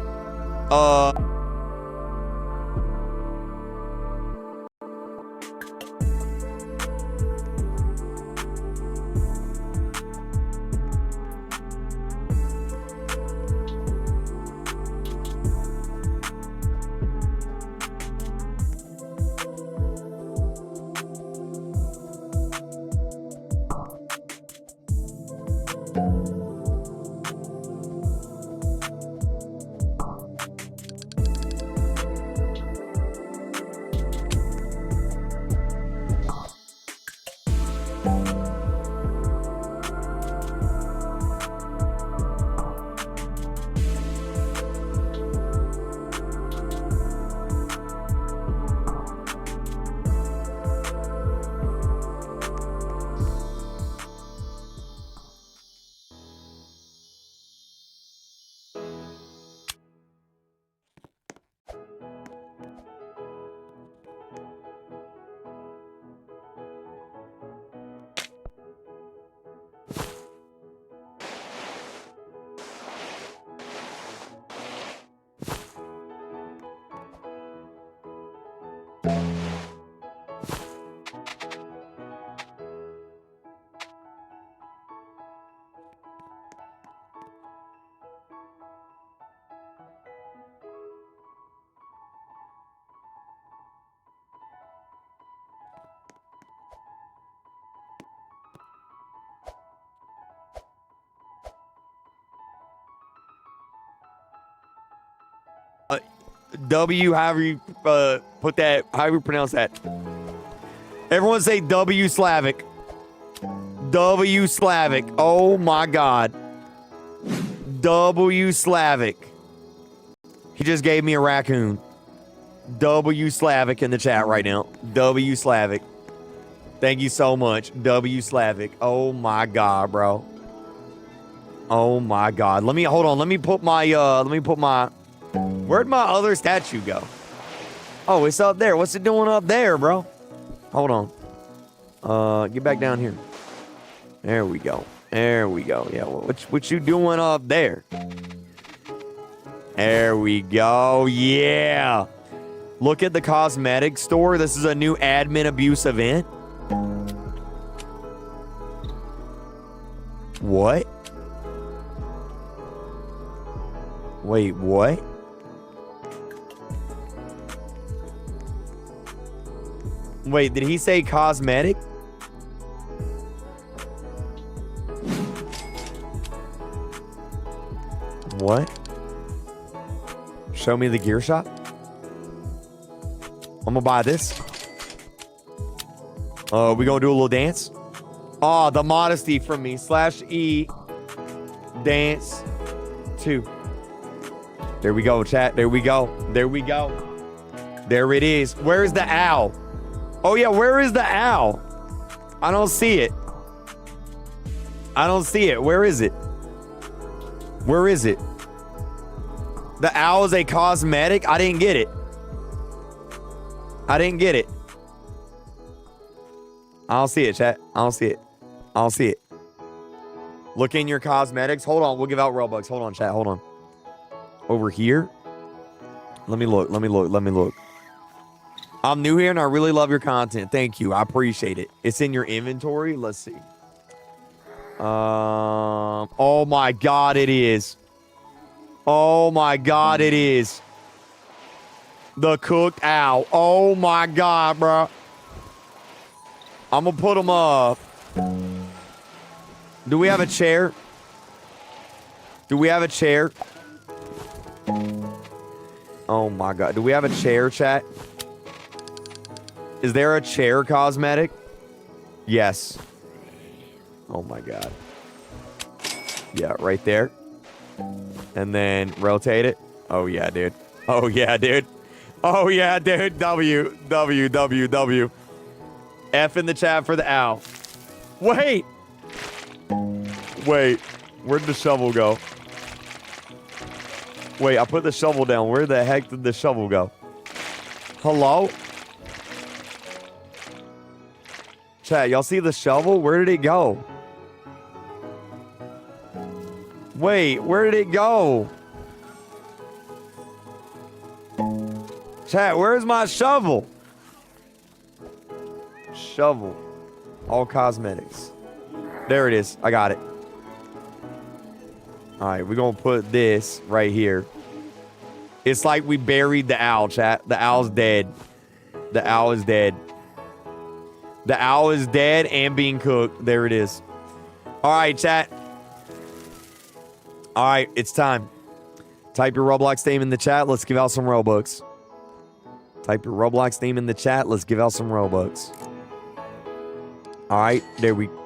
[SPEAKER 11] W, however you put that, however you pronounce that. Everyone say W Slavic. W Slavic. Oh my God. W Slavic. He just gave me a raccoon. W Slavic in the chat right now. W Slavic. Thank you so much. W Slavic. Oh my God, bro. Oh my God. Let me hold on. Let me put my where'd my other statue go? Oh, it's up there. What's it doing up there, bro? Hold on. Get back down here. There we go. There we go. Yeah, what you doing up there? There we go. Yeah. Look at the cosmetic store. This is a new admin abuse event. What? Wait, what? Wait, did he say cosmetic? What? Show me the gear shop? I'm gonna buy this. We gonna do a little dance? Oh, the modesty from me. /E dance 2. There we go, chat. There we go. There we go. There it is. Where's the owl? Oh, yeah, where is the owl? I don't see it. I don't see it. Where is it? Where is it? The owl is a cosmetic? I didn't get it. I didn't get it. I don't see it, chat. I don't see it. I don't see it. Look in your cosmetics. Hold on. We'll give out Robux. Hold on, chat. Hold on. Over here. Let me look. Let me look. Let me look. I'm new here and I really love your content. Thank you. I appreciate it. It's in your inventory. Let's see. Oh my God, it is. Oh my God, it is. The cooked owl. Oh my God, bro. I'm gonna put them up. Do we have a chair? Do we have a chair? Oh my God. Do we have a chair, chat? Is there a chair cosmetic? Yes. Oh my God. Yeah, right there. And then rotate it. Oh yeah, dude. Oh yeah, dude. Oh yeah, dude. W, W, W, W. F in the chat for the owl. Wait. Wait. Where'd the shovel go? Wait, I put the shovel down. Where the heck did the shovel go? Hello? Chat, y'all see the shovel? Where did it go? Wait, where did it go? Chat, where's my shovel? Shovel. All cosmetics. There it is. I got it. Alright, we're gonna put this right here. It's like we buried the owl, chat. The owl's dead. The owl is dead. The owl is dead and being cooked. There it is. Alright, chat. Alright, it's time. Type your Roblox name in the chat. Let's give out some Robux. Type your Roblox name in the chat. Let's give out some Robux. Alright, there we go.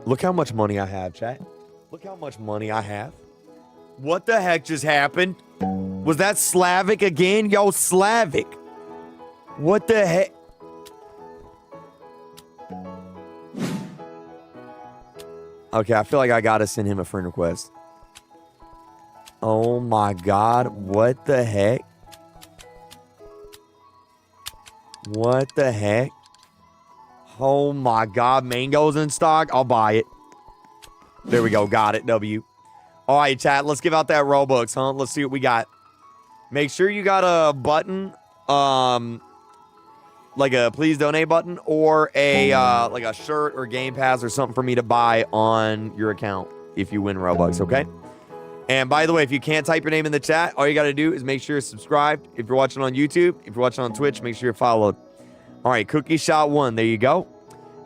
[SPEAKER 11] Look how much money I have, chat. Look how much money I have. What the heck just happened? Was that Slavic again? Yo, Slavic. What the heck? Okay, I feel like I gotta send him a friend request. Oh my God, what the heck? What the heck? Oh my God, mangoes in stock? I'll buy it. There we go, got it, W. All right, chat, let's give out that Robux, huh? Let's see what we got. Make sure you got a button, like a please donate button, or a like a shirt or Game Pass or something for me to buy on your account if you win Robux, okay? And by the way, if you can't type your name in the chat, all you got to do is make sure you're subscribed. If you're watching on YouTube, if you're watching on Twitch, make sure you're followed. All right, Cookie Shot 1, there you go.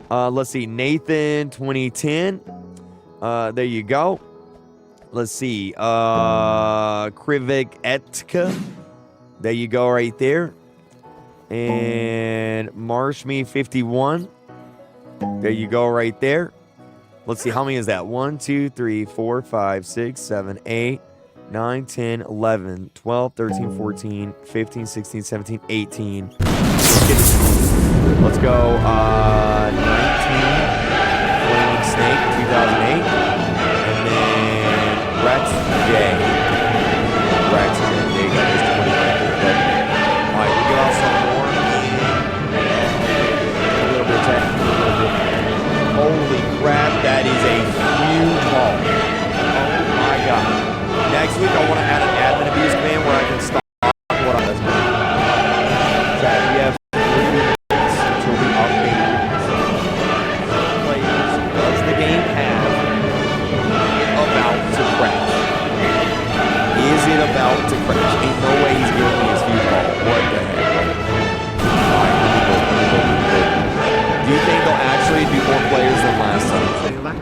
[SPEAKER 11] Let's see, Nathan 2010. There you go. Let's see, Krivik Etka. There you go right there. And Marshme 51. There you go right there. Let's see, how many is that? 1, 2, 3, 4, 5, 6, 7, 8, 9, 10, 11, 12, 13, 14, 15, 16, 17, 18. Let's go. 19. Flaming Snake 2008. And then Rex J. Rex J got his 2019. Alright, we got some more. A little bit of tech. Holy crap, that is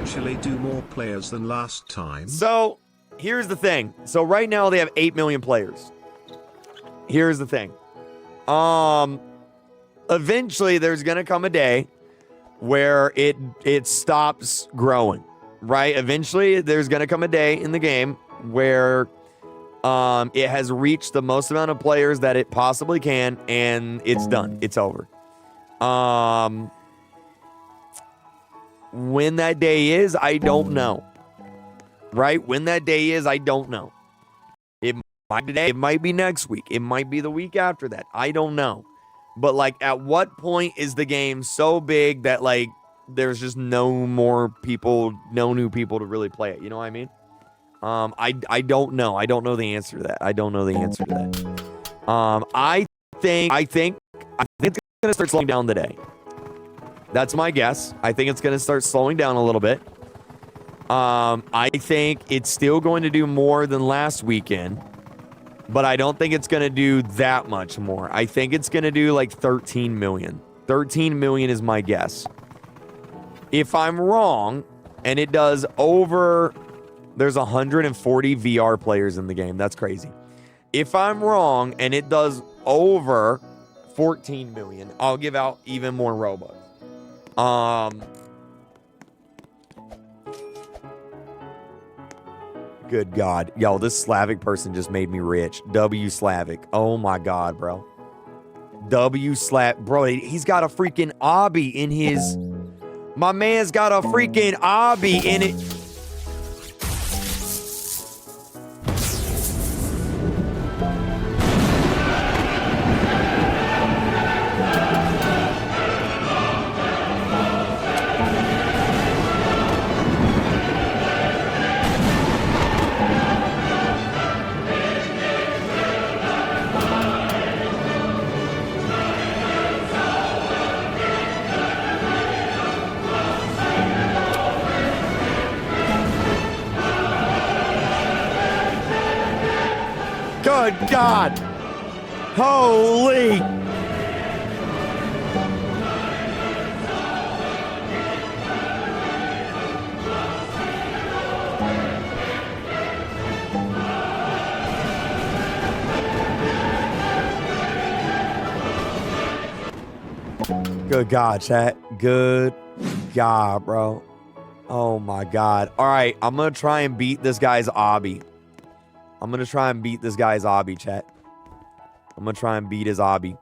[SPEAKER 3] actually do more players than last time?
[SPEAKER 11] So, here's the thing. So right now they have 8 million players. Here's the thing. Eventually there's going to come a day where it stops growing, right? Eventually there's going to come a day in the game where it has reached the most amount of players that it possibly can, and it's done. It's over. When that day is, I don't know. Right? When that day is, I don't know. It might be today, it might be next week, it might be the week after that. I don't know. But like, at what point is the game so big that like there's just no more people, no new people to really play it? You know what I mean? I don't know. I don't know the answer to that. I don't know the answer to that. I think it's gonna start slowing down today. That's my guess. I think it's gonna start slowing down a little bit. I think it's still going to do more than last weekend, but I don't think it's going to do that much more. I think it's going to do like 13 million. 13 million is my guess. If I'm wrong, and it does over... There's 140 VR players in the game. That's crazy. If I'm wrong, and it does over 14 million, I'll give out even more Robux. Good God. Yo, this Slavic person just made me rich. W Slavic. Oh my God, bro. Bro, he's got a freaking obby in his... My man's got a freaking obby in it. Good God. Holy. Good God, chat. Good God, bro. Oh my God. All right, I'm going to try and beat this guy's obby. I'm going to try and beat this guy's obby, chat. I'm going to try and beat his obby.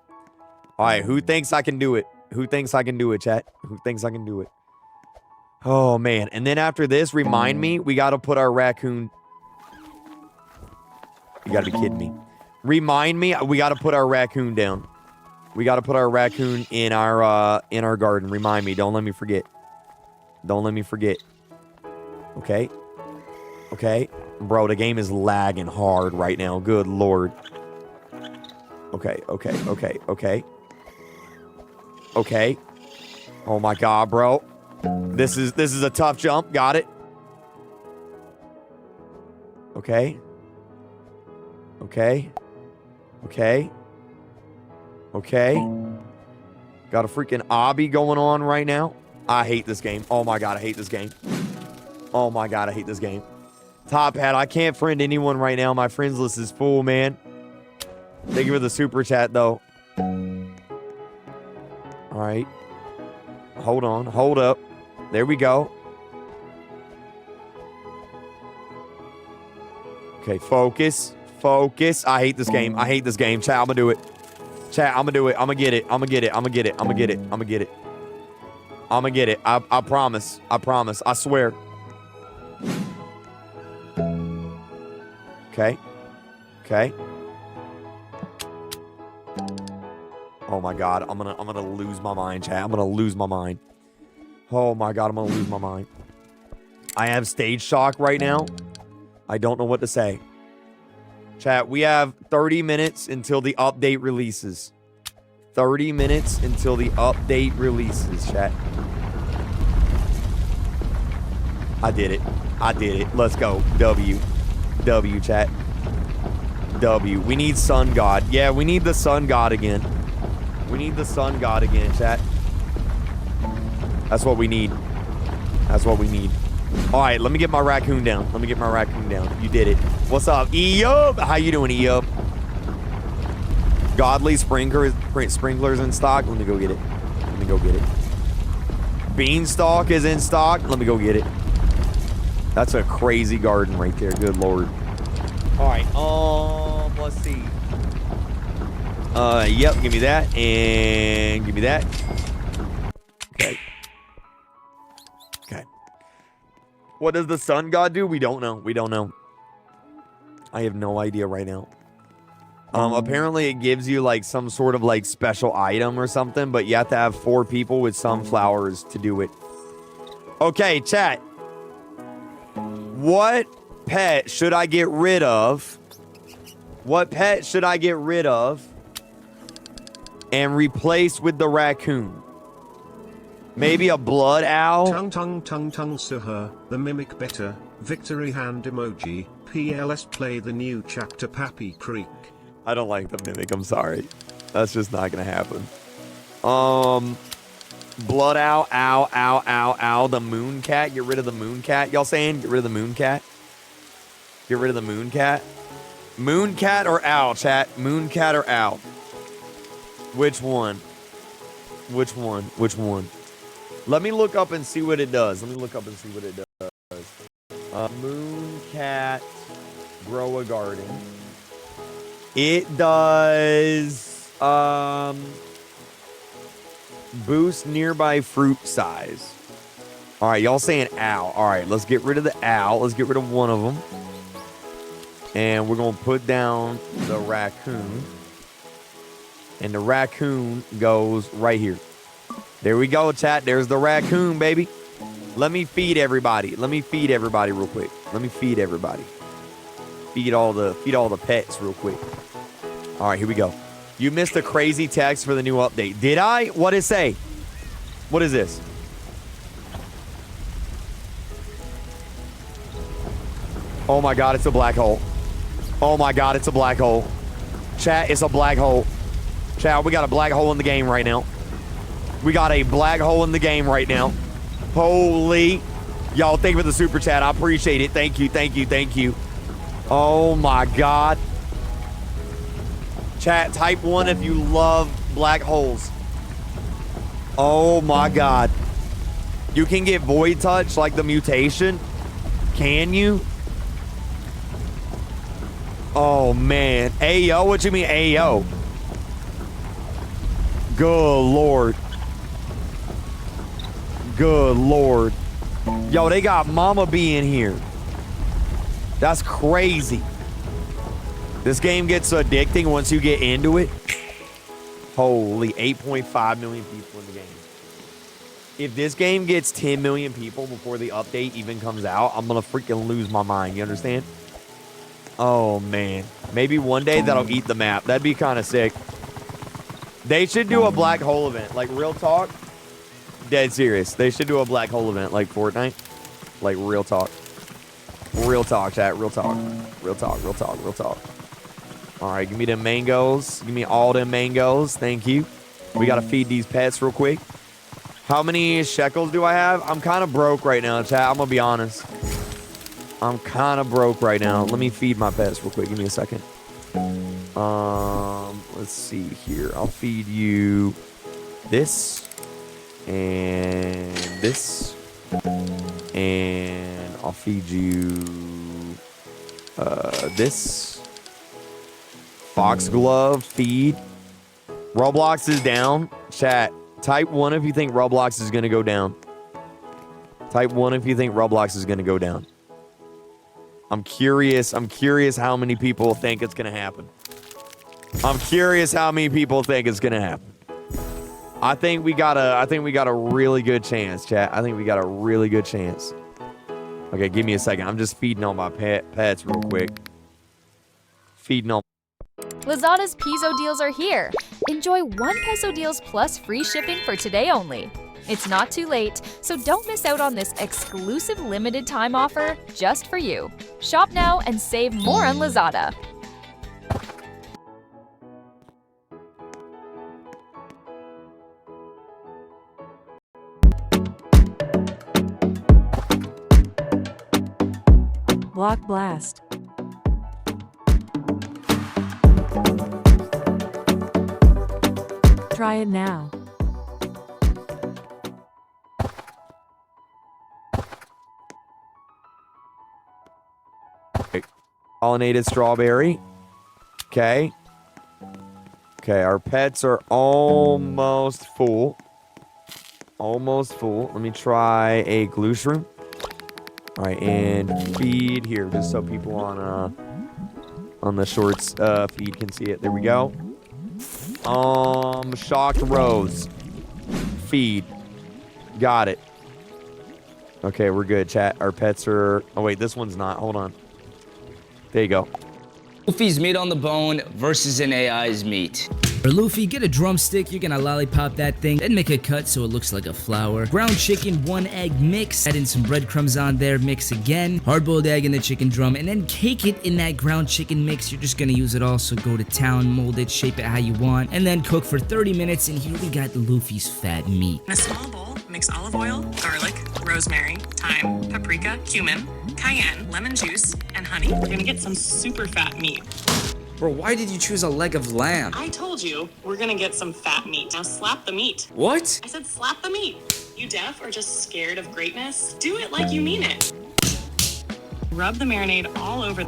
[SPEAKER 11] All right, who thinks I can do it? Who thinks I can do it, chat? Who thinks I can do it? Oh, man. And then after this, remind me, we got to put our raccoon... You got to be kidding me. Remind me, we got to put our raccoon down. We got to put our raccoon in our garden. Remind me. Don't let me forget. Don't let me forget. Okay. Okay. Bro, the game is lagging hard right now. Good Lord. Okay, okay, okay, okay. Okay. Oh my God, bro. This is a tough jump. Got it. Okay. Okay. Okay. Okay. Got a freaking obby going on right now. I hate this game. Oh my God, I hate this game. Oh my God, I hate this game. Top Hat, I can't friend anyone right now. My friends list is full, man. Thank you for the super chat, though. All right. Hold on. Hold up. There we go. Okay, focus. Focus. I hate this game. I hate this game. Chat, I'm gonna do it. Chat, I'm gonna do it. I'm gonna get it. I'm gonna get it. I'm gonna get it. I'm gonna get it. I'm gonna get it. I'm gonna get it. I promise. I promise. I swear. Okay. Okay. Oh my God. I'm gonna lose my mind, chat. I'm gonna lose my mind. Oh my God, I'm gonna lose my mind. I have stage shock right now. I don't know what to say. Chat, we have 30 minutes until the update releases. 30 minutes until the update releases, chat. I did it. I did it. Let's go. W. W, chat. W. We need Sun God. Yeah, we need the Sun God again. We need the Sun God again, chat. That's what we need. That's what we need. All right, let me get my raccoon down. Let me get my raccoon down. You did it. What's up, Eob? How you doing, Eob? Godly sprinklers in stock. Let me go get it. Let me go get it. Beanstalk is in stock. Let me go get it. That's a crazy garden right there. Good Lord. All right. Let's see. Yep. Give me that and give me that. Okay. Okay. What does the sun god do? We don't know. We don't know. I have no idea right now. Apparently it gives you like some sort of like special item or something, but you have to have 4 people with sunflowers to do it. Okay, chat. What pet should I get rid of? What pet should I get rid of and replace with the raccoon? Maybe a blood owl?
[SPEAKER 3] Tung Suher, the mimic better, victory hand emoji, PLS play the new chapter Pappy Creek.
[SPEAKER 11] I don't like the mimic, I'm sorry. That's just not gonna happen. Blood owl, ow, the moon cat. Get rid of the moon cat. Y'all saying get rid of the moon cat? Get rid of the moon cat? Moon cat or owl, chat? Moon cat or owl? Which one? Which one? Which one? Let me look up and see what it does. Let me look up and see what it does. Moon cat, grow a garden. It does boost nearby fruit size. All right, y'all saying owl. All right, let's get rid of the owl. Let's get rid of one of them. And we're going to put down the raccoon. And the raccoon goes right here. There we go, chat. There's the raccoon, baby. Let me feed everybody. Let me feed everybody real quick. Let me feed everybody. Feed all the pets real quick. All right, here we go. You missed a crazy text for the new update. Did I? What did it say? What is this? Oh my God, it's a black hole. Oh my God, it's a black hole. Chat, it's a black hole. Chat, we got a black hole in the game right now. We got a black hole in the game right now. Holy. Y'all, thank you for the super chat. I appreciate it. Thank you, thank you, thank you. Oh my God. Chat, type 1 if you love black holes. Oh my God. You can get void touch like the mutation? Can you? Oh man. Ayo, what you mean ayo? Good Lord. Good Lord. Yo, they got Mama B in here. That's crazy. This game gets addicting once you get into it. Holy, 8.5 million people in the game. If this game gets 10 million people before the update even comes out, I'm gonna freaking lose my mind. You understand? Oh, man. Maybe one day that'll eat the map. That'd be kind of sick. They should do a black hole event. Like, real talk. Dead serious. They should do a black hole event like Fortnite. Like, real talk. Real talk, chat. Real talk. Real talk, real talk, real talk. All right, give me them mangoes. Give me all them mangoes. Thank you. We got to feed these pets real quick. How many shekels do I have? I'm kind of broke right now, chat. I'm going to be honest. I'm kind of broke right now. Let me feed my pets real quick. Give me a second. Let's see here. I'll feed you this and this. And I'll feed you this. Foxglove, feed. Roblox is down. Chat, type 1 if you think Roblox is going to go down. Type 1 if you think Roblox is going to go down. I'm curious how many people think it's going to happen. I'm curious how many people think it's going to happen. I think we got a really good chance, chat. I think we got a really good chance. Okay, give me a second. I'm just feeding all my pets real quick. Feeding all.
[SPEAKER 10] Lazada's Piso deals are here. Enjoy 1 peso deals plus free shipping for today only. It's not too late, so don't miss out on this exclusive limited time offer just for you. Shop now and save more on Lazada.
[SPEAKER 12] Block Blast. Try it now.
[SPEAKER 11] Pollinated strawberry. Okay. Okay, our pets are almost full. Almost full. Let me try a glue shroom. All right, and feed here, just so people on the shorts feed can see it. There we go. Shocked rose. Feed. Got it. Okay, we're good, chat. Our pets are... Oh, wait, this one's not. Hold on. There you go.
[SPEAKER 14] Luffy's meat on the bone versus an AI's meat. For Luffy, get a drumstick, you're gonna lollipop that thing, then make a cut so it looks like a flower. Ground chicken, 1 egg mix, add in some breadcrumbs on there, mix again. Hard-boiled egg in the chicken drum, and then cake it in that ground chicken mix. You're just gonna use it all, so go to town, mold it, shape it how you want, and then cook for 30 minutes, and here we got Luffy's fat meat.
[SPEAKER 17] In a small bowl, mix olive oil, garlic, rosemary, thyme, paprika, cumin, cayenne, lemon juice, and honey. We're gonna get some super fat meat.
[SPEAKER 14] Bro, why did you choose a leg of lamb?
[SPEAKER 17] I told you, we're gonna get some fat meat. Now slap the meat.
[SPEAKER 14] What?
[SPEAKER 17] I said slap the meat. You deaf or just scared of greatness? Do it like you mean it. Rub the marinade all over.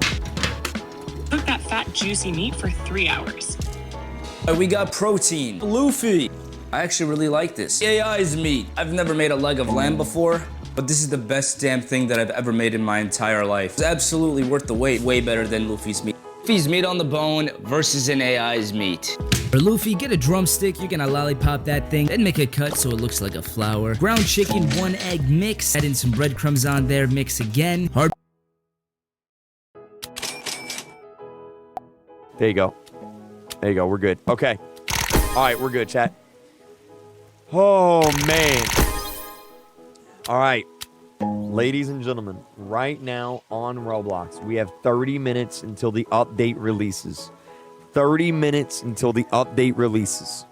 [SPEAKER 17] Cook that fat, juicy meat for 3 hours.
[SPEAKER 14] We got protein. Luffy. I actually really like this. AI's meat. I've never made a leg of lamb before, but this is the best damn thing that I've ever made in my entire life. It's absolutely worth the wait. Way better than Luffy's meat. Luffy's meat on the bone versus an AI's meat. For Luffy, get a drumstick, you're gonna lollipop that thing, then make a cut so it looks like a flower. Ground chicken, 1 egg mix, add in some breadcrumbs on there, mix again.
[SPEAKER 11] There you go. There you go. We're good. Okay. All right, we're good, chat. Oh, man. All right. Ladies and gentlemen, right now on Roblox, we have 30 minutes until the update releases. 30 minutes until the update releases.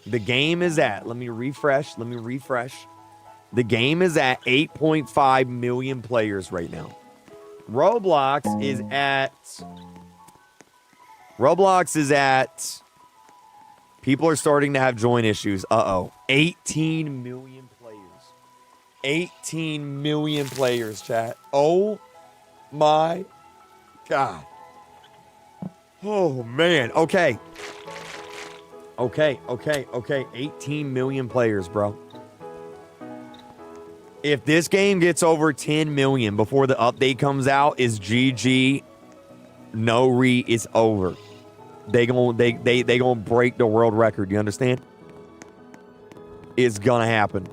[SPEAKER 11] The game is at, let me refresh. The game is at 8.5 million players right now. Roblox is at, people are starting to have join issues. 18 million players. 18 million players, chat. Oh my God. Oh man. Okay. 18 million players, bro. If this game gets over 10 million before the update comes out, is GG. No re is over. They gonna break the world record. You understand? It's gonna happen.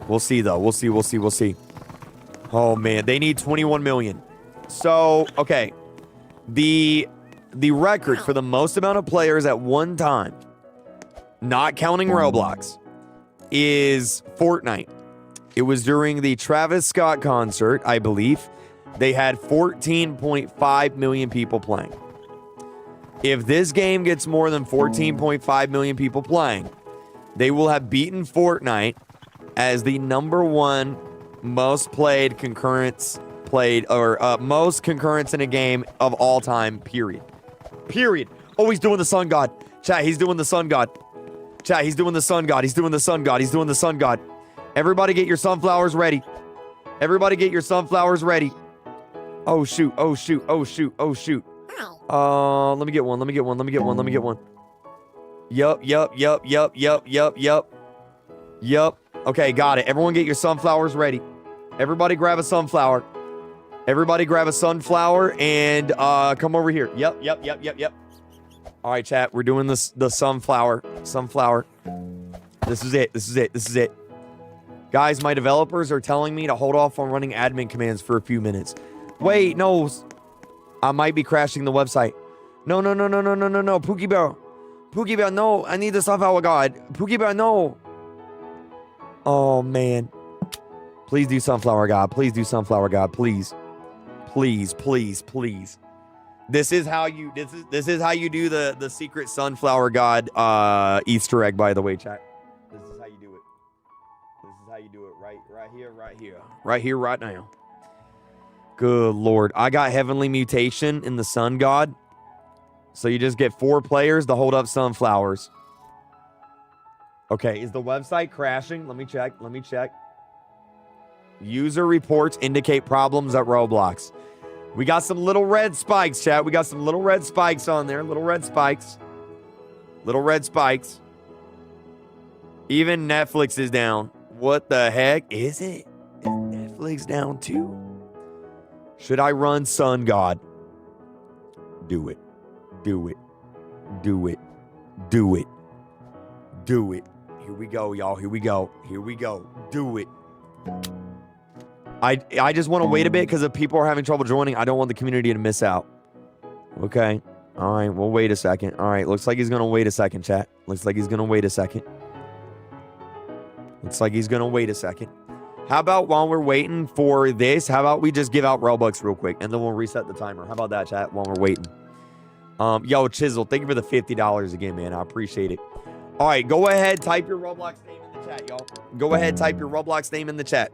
[SPEAKER 11] We'll see though. We'll see. Oh man, they need 21 million. So, okay. The record for the most amount of players at one time, not counting Roblox, is Fortnite. It was during the Travis Scott concert, I believe. They had 14.5 million people playing. If this game gets more than 14.5 million people playing, they will have beaten Fortnite as the #1 most played concurrence most concurrence in a game of all time, period. Oh, he's doing the sun god. Chat, he's doing the sun god. Everybody get your sunflowers ready. Oh, shoot. Let me get one. Yup. Okay, got it. Everyone get your sunflowers ready. Everybody grab a sunflower. And come over here. Yep. All right, chat. We're doing the sunflower. This is it. Guys, my developers are telling me to hold off on running admin commands for a few minutes. Wait, no. I might be crashing the website. No. Pookie Bear, no. I need the sunflower god. Pookie Bear, no. Oh, man. Please do sunflower god. Please. This is how you do the secret sunflower god Easter egg, by the way, chat. This is how you do it. Right here, right now. Good Lord. I got Heavenly Mutation in the Sun God. So you just get 4 players to hold up sunflowers. Okay, is the website crashing? Let me check. Let me check. User reports indicate problems at Roblox. We got some little red spikes, chat. We got some little red spikes on there. Little red spikes. Little red spikes. Even Netflix is down. What the heck? Is it? Is Netflix down too? Should I run Sun God? Do it. Do it. Do it. Do it. Do it. Here we go, y'all. Here we go. Here we go. Do it. I just want to wait a bit because if people are having trouble joining, I don't want the community to miss out. Okay. All right. We'll wait a second. All right. Looks like he's going to wait a second, chat. Looks like he's going to wait a second. Looks like he's going to wait a second. How about while we're waiting for this, how about we just give out Robux real quick and then we'll reset the timer. How about that, chat, while we're waiting? Yo, Chisel, thank you for the $50 again, man. I appreciate it. All right. Go ahead. Type your Roblox name in the chat, y'all. Go ahead. Type your Roblox name in the chat.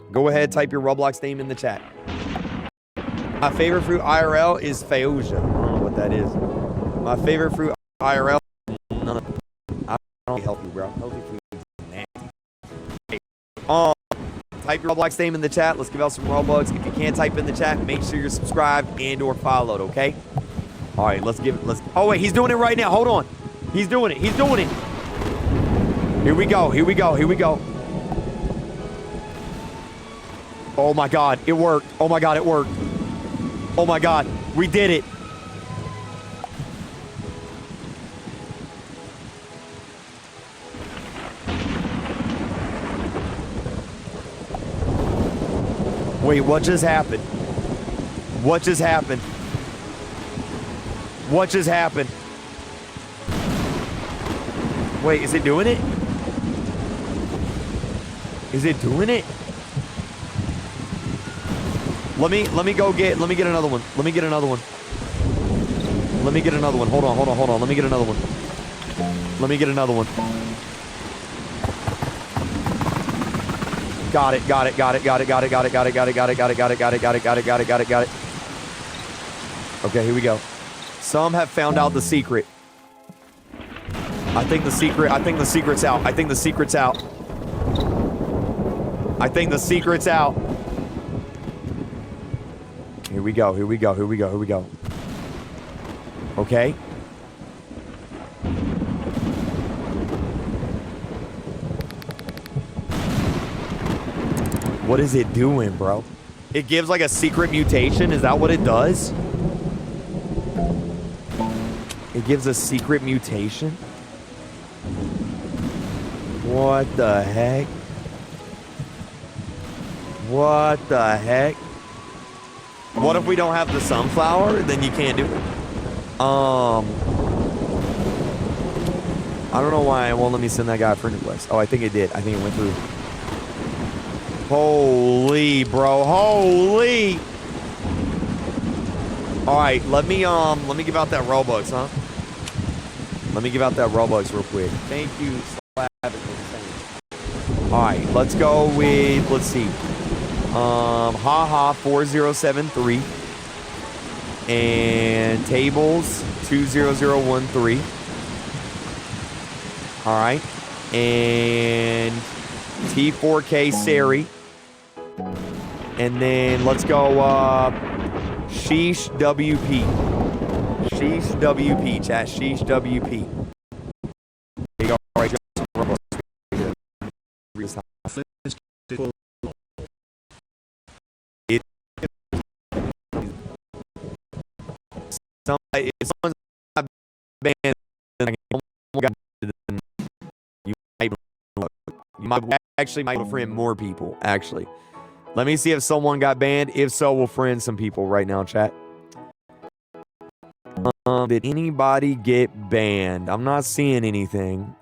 [SPEAKER 11] Go ahead, type your Roblox name in the chat. My favorite fruit IRL is Fayusia. I don't know what that is. My favorite fruit IRL. None of I don't help you, bro. Healthy food is nasty. Okay. Type your Roblox name in the chat. Let's give out some Robux. If you can't type in the chat, make sure you're subscribed and or followed, okay? All right, let's give it. Oh, wait, he's doing it right now. Hold on. He's doing it. He's doing it. Here we go. Here we go. Here we go. Oh my God, it worked. Oh my God, it worked. Oh my God, we did it. Wait, what just happened? What just happened? What just happened? Wait, is it doing it? Is it doing it? Let me get another one. Let me get another one. Let me get another one. Hold on. Let me get another one. Let me get another one. Got it. Okay, here we go. Some have found out the secret. I think the secret's out. I think the secret's out. Here we go. Okay. What is it doing, bro? It gives like a secret mutation? Is that what it does? It gives a secret mutation? What the heck? What the heck? What if we don't have the sunflower? Then you can't do it. I don't know why it won't let me send that guy a friend request. Oh, I think it did. I think it went through. Holy, bro. Holy. All right, let me give out that Robux, huh? Let me give out that Robux real quick. Thank you, all right, let's go with, let's see. Haha 4073 and tables 20013. All right, and T4K Sari, and then let's go Sheesh WP. Sheesh WP, chat. Sheesh WP. There you go. All right, if someone's not banned, then you might actually friend more people. Actually, let me see if someone got banned. If so, we'll friend some people right now, chat. Did anybody get banned? I'm not seeing anything.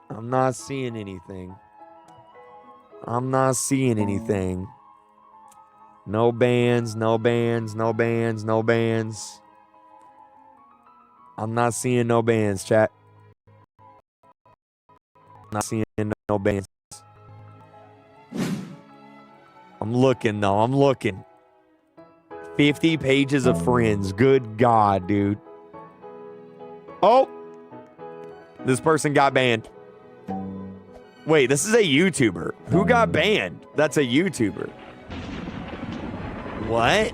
[SPEAKER 11] I'm not seeing anything. No bans, no bans, no bans, no bans. I'm not seeing no bans, chat. I'm not seeing no bans. I'm looking, though. I'm looking. 50 pages of friends. Good God, dude. Oh! This person got banned. Wait, this is a YouTuber. Who got banned? That's a YouTuber. What?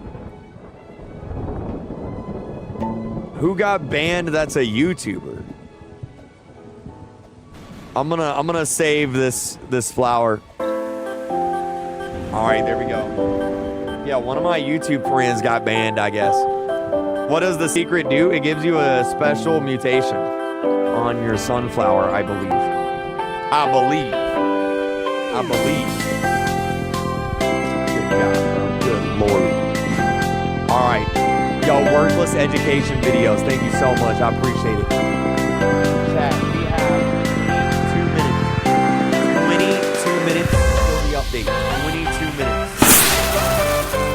[SPEAKER 11] Who got banned? That's a YouTuber. I'm gonna save this flower. All right, there we go. Yeah, one of my YouTube friends got banned, I guess. What does the secret do? It gives you a special mutation on your sunflower, I believe. I believe. Good God, bro. Good Lord. All right. Yo, worthless education videos. Thank you so much. I appreciate it. Chat, we have 22 minutes until the update. 22 minutes.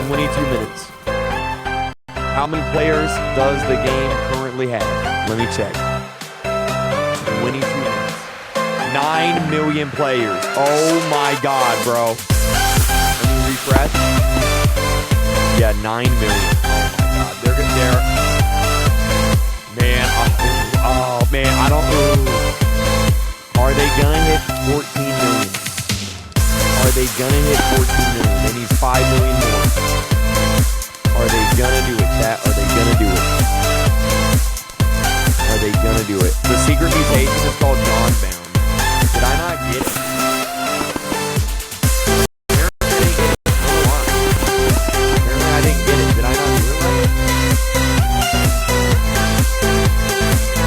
[SPEAKER 11] 22 minutes. How many players does the game currently have? Let me check. 22 minutes. 9 million players. Oh my God, bro. Let me refresh. Yeah, 9 million. Oh my God. They're there. Man, oh man, I don't know. Are they gonna hit 14 million? Are they gonna hit 14 million? They need 5 million more. Are they gonna do it, chat? Are they gonna do it? Are they gonna do it? The secret mutation is called Dawnbound. Did I not get it? Apparently I didn't get it. Did I not do it right?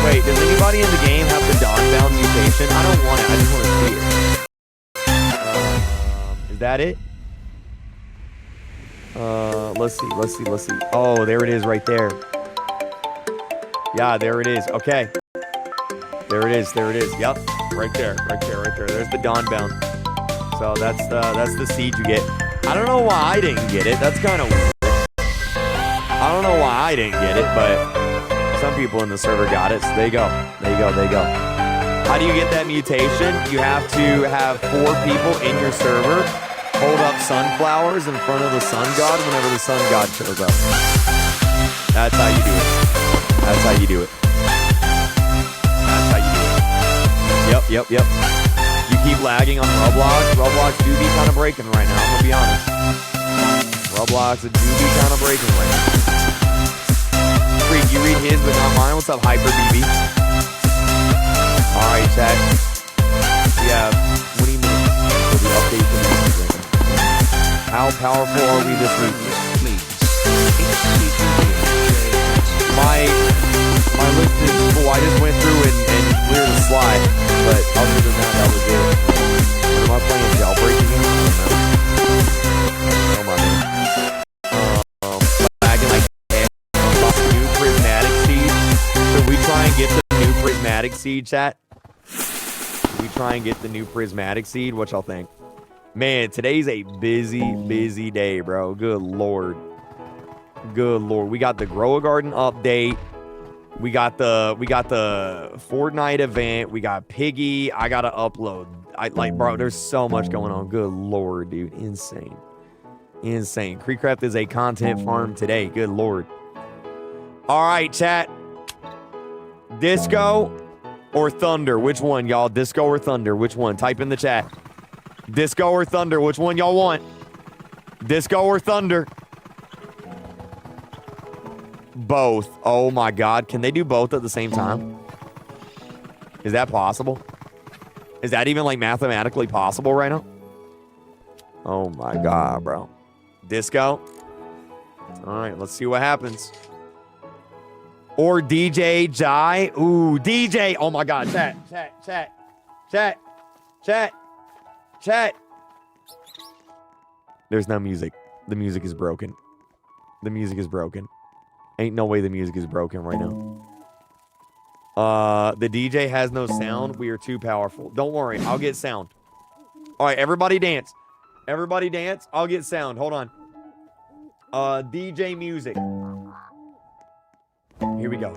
[SPEAKER 11] Wait, does anybody in the game have the Dawnbound mutation? I don't want it. I just want to see it. Is that it? Let's see. Oh, there it is right there. Yeah, there it is. Okay. There it is. Yep. Right there. There's the Dawnbound. So that's the seed you get. I don't know why I didn't get it. That's kind of weird. I don't know why I didn't get it, but some people in the server got it. So there you go. How do you get that mutation? You have to have 4 people in your server hold up sunflowers in front of the sun god whenever the sun god shows up. That's how you do it. Yep. You keep lagging on Roblox. Roblox do be kind of breaking right now, I'm gonna be honest. Roblox do be kind of breaking right now. Freak, you read his but not mine. What's up, Hyper BB? Alright, chat. We have 20 minutes for the update for the Instagram. How powerful are we this week? My list is full. I just went through and cleared the slide, but other than that was it. What am I playing? Jailbreak again? Lagging like new prismatic seed. Should we try and get the new prismatic seed, chat? Should we try and get the new prismatic seed? What y'all think? Man, today's a busy day, bro. Good lord. We got the Grow a Garden update. We got the Fortnite event. We got Piggy. I gotta upload. Bro, there's so much going on. Good lord, dude. Insane. Creekcraft is a content farm today. Good lord. All right, chat. Disco or Thunder? Which one, y'all? Disco or Thunder? Which one? Type in the chat. Disco or Thunder? Which one y'all want? Disco or Thunder? Both. Oh my God. Can they do both at the same time? Is that possible? Is that even like mathematically possible right now? Oh my God, bro. Disco? All right, let's see what happens. Or DJ Jai? Ooh, DJ. Oh my God. Chat. There's no music. The music is broken. Ain't no way the music is broken right now. The DJ has no sound. We are too powerful. Don't worry. I'll get sound. All right, everybody dance. I'll get sound. Hold on. DJ music. Here we go.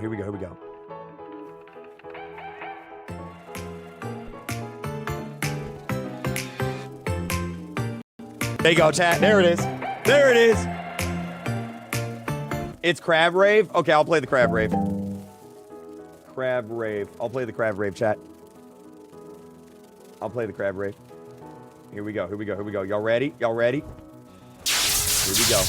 [SPEAKER 11] There you go, chat. There it is. There it is. It's Crab Rave? Okay, I'll play the Crab Rave. Crab Rave. I'll play the Crab Rave, chat. I'll play the Crab Rave. Here we go, here we go, here we go. Y'all ready? Y'all ready? Here we go.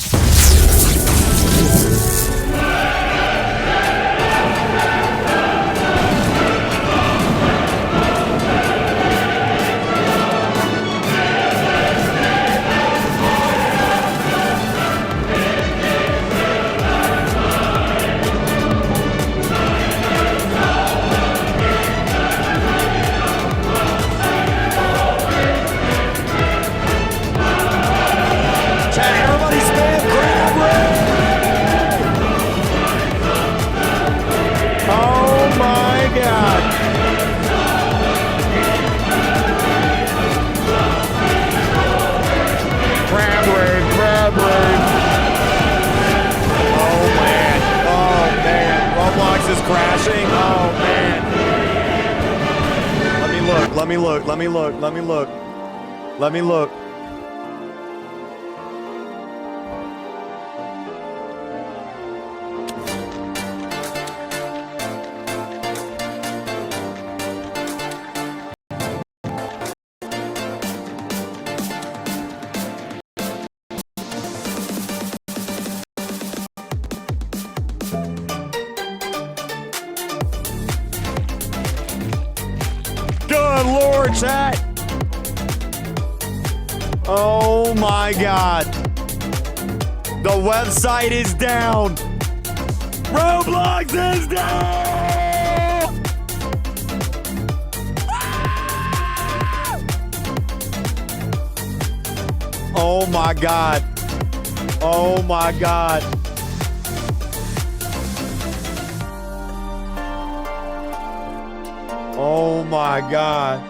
[SPEAKER 11] Crashing. Oh man. Let me look. Let me look. Let me look. Let me look. Let me look. Good Lord, chat. Oh my God. The website is down. Roblox is down. Oh my God. Oh my God. Oh my God.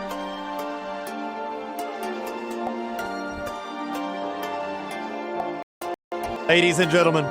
[SPEAKER 11] Ladies and gentlemen.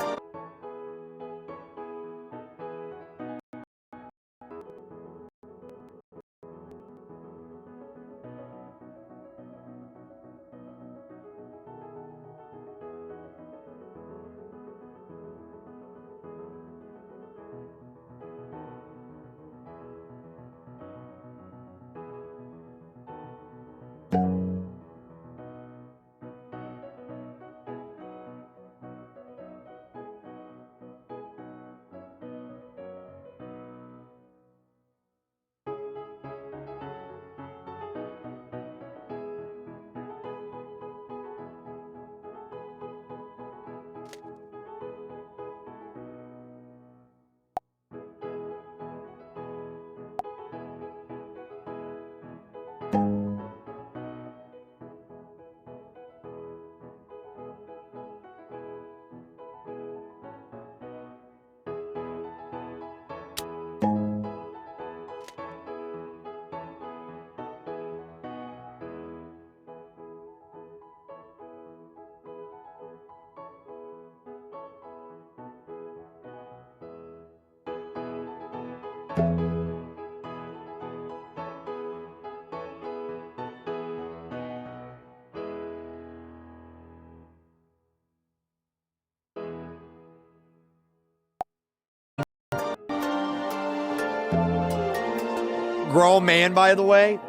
[SPEAKER 11] Grown man, by the way.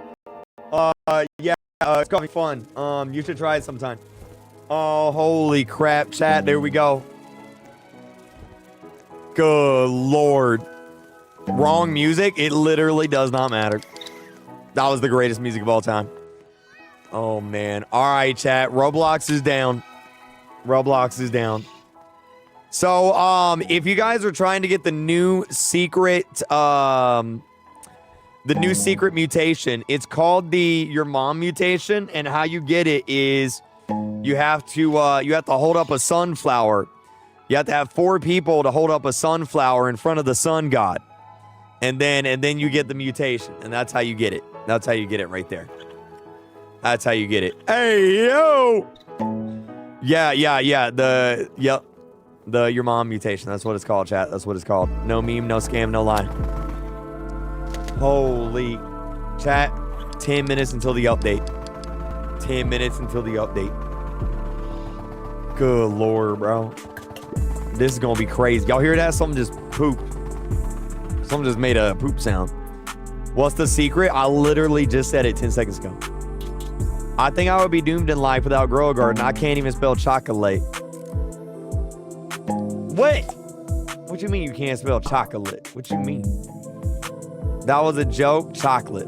[SPEAKER 11] Yeah, it's gonna be fun. You should try it sometime. Oh, holy crap, chat. There we go. Good Lord. Wrong music? It literally does not matter. That was the greatest music of all time. Oh, man. All right, chat. Roblox is down. Roblox is down. So, if you guys are trying to get the new secret, mutation, it's called the your mom mutation, and how you get it is you have to hold up a sunflower. You have to have 4 people to hold up a sunflower in front of the sun god. And then you get the mutation, and that's how you get it. That's how you get it right there. That's how you get it. Hey, yo! Yeah. The your mom mutation. That's what it's called, chat. That's what it's called. No meme, no scam, no lie. Holy chat. 10 minutes until the update. 10 minutes until the update. Good Lord, bro. This is gonna be crazy. Y'all hear that? Something just pooped. Someone just made a poop sound. What's the secret? I literally just said it 10 seconds ago. I think I would be doomed in life without Grow a Garden. I can't even spell chocolate. What? What you mean you can't spell chocolate? What you mean? That was a joke? Chocolate.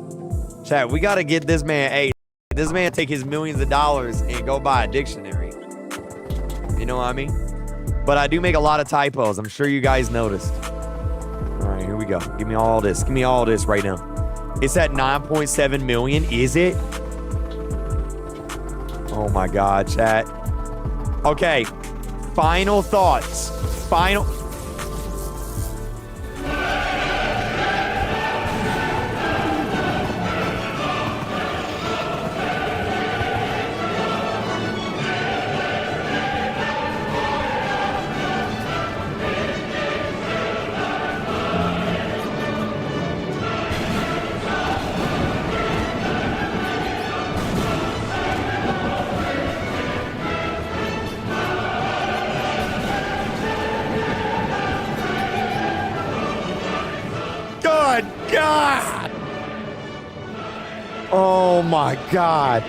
[SPEAKER 11] Chat, we gotta get this man, hey, this man take his millions of dollars and go buy a dictionary. You know what I mean? But I do make a lot of typos. I'm sure you guys noticed. All right, here we go. Give me all this. Give me all this right now. It's at 9.7 million. Is it? Oh my God, chat. Okay. Final thoughts. Final. God! Oh my God.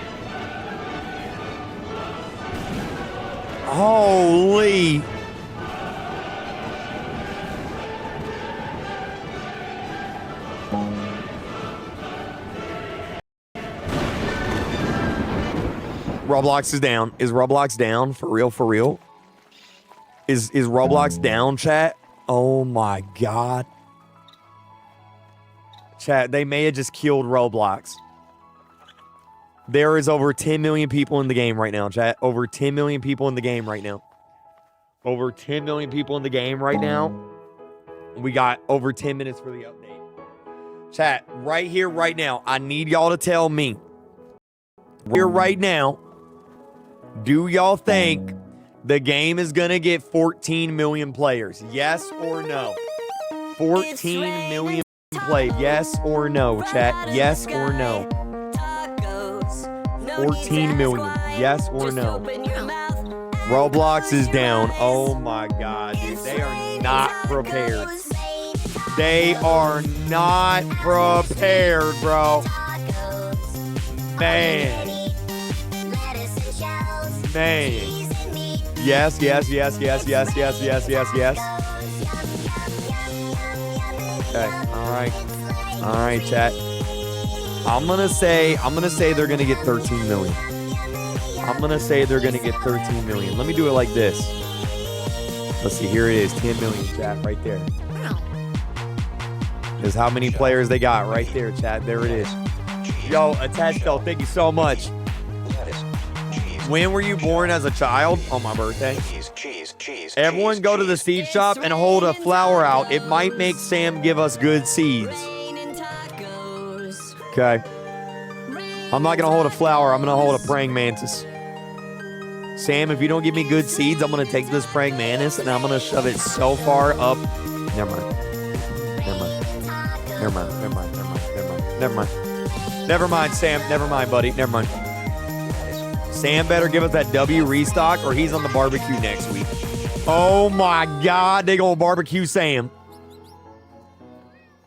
[SPEAKER 11] Holy. Roblox is down. Is Roblox down? For real, for real? Is Roblox down, chat? Oh my God. Chat, they may have just killed Roblox. There is over 10 million people in the game right now, chat. Over 10 million people in the game right now. Over 10 million people in the game right now. We got over 10 minutes for the update. Chat, right here, right now, I need y'all to tell me. Here, right now, do y'all think the game is going to get 14 million players? Yes or no? 14 million played. Yes or no, chat? Yes or no? 14 million. Yes or no? Roblox is down. Oh my God, dude. They are not prepared. They are not prepared, bro. Man. Man. Yes, yes, yes, yes, yes, yes, yes, yes, yes. Okay, all right. All right, chat. I'm gonna say they're gonna get 13 million. I'm gonna say they're gonna get 13 million. Let me do it like this. Let's see, here it is, 10 million, chat, right there. There's how many players they got right there, chat. There it is. Yo, attached though, thank you so much. When were you born as a child? On my birthday. Everyone go to the seed shop and hold a flower out. It might make Sam give us good seeds. Okay. I'm not going to hold a flower. I'm going to hold a praying mantis. Sam, if you don't give me good seeds, I'm going to take this praying mantis and I'm going to shove it so far up. Never mind. Never mind. Never mind. Never mind. Never mind. Never mind. Never mind. Never mind, Sam. Never mind, buddy. Never mind. Sam better give us that W restock or he's on the barbecue next week. Oh my God, they gonna barbecue Sam.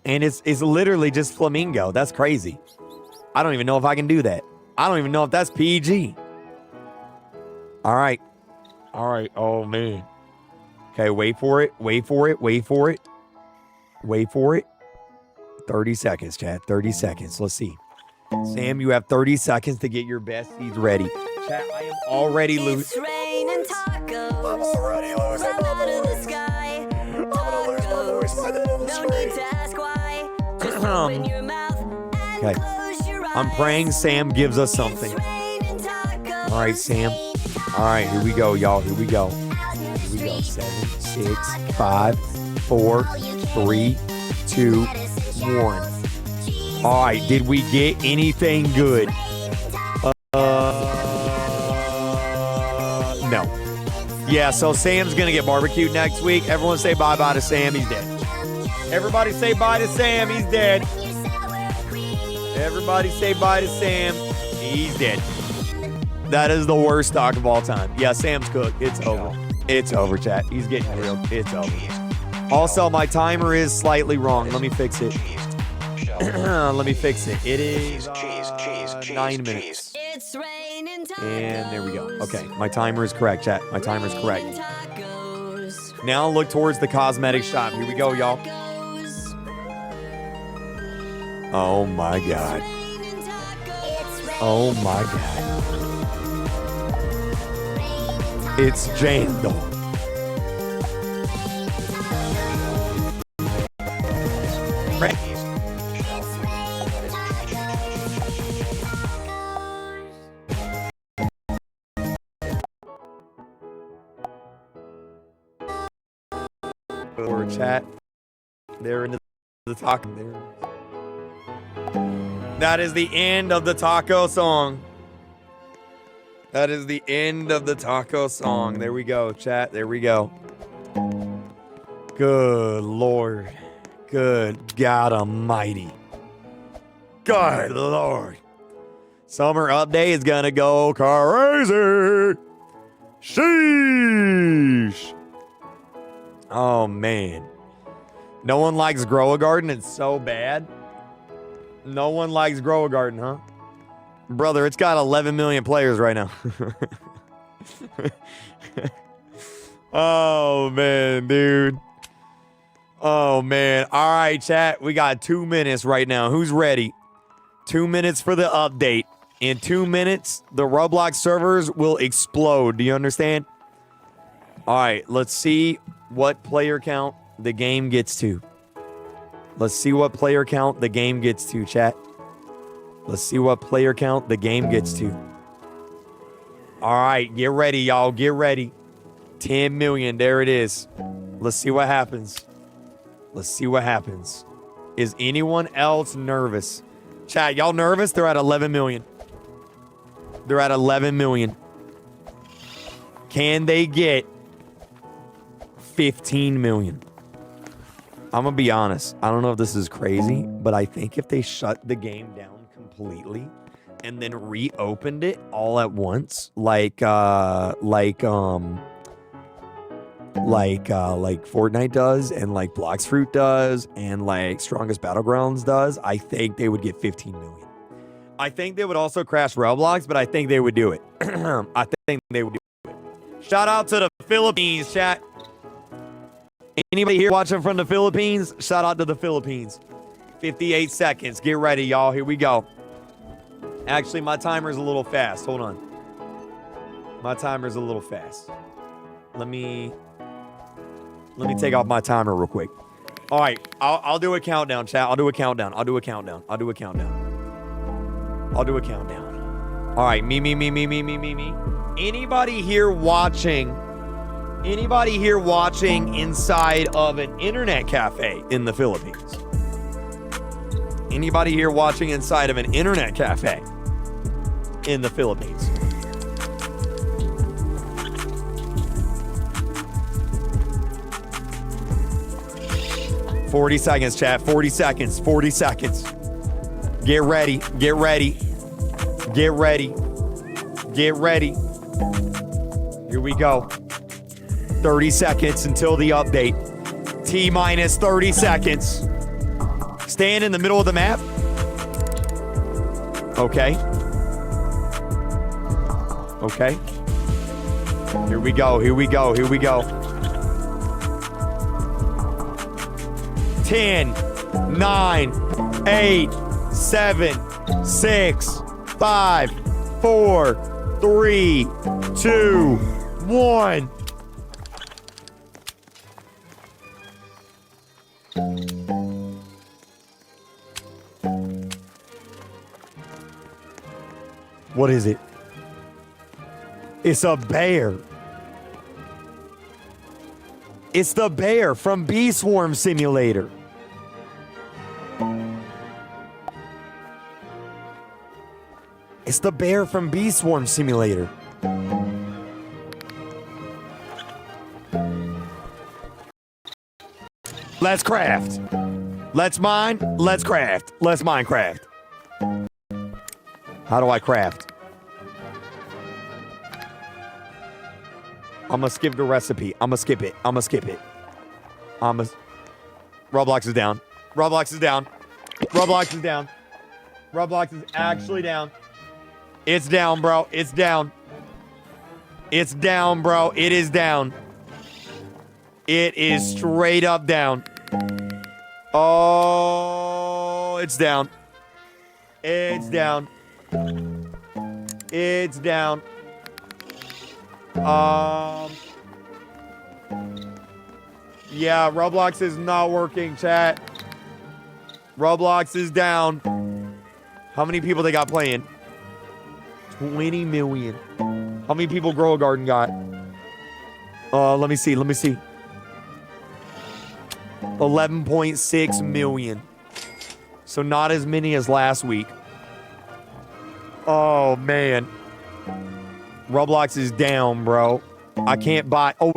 [SPEAKER 11] And it's literally just flamingo. That's crazy. I don't even know if I can do that. I don't even know if that's PG. All right. All right. Oh man. Okay, wait for it. Wait for it. Wait for it. Wait for it. 30 seconds, chat. 30 seconds. Let's see. Sam, you have 30 seconds to get your best seeds ready. Chat, I am already losing. I'm already losing my voice. I'm gonna lose my voice by the end of the screen. Okay. I'm praying Sam gives us something. All right, Sam. All right, here we go, y'all. Here we go. Here we go. 7, 6, 5, 4, 3, 2, 1. All right, did we get anything good? No. Yeah, so Sam's going to get barbecued next week. Everyone say bye-bye to Sam. He's dead. Everybody say bye to Sam. He's dead. Everybody say bye to Sam. He's dead. That is the worst stock of all time. Yeah, Sam's cooked. It's over. It's over, chat. He's getting grilled. It's over. Also, my timer is slightly wrong. Let me fix it. Let me fix it. It is 9 minutes. And there we go. Okay, my timer is correct, chat. My timer is correct. Now look towards the cosmetic shop. Here we go, y'all. Oh my God. Oh my God. It's Jandel. Right. Or chat. They're into the taco. That is the end of the taco song. That is the end of the taco song. There we go, chat. There we go. Good Lord. Good God Almighty. Good Lord. Summer update is gonna go crazy. Sheesh. Oh, man. No one likes Grow a Garden. It's so bad. No one likes Grow a Garden, huh? Brother, it's got 11 million players right now. Oh, man, dude. Oh, man. All right, chat. We got 2 minutes right now. Who's ready? 2 minutes for the update. In 2 minutes, the Roblox servers will explode. Do you understand? All right, let's see what player count the game gets to. Let's see what player count the game gets to, chat. Let's see what player count the game gets to. All right, get ready, y'all. Get ready. 10 million. There it is. Let's see what happens. Let's see what happens. Is anyone else nervous? Chat, y'all nervous? They're at 11 million. They're at 11 million. Can they get 15 million? I'm gonna be honest. I don't know if this is crazy, but I think if they shut the game down completely and then reopened it all at once, like Fortnite does and like Bloxfruit does and like Strongest Battlegrounds does, I think they would get 15 million. I think they would also crash Roblox, but I think they would do it. I think they would do it. Shout out to the Philippines, chat. Anybody here watching from the Philippines? Shout out to the Philippines. 58 seconds. Get ready, y'all. Here we go. Actually, my timer's a little fast. Hold on. My timer's a little fast. Let me take off my timer real quick. All right. I'll do a countdown, chat. I'll do a countdown. All right. Me. Anybody here watching inside of an internet cafe in the Philippines? Anybody here watching inside of an internet cafe in the Philippines? $40 seconds, chat. 40 seconds. 40 seconds. Get ready. Get ready. Get ready. Get ready. Here we go. 30 seconds until the update. T-minus 30 seconds. Stand in the middle of the map. Okay. Okay. Here we go. Here we go. Here we go. 10, 9, 8, 7, 6, 5, 4, 3, 2, 1. What is it? It's a bear. It's the bear from Bee Swarm Simulator. It's the bear from Bee Swarm Simulator. Let's craft. Let's mine. Let's craft. Let's Minecraft. How do I craft? I'm gonna skip the recipe. I'm gonna skip it. Roblox is down. Roblox is down. Roblox is down. Roblox is actually down. It's down, bro. It's down. It's down, bro. It is down. It is straight up down. Oh, it's down. It's down. It's down. Yeah, Roblox is not working, chat. Roblox is down. How many people they got playing? 20 million. How many people Grow a Garden got? Let me see. 11.6 million. So not as many as last week. Oh, man. Roblox is down, bro. I can't buy... Oh,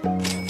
[SPEAKER 22] you